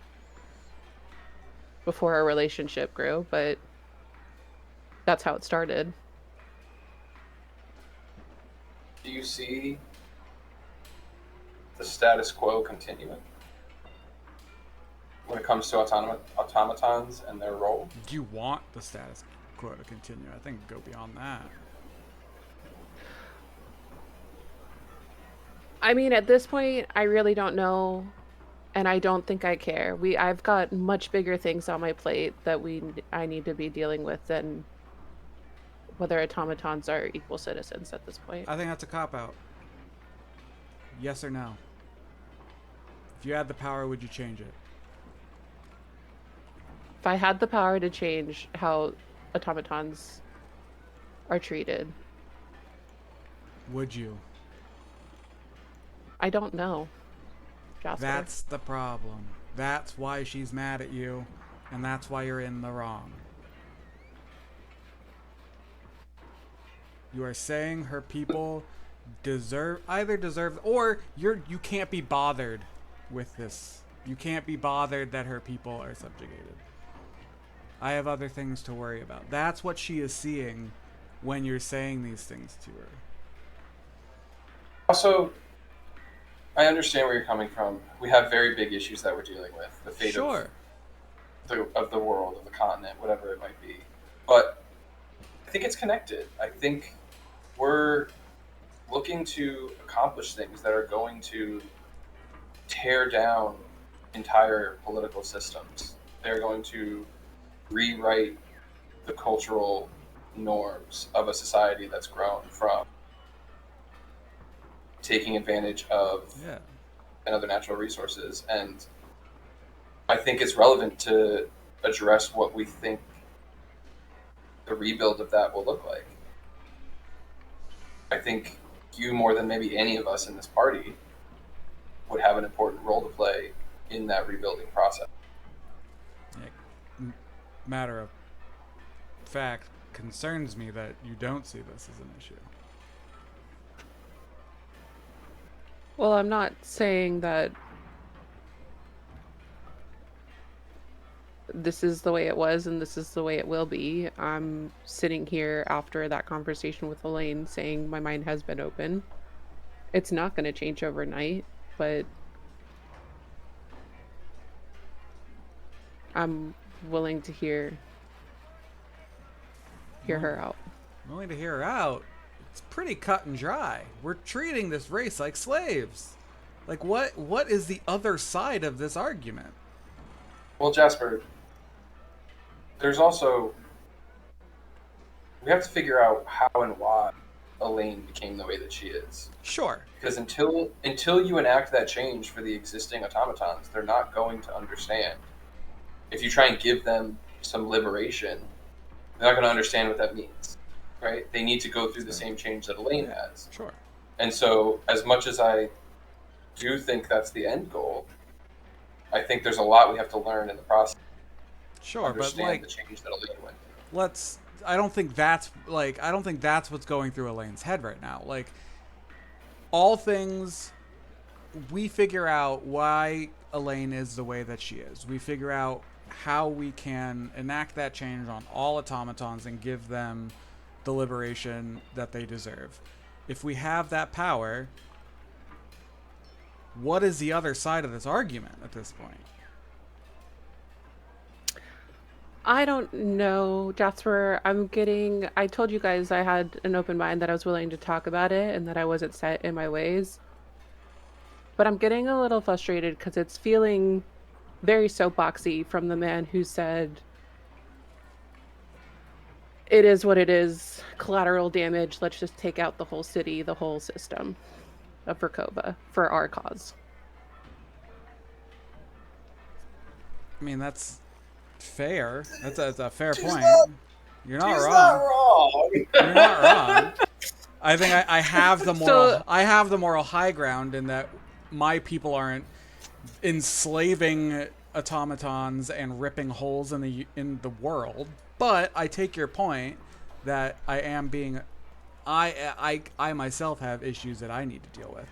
S2: before our relationship grew, but that's how it started.
S6: Do you see the status quo continuing when it comes to automatons and their role?
S5: Do you want the status quo to continue? I think go beyond that.
S2: I mean, at this point, I really don't know, and I don't think I care. I've got much bigger things on my plate that I need to be dealing with than whether automatons are equal citizens at this point.
S5: I think that's a cop-out. Yes or no? If you had the power, would you change it?
S2: If I had the power to change how automatons are treated,
S5: Would you?
S2: I don't know, Jasper.
S5: That's the problem. That's why she's mad at you, and that's why you're in the wrong. You are saying her people deserve, or you can't be bothered with this. You can't be bothered that her people are subjugated. I have other things to worry about. That's what she is seeing when you're saying these things to her.
S6: Also, I understand where you're coming from. We have very big issues that we're dealing with. The fate
S5: Sure.
S6: of the world, of the continent, whatever it might be. But I think it's connected. I think we're looking to accomplish things that are going to tear down entire political systems. They're going to rewrite the cultural norms of a society that's grown from taking advantage of another natural resources. And I think it's relevant to address what we think the rebuild of that will look like. I think you, more than maybe any of us in this party, would have an important role to play in that rebuilding process.
S5: Matter of fact, concerns me that you don't see this as an issue.
S2: Well, I'm not saying that this is the way it was and this is the way it will be. I'm sitting here after that conversation with Elaine saying my mind has been open. It's not going to change overnight, but I'm willing to hear her out.
S5: Willing to hear her out? It's pretty cut and dry. We're treating this race like slaves. Like, what is the other side of this argument?
S6: Well, Jasper, there's also... we have to figure out how and why Elaine became the way that she is.
S5: Sure.
S6: Because until you enact that change for the existing automatons, they're not going to understand. If you try and give them some liberation, they're not going to understand what that means, right? They need to go through the same change that Elaine has.
S5: Sure.
S6: And so, as much as I do think that's the end goal, I think there's a lot we have to learn in the process.
S5: Sure,
S6: Understand
S5: but like
S6: the change that Elaine went through.
S5: I don't think that's what's going through Elaine's head right now. Like, all things, we figure out why Elaine is the way that she is. We figure out how we can enact that change on all automatons and give them the liberation that they deserve. If we have that power, what is the other side of this argument at this point?
S2: I don't know, Jasper. I told you guys I had an open mind, that I was willing to talk about it and that I wasn't set in my ways. But I'm getting a little frustrated because it's feeling very soapboxy from the man who said, it is what it is, collateral damage, let's just take out the whole city, the whole system of Verkova for our cause.
S5: I mean, that's fair. That's a fair
S6: She's
S5: point. You're not
S6: She's
S5: wrong.
S6: not wrong.
S5: You're not wrong. I think I have the moral. I have the moral high ground in that my people aren't enslaving automatons and ripping holes in the world. But I take your point that I am being. I myself have issues that I need to deal with.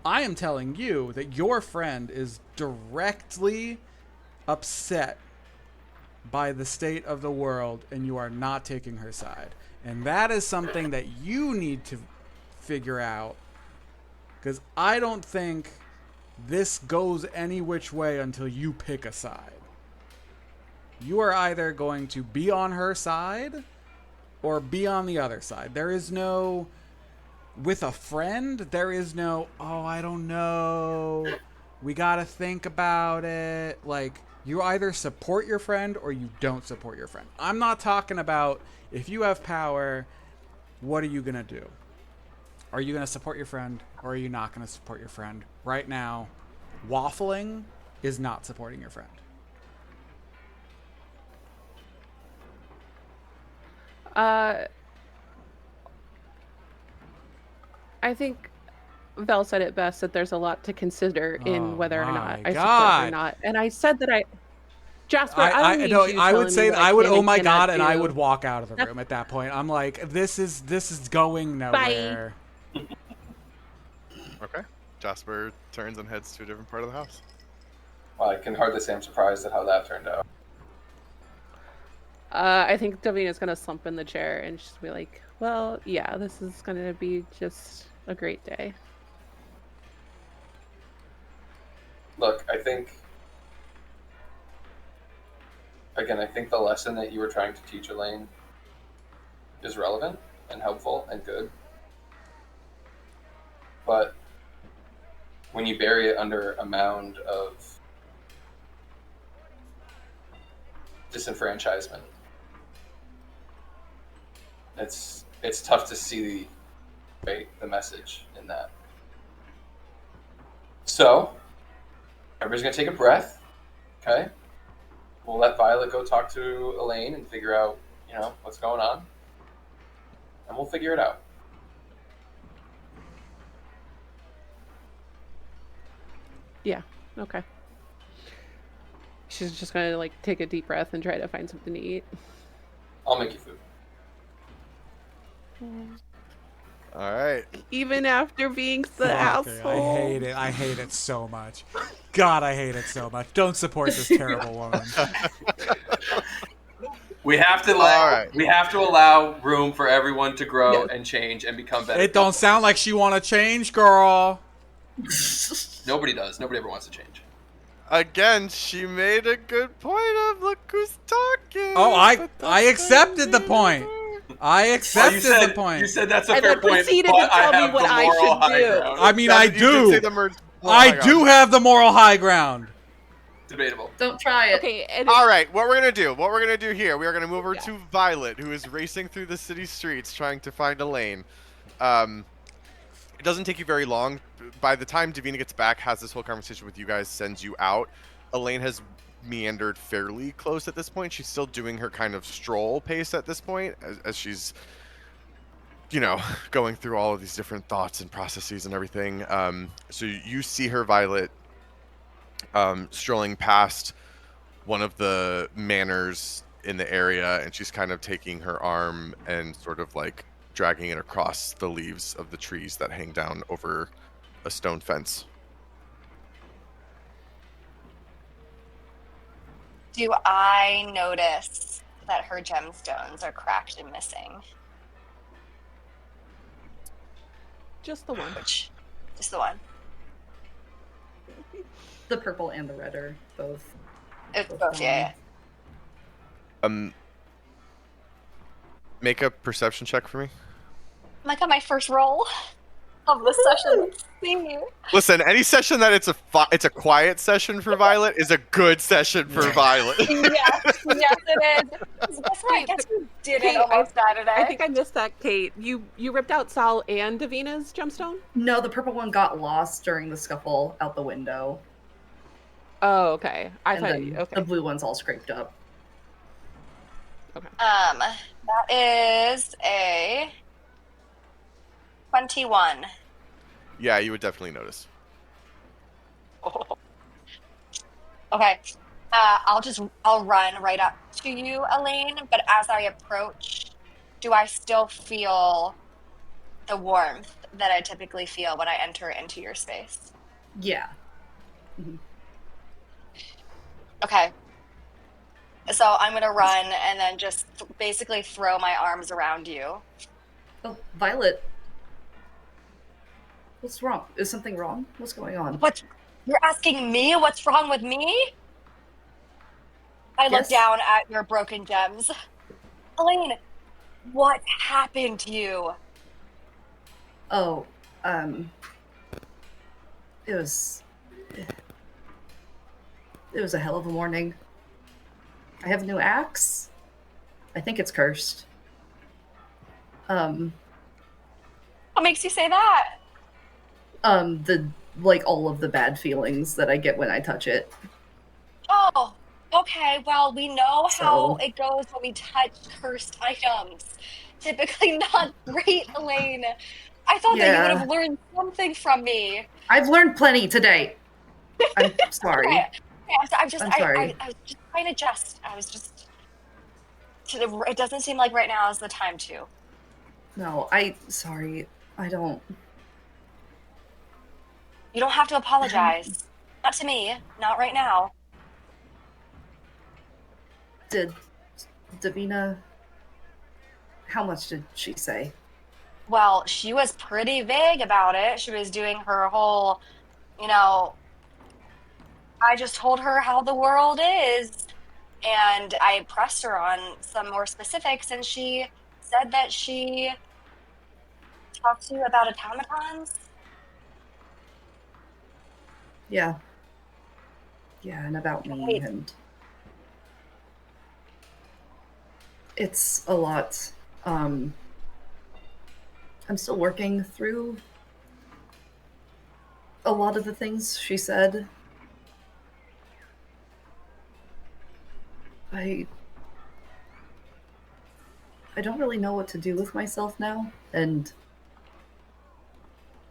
S5: I am telling you that your friend is directly upset by the state of the world, and you are not taking her side. And that is something that you need to figure out, because I don't think this goes any which way until you pick a side. You are either going to be on her side or be on the other side. There is no, with a friend, there is no, oh, I don't know, we gotta think about it. Like, you either support your friend or you don't support your friend. I'm not talking about if you have power, what are you going to do? Are you going to support your friend or are you not going to support your friend? Right now, waffling is not supporting your friend.
S2: I think Val said it best, that there's a lot to consider in whether or not I support or not. And I said that Jasper, I don't need you
S5: I would say that I would, oh my god, and I
S2: do.
S5: would walk out of the room at that point. I'm like, this is going nowhere.
S2: Bye.
S1: Okay. Jasper turns and heads to a different part of the house.
S6: Well, I can hardly say I'm surprised at how that turned out.
S2: I think Davina's gonna slump in the chair and just be like, well, yeah, this is gonna be just a great day.
S6: Look, I think the lesson that you were trying to teach Elaine is relevant and helpful and good. But when you bury it under a mound of disenfranchisement, It's tough to see the message in that. So everybody's gonna take a breath. Okay. We'll let Violet go talk to Elaine and figure out, what's going on, and we'll figure it out.
S2: Yeah. Okay. She's just gonna like take a deep breath and try to find something to eat.
S6: I'll make you food.
S1: All right.
S2: Even after being the
S5: Fuck,
S2: asshole.
S5: I hate it so much. God, I hate it so much. Don't support this terrible woman.
S6: We have to we have to allow room for everyone to grow and change and become better.
S5: It don't sound like she want to change, girl.
S6: Nobody does. Nobody ever wants to change.
S1: Again, she made a good point of look who's talking.
S5: Oh, I accepted the point. I accepted the point.
S6: You said that's a
S2: And
S6: fair
S2: then
S6: point,
S2: proceeded
S6: but
S2: to tell
S6: I
S2: me
S6: have
S2: what
S6: the
S2: I
S6: moral
S2: should
S6: high
S2: do.
S6: ground.
S5: I mean,
S1: Yeah,
S5: I
S1: you did say
S5: do.
S1: the moral high
S5: I do
S1: ground.
S5: have the moral high ground.
S6: Debatable.
S4: Don't try it.
S2: Okay.
S1: All right, what we're gonna do here, we are gonna move over to Violet, who is racing through the city streets trying to find Elaine. It doesn't take you very long. By the time Davina gets back, has this whole conversation with you guys, sends you out, Elaine has meandered fairly close at this point. She's still doing her kind of stroll pace at this point, as she's, going through all of these different thoughts and processes and everything. So you see her, Violet, strolling past one of the manors in the area, and she's kind of taking her arm and sort of like dragging it across the leaves of the trees that hang down over a stone fence.
S3: Do I notice that her gemstones are cracked and missing?
S2: Just the one.
S3: Just the one.
S4: The purple and the red are both.
S3: It's both, yeah.
S1: Make a perception check for me.
S3: I got my first roll of the session. See?
S1: Listen, any session that it's a quiet session for Violet is a good session for Violet.
S3: Yes, it is. Guess what? Guess who did it almost die today?
S2: I think I missed that, Kate. You ripped out Sal and Davina's gemstone?
S4: No, the purple one got lost during the scuffle out the window.
S2: Oh, okay.
S4: The blue one's all scraped up.
S2: Okay.
S3: That is a 21.
S1: Yeah, you would definitely notice.
S3: Oh. Okay. I'll run right up to you, Elaine, but as I approach, do I still feel the warmth that I typically feel when I enter into your space?
S4: Yeah. Mm-hmm.
S3: Okay. So I'm going to run and then just basically throw my arms around you.
S4: Oh, Violet. What's wrong? Is something wrong? What's going on?
S3: What? You're asking me what's wrong with me? I look down at your broken gems. Elaine, what happened to you?
S4: Oh, it was a hell of a morning. I have a new axe. I think it's cursed.
S3: What makes you say that?
S4: All of the bad feelings that I get when I touch it.
S3: Oh, okay. Well, we know how it goes when we touch cursed items. Typically not great, Elaine. I thought that you would have learned something from me.
S4: I've learned plenty today. I'm sorry.
S3: Okay. I'm sorry. I was just trying to jest. It doesn't seem like right now is the time to.
S4: No, sorry. I don't.
S3: You don't have to apologize. Not to me. Not right now.
S4: Did Davina... How much did she say?
S3: Well, she was pretty vague about it. She was doing her whole, I just told her how the world is. And I pressed her on some more specifics, and she said that she talked to you about automatons.
S4: Yeah. Yeah, and about me, and it's a lot. I'm still working through a lot of the things she said. I don't really know what to do with myself now, and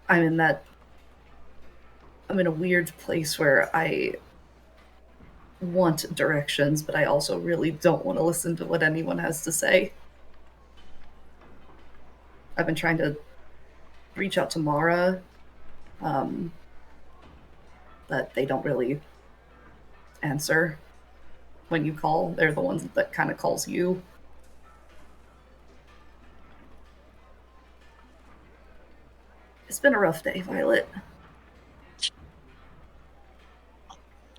S4: I'm in a weird place where I want directions, but I also really don't want to listen to what anyone has to say. I've been trying to reach out to Mara, but they don't really answer when you call. They're the ones that kind of calls you. It's been a rough day, Violet.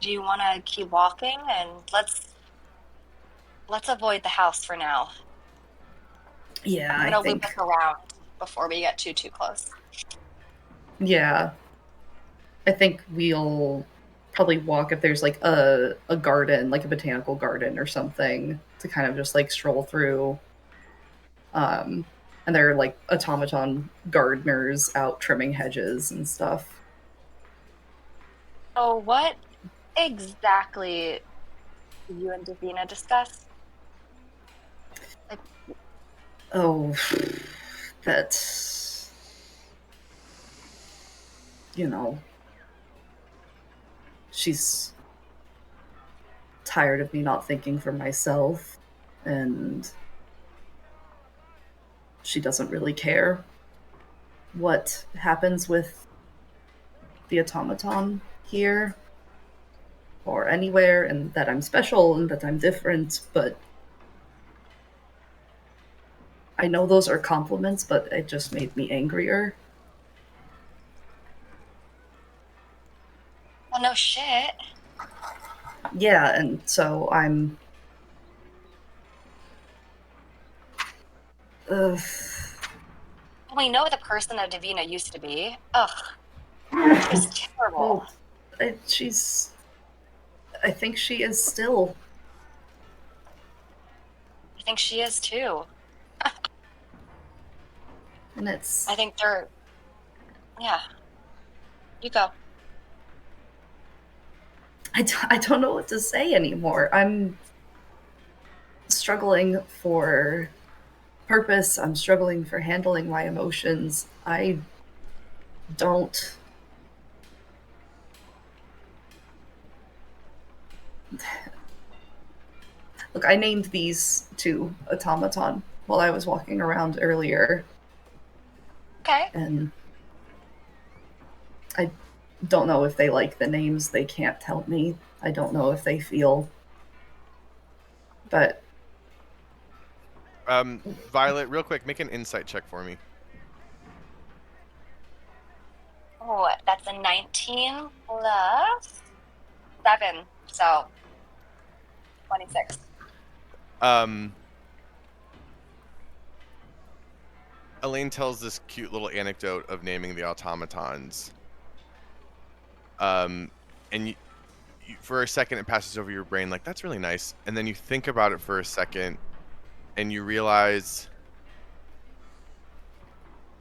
S3: Do you want to keep walking? And let's avoid the house for now.
S4: Yeah,
S3: I'm gonna loop us around before we get too close.
S4: Yeah. I think we'll probably walk if there's like a garden, like a botanical garden or something, to kind of just like stroll through. And there are like automaton gardeners out trimming hedges and stuff.
S3: So what exactly did you and Davina discuss?
S4: Oh, that, you know, she's tired of me not thinking for myself, and she doesn't really care what happens with the automaton here or anywhere, and that I'm special and that I'm different, but I know those are compliments, but it just made me angrier.
S3: Well, no shit.
S4: Yeah, and so I'm... Ugh.
S3: We know the person that Davina used to be. Ugh. She's terrible.
S4: Well, I think she is still.
S3: I think she is too.
S4: And it's...
S3: I think they're... Yeah. You go.
S4: I don't know what to say anymore. I'm struggling for purpose. I'm struggling for handling my emotions. I don't... Look, I named these two automaton while I was walking around earlier.
S3: Okay.
S4: And I don't know if they like the names. They can't tell me. I don't know if they feel. But...
S1: Violet, real quick, make an insight check for me.
S3: Oh, that's a 19 plus 7, so 26.
S1: Elaine tells this cute little anecdote of naming the automatons. And you, for a second, it passes over your brain like, that's really nice. And then you think about it for a second, and you realize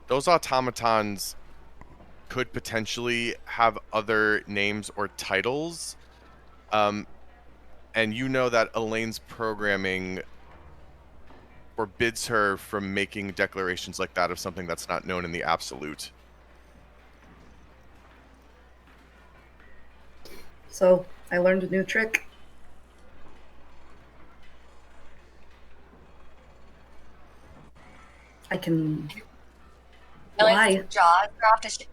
S1: those automatons could potentially have other names or titles. And you know that Elaine's programming forbids her from making declarations like that of something that's not known in the absolute.
S4: So, I learned a new trick. I can lie.
S3: Jaws dropped a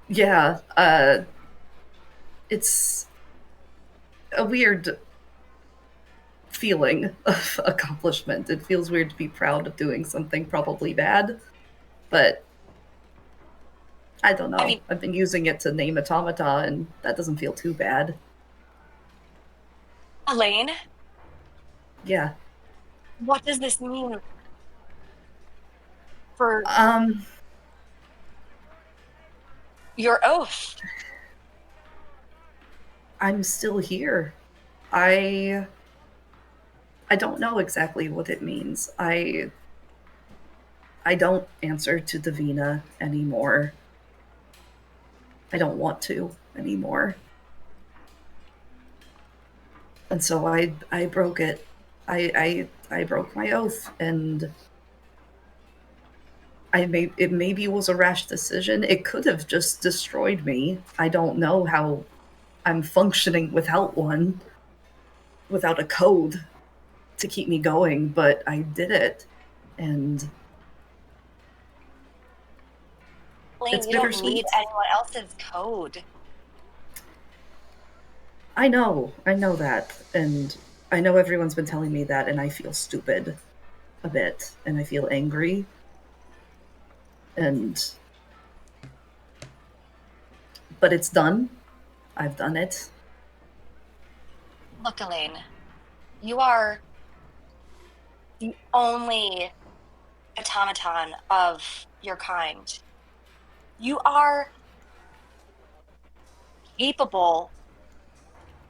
S4: Yeah, it's a weird feeling of accomplishment. It feels weird to be proud of doing something probably bad, but I don't know. I've been using it to name automata, and that doesn't feel too bad.
S3: Elaine?
S4: Yeah.
S3: What does this mean for your oath?
S4: I'm still here. I don't know exactly what it means. I I don't answer to Davina anymore. I don't want to anymore. And so I broke it. I broke my oath, and it maybe was a rash decision. It could have just destroyed me. I don't know how I'm functioning without one, without a code to keep me going, but I did it. And
S3: Elaine,
S4: it's
S3: you don't
S4: bittersweet.
S3: need anyone else's code.
S4: I know that. And I know everyone's been telling me that, and I feel stupid a bit, and I feel angry. But it's done. I've done it.
S3: Look, Elaine, you are the only automaton of your kind. You are capable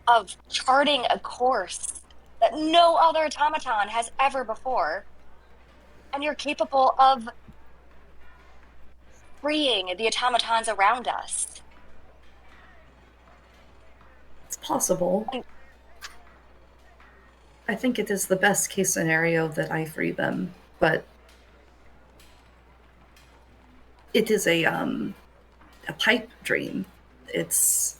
S3: of charting a course that no other automaton has ever before. And you're capable of freeing the automatons around us.
S4: It's possible. I think it is the best case scenario that I free them, but it is a pipe dream. It's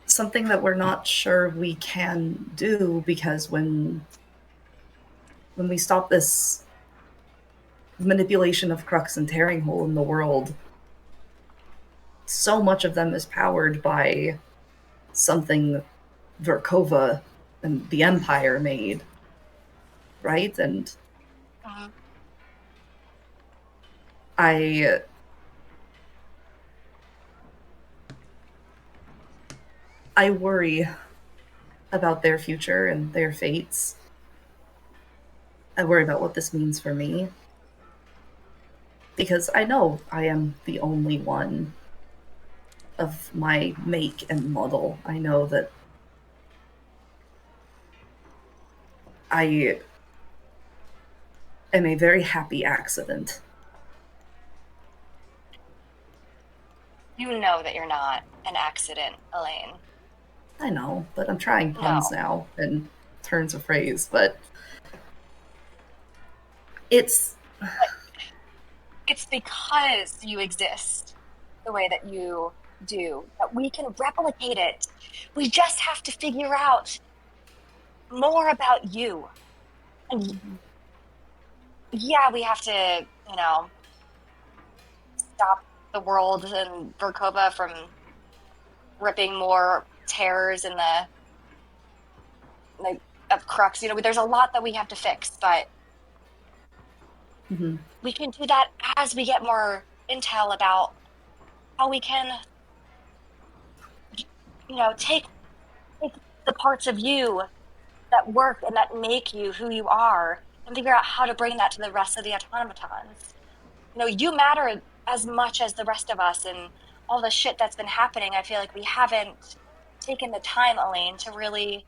S4: something that we're not sure we can do, because when we stop this manipulation of Crux and tearing hole in the world, so much of them is powered by something Verkova and the Empire made, right? And I worry about their future and their fates. I worry about what this means for me, because I know I am the only one of my make and model. I know that I am a very happy accident.
S3: You know that you're not an accident, Elaine.
S4: I know, but I'm trying puns now and turns of phrase, but it's
S3: because you exist the way that you do that we can replicate it. We just have to figure out more about you. And yeah, we have to, stop the world and Verkova from ripping more tears in of Crux. There's a lot that we have to fix, but we can do that as we get more intel about how we can, take the parts of you that work and that make you who you are, and figure out how to bring that to the rest of the automatons. You matter as much as the rest of us, and all the shit that's been happening. I feel like we haven't taken the time, Elaine, to really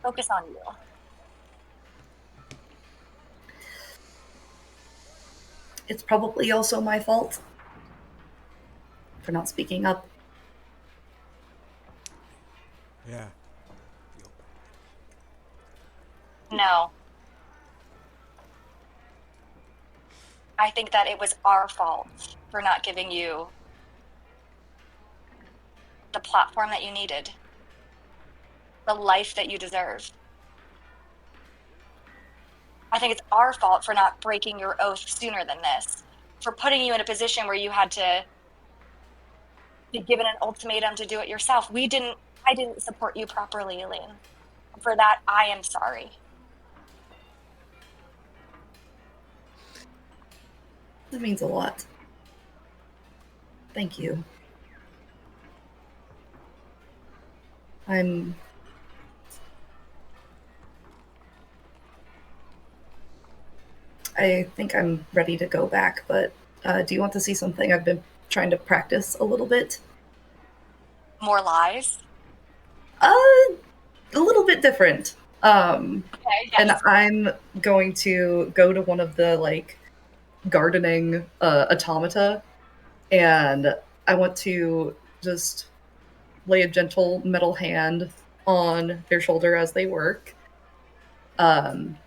S3: focus on you.
S4: It's probably also my fault for not speaking up.
S5: Yeah.
S3: No. I think that it was our fault for not giving you the platform that you needed, the life that you deserve. I think it's our fault for not breaking your oath sooner than this, for putting you in a position where you had to be given an ultimatum to do it yourself. I didn't support you properly, Elaine. For that, I am sorry.
S4: That means a lot. Thank you. I think I'm ready to go back, but do you want to see something I've been trying to practice a little bit?
S3: More lies?
S4: A little bit different.
S3: Okay, yes.
S4: And I'm going to go to one of the, gardening automata, and I want to just lay a gentle metal hand on their shoulder as they work. I'm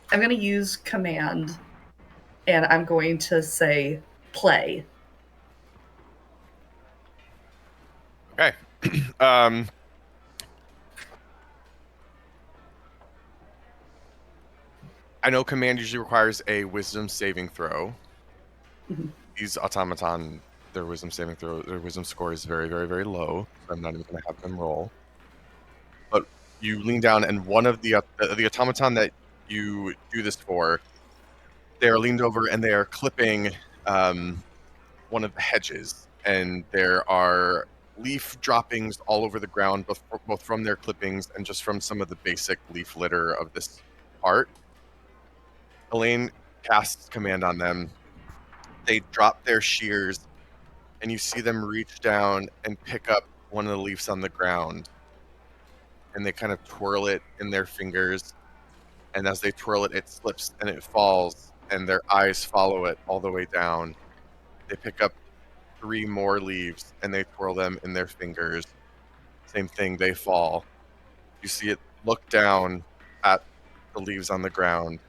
S4: going to use command, and I'm going to say play.
S1: Okay. I know command usually requires a wisdom saving throw.
S4: Mhm.
S1: These automaton, their wisdom saving throw, their wisdom score is very, very, very low. So I'm not even going to have them roll. But you lean down, and one of the automaton that you do this for, they are leaned over and they are clipping one of the hedges, and there are leaf droppings all over the ground, both from their clippings and just from some of the basic leaf litter of this part. Elaine casts command on them. They drop their shears, and you see them reach down and pick up one of the leaves on the ground, and they kind of twirl it in their fingers. And as they twirl it, it slips and it falls, and their eyes follow it all the way down. They pick up 3 more leaves and they twirl them in their fingers. Same thing, they fall. You see it look down at the leaves on the ground.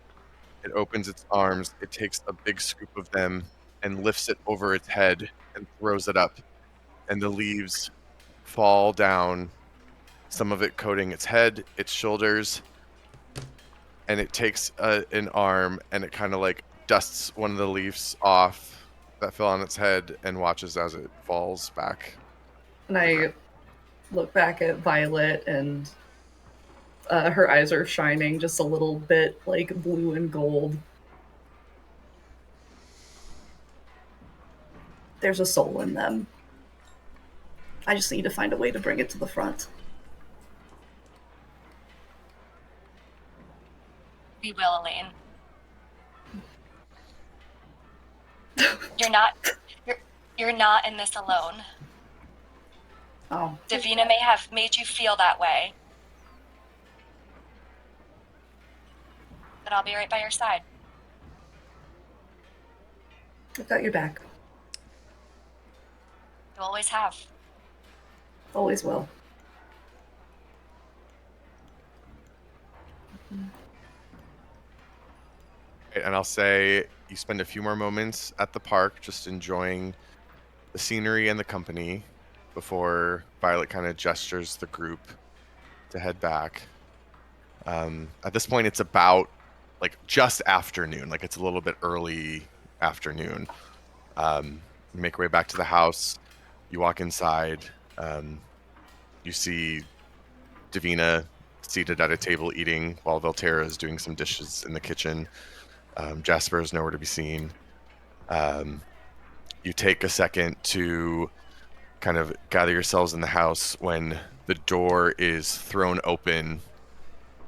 S1: It opens its arms, it takes a big scoop of them and lifts it over its head and throws it up. And the leaves fall down, some of it coating its head, its shoulders, and it takes an arm and it kind of like dusts one of the leaves off that fell on its head and watches as it falls back.
S4: And I look back at Violet, and her eyes are shining just a little bit like blue and gold. There's a soul in them. I just need to find a way to bring it to the front.
S3: We will, Elaine. You're not in this alone.
S4: Oh.
S3: Davina may have made you feel that way. But I'll be right by your side.
S4: I've got your back.
S3: You always have.
S4: Always will.
S1: And I'll say you spend a few more moments at the park just enjoying the scenery and the company before Violet kind of gestures the group to head back. At this point, it's about like just afternoon, like it's a little bit early afternoon. You make your way back to the house. You walk inside. You see Davina seated at a table eating while Volterra is doing some dishes in the kitchen. Jasper is nowhere to be seen. You take a second to kind of gather yourselves in the house when the door is thrown open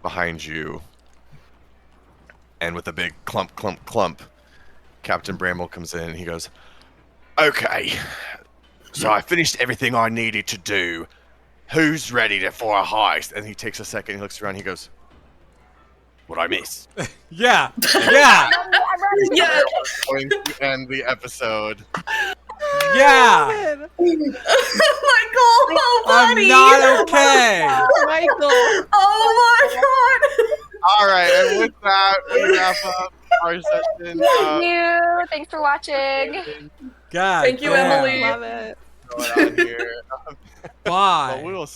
S1: behind you. And with a big clump, clump, clump, Captain Bramble comes in and he goes, "Okay, so I finished everything I needed to do. Who's ready for a heist?" And he takes a second, he looks around, he goes, "What'd I miss?"
S5: Yeah. Yeah.
S4: Yeah.
S1: Going to end the episode.
S5: Yeah.
S4: Michael, oh buddy.
S5: I'm not okay.
S2: Michael.
S4: Oh my god.
S1: All right, and with that, we wrap up our session.
S3: Thank you. Thanks for watching.
S5: God.
S4: Thank you,
S5: damn.
S4: Emily.
S2: Love it.
S1: Going on here.
S5: Bye.
S1: But we will